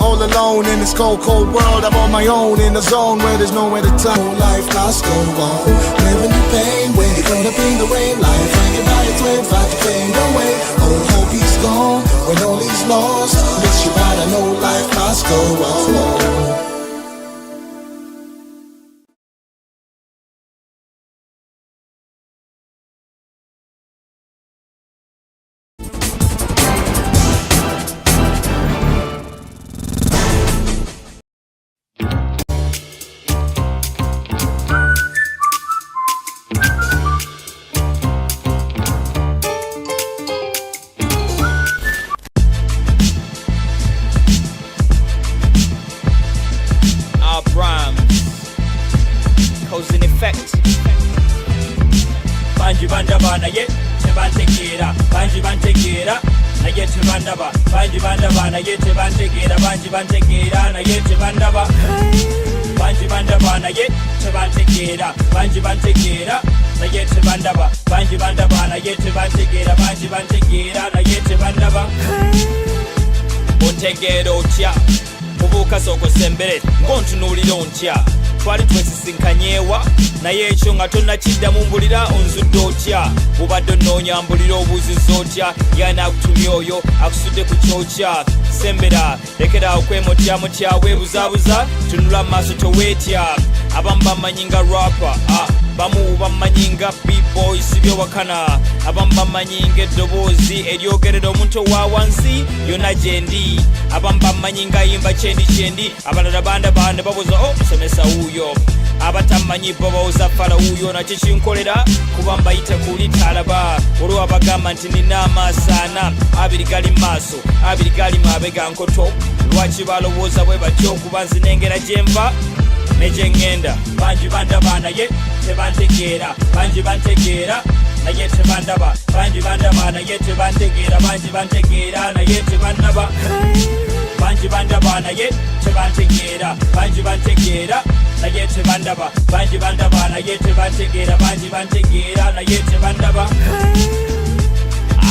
all alone in this cold, cold world. I'm on my own in a zone where there's nowhere to turn. Life must go on. Living in pain, when you're caught up in the rain. Life hanging by its way, fight to fade away. All hope is gone, when all is lost. Miss you, but I know life must go on. ontegeera otya mubuuka sooka osembere ng'ontunuulira ontya twali twesisinkanyeewa naye ekyo nga tonnakiddamu mbulira onzudde otya bubadde onnoonya mbulira obuuzizza otya yanaakutumya oyo akusudde ku kyokya sembera lekera okwemutya weebuzaabuza tunula mu maaso toweetya abamu bamanyi nga rapa bamu bamanyi nga b-boys byowakana abamu bamanyi ng'eddoboozi eryogerera omuntu owa wansi yonna gyendi abamu bamanyi nga yimba kyendi abalala banda babuuza musomesa wuuyo abatamanyi babawoza fala wuuyo nakyo kinkolera kuba mbayita kuli talaba olwo abagamba nti nina amaasaana abiri gali maaso abiri gali mabega nkoto lwaki balowooza bwe batyo kuba nzinengera gyenva nejengenda banji bandaba naye tebantegeera banji bantegeera naye tebandaba banji bandaba naye tebantegeera banji bantegeera naye tebandaba banji bandaba naye tebantegeera banji bantegeera naye tebandaba banji bandaba naye tebantegeera banji bantegeera naye tebandaba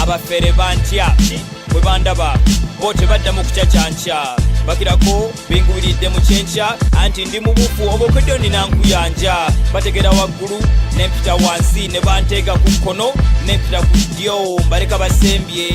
abafere bantya bwe bandaba bo tebaddamu kucacyanca bakirako bingubiridde mu kyenkya anti ndi mubufu obukodyo nina nkuyanja bategera waggulu nempita wansi ne banteeka ku kkono nempita ku ddyo mbaleka basembye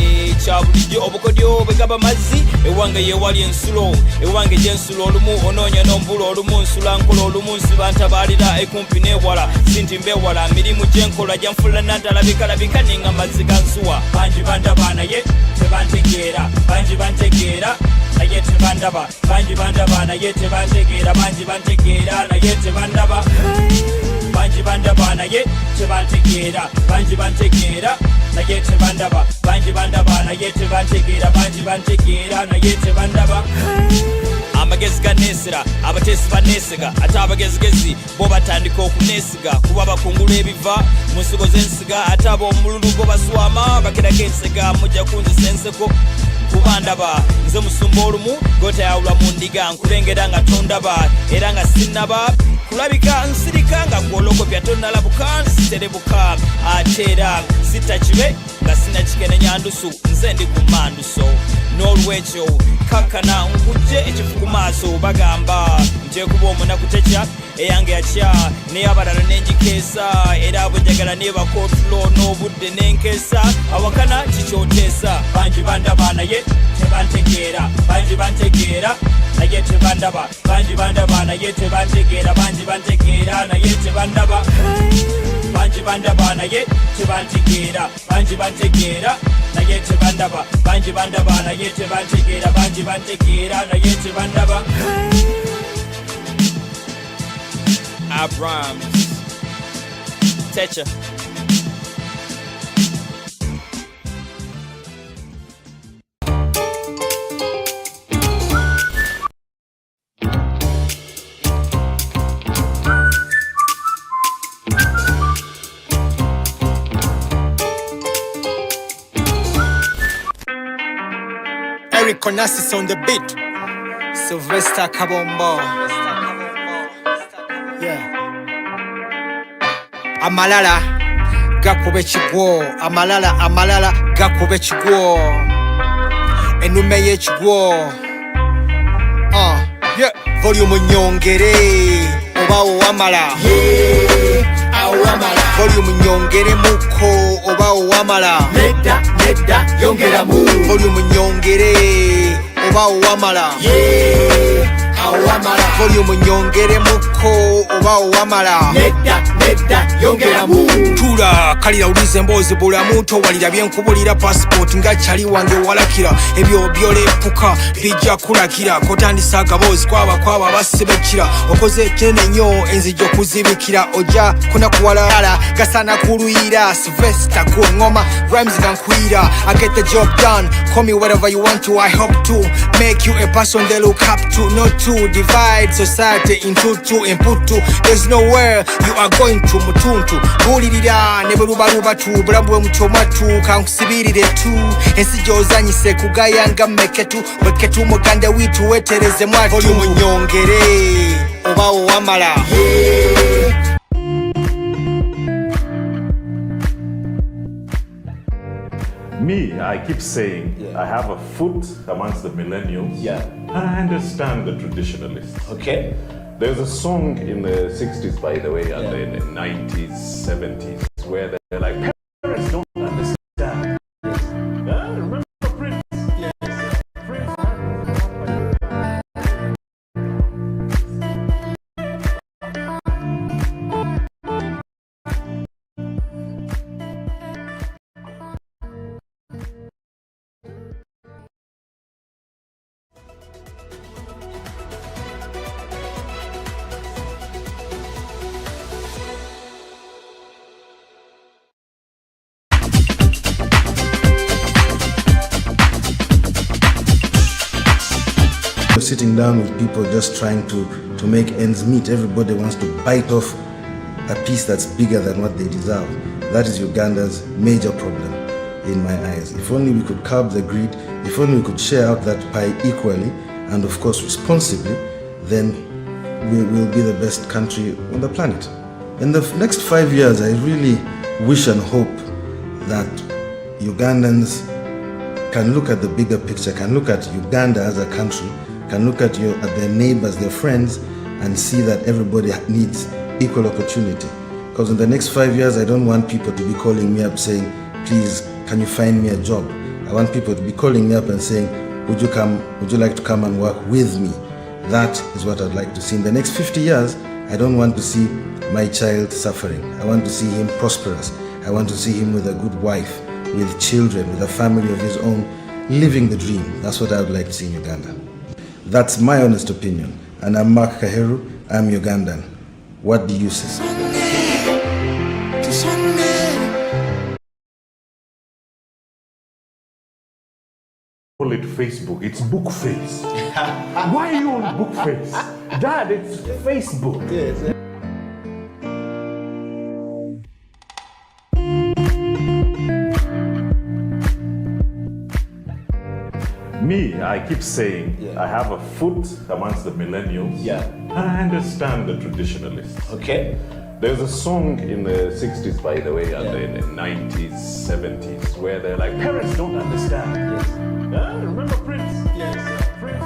kya bulijjo obukodyo bwe gaba mazzi ewange yeewali ensulo ewange gyensulo olumu onoonya n'ombula olumu nsula nkola olumu nsiba ntabaalira ekumpi n'ewala sinti mbeewala mirimu gyenkola gyanfula natalabika ninga mazzi gansuwa banji bandaba naye tebantegeera banji bantegeera naye tebandaba banji bandaba naye tebantegeera banji bantegeera naye tebandaba banji bandaba naye tebantegeera banji bantegeera naye tebandaba banji bandaba naye tebantegeera banji bantegeera naye tebandaba amagezi ganeesera abateesi baneesiga ate abagezigezi bo batandika okuneesiga kuba bakungula ebiva mu nsigo z'ensiga ate ab'omululu bo baswama bakeraga ensiga mujja kunzisa enseko kuba ndaba nze musumba olumu gotayawula mu ndiga nkulengera nga tondaba era nga sinnaba kulabika nsirika nga gwolokopya tonnalabuka nsiterebuka ate era sittakibe nga sinnakikenenya ndusu nze ndi ku manduso n'olwekyo kakkana nkujje ekifu ku maaso bagamba ntyekuba omunaku tekya eyange yakya neyabalala nenjikeesa era bwe njagala nebakootulo n'obudde nenkeesa awakana kikyoteesa banji bandaba naye tebantegeera banji bantegeera naye tebandaba banji bandaba naye tebantegeera banji bantegeera naye tebandaba banji bandaba naye tebantegeera banji bantegeera naye tebandaba banji bandaba naye tebantegeera banji bantegeera naye tebandaba Abrams Techa Narcissus on the beat. Sylvester Kabombo. Yeah. Amalala gakube chigwo. Amalala gakube chigwo. Enume ye chigwo. Yeah. Volume nyongere. Oba owamala. Yeah. Awamala. Volume nyongere muko. Oba owamala. Nedda yongera mu. Volume nyongere. Oba owamala. Yeah. Awamala. Volume nyongere muko. Oba owamala. Nedda yongera mu. Tula kalira ulize mbozi bula muto walira byenkubulira passport nga chali wange walakira ebyo byolepuka bijja kulakira kotandisa agabozi kwaba basibekira okoze kene nyo enzijjo kuzibikira oja kuna kuwalala gasana kuluyira Sylvester ku ngoma rhymes gankwira I get the job done call me whatever you want to I hope to make you a person they look up to not to divide society into two and put two there's nowhere you are going to mutuntu bulirira ne burubaruba tu bulambwe muchomatu kankusibirire tu ensijozanyise kugayanga meketu weketu muganda witu wetereze mwatu volume nyongere oba owamala Me, I keep saying I have a foot amongst the millennials. Yeah. And I understand the traditionalists. Okay. There's a song in the 60s, by the way, and in the 90s, 70s, where they're like, parents don't understand. Remember Prince? Yes. Prince. Sitting down with people just trying to make ends meet. Everybody wants to bite off a piece that's bigger than what they deserve. That is Uganda's major problem in my eyes. If only we could curb the greed, if only we could share out that pie equally and of course responsibly, then we will be the best country on the planet. In the next 5 years, I really wish and hope that Ugandans can look at the bigger picture, can look at Uganda as a country, can look at their neighbors, their friends, and see that everybody needs equal opportunity. Because in the next 5 years, I don't want people to be calling me up saying, please, can you find me a job? I want people to be calling me up and saying, would you like to come and work with me? That is what I'd like to see. In the next 50 years, I don't want to see my child suffering. I want to see him prosperous. I want to see him with a good wife, with children, with a family of his own, living the dream. That's what I would like to see in Uganda. That's my honest opinion. And I'm Mark Kaheru, I'm Ugandan. What do you say? Call it Facebook, it's Bookface. Why are you on Bookface? Dad, it's Facebook. Yes. Me, I keep saying I have a foot amongst the millennials. Yeah. And I understand the traditionalists. Okay. There's a song in the 60s, by the way, and in the 90s, 70s, where they're like, parents don't understand. Yes. Remember Prince? Yes. Prince.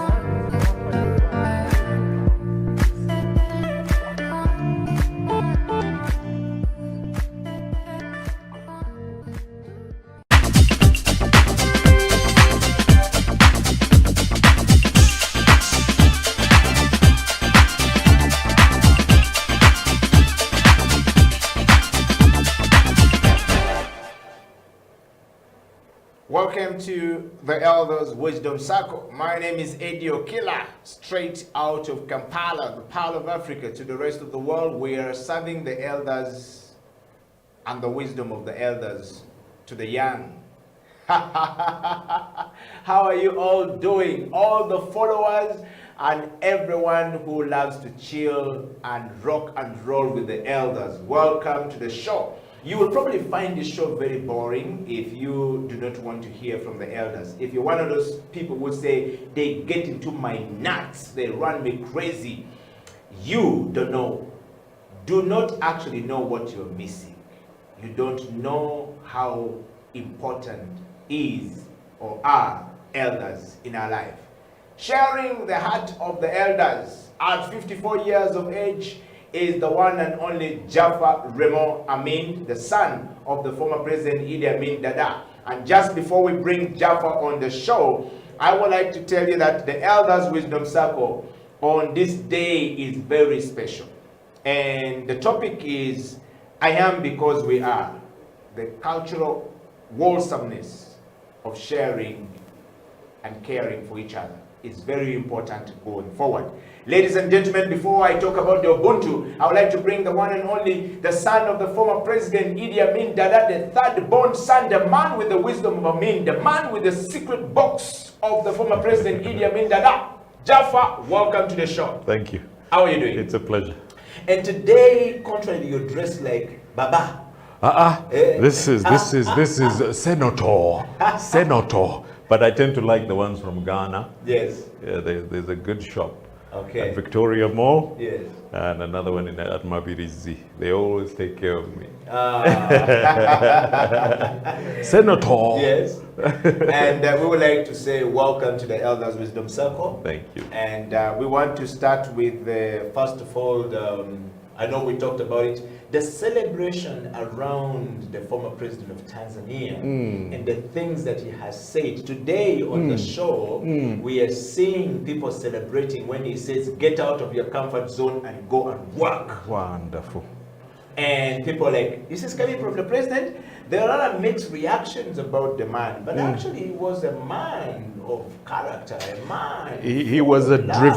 Welcome to the Elders Wisdom Circle. My name is Eddie Okila, straight out of Kampala, the Pearl of Africa, to the rest of the world. We are serving the elders and the wisdom of the elders to the young. How are you all doing? All the followers and everyone who loves to chill and rock and roll with the elders. Welcome to the show. You will probably find this show very boring if you do not want to hear from the elders. If you're one of those people who say, they get into my nuts, they run me crazy, you don't know, do not actually know what you're missing. You don't know how important is or are elders in our life. Sharing the heart of the elders at 54 years of age is the one and only Jaffa Raymond Amin, the son of the former President Idi Amin Dada. And just before we bring Jaffa on the show, I would like to tell you that the Elders Wisdom Circle on this day is very special. And the topic is, I am because we are. The cultural wholesomeness of sharing and caring for each other is very important going forward. Ladies and gentlemen, before I talk about the Ubuntu, I would like to bring the one and only, the son of the former President Idi Amin Dada, the third born son, the man with the wisdom of Amin, the man with the secret box of the former President Idi Amin Dada. Jaffa, welcome to the show. Thank you. How are you doing? It's a pleasure. And today, contrary, you're dressed like Baba. This is Senator. Senator. But I tend to like the ones from Ghana. Yes. Yeah, there's a good shop. Okay. At Victoria Mall. Yes. And another one at Mabirizi. They always take care of me. Senator. Yes. And we would like to say welcome to the Elders Wisdom Circle. Thank you. And we want to start with, first of all, I know we talked about it, the celebration around the former president of Tanzania and the things that he has said. Today on the show, we are seeing people celebrating when he says, get out of your comfort zone and go and work. Wonderful. And people are like, this is coming from the president? There are a lot of mixed reactions about the man, but actually he was a man of character, a man. He was a driven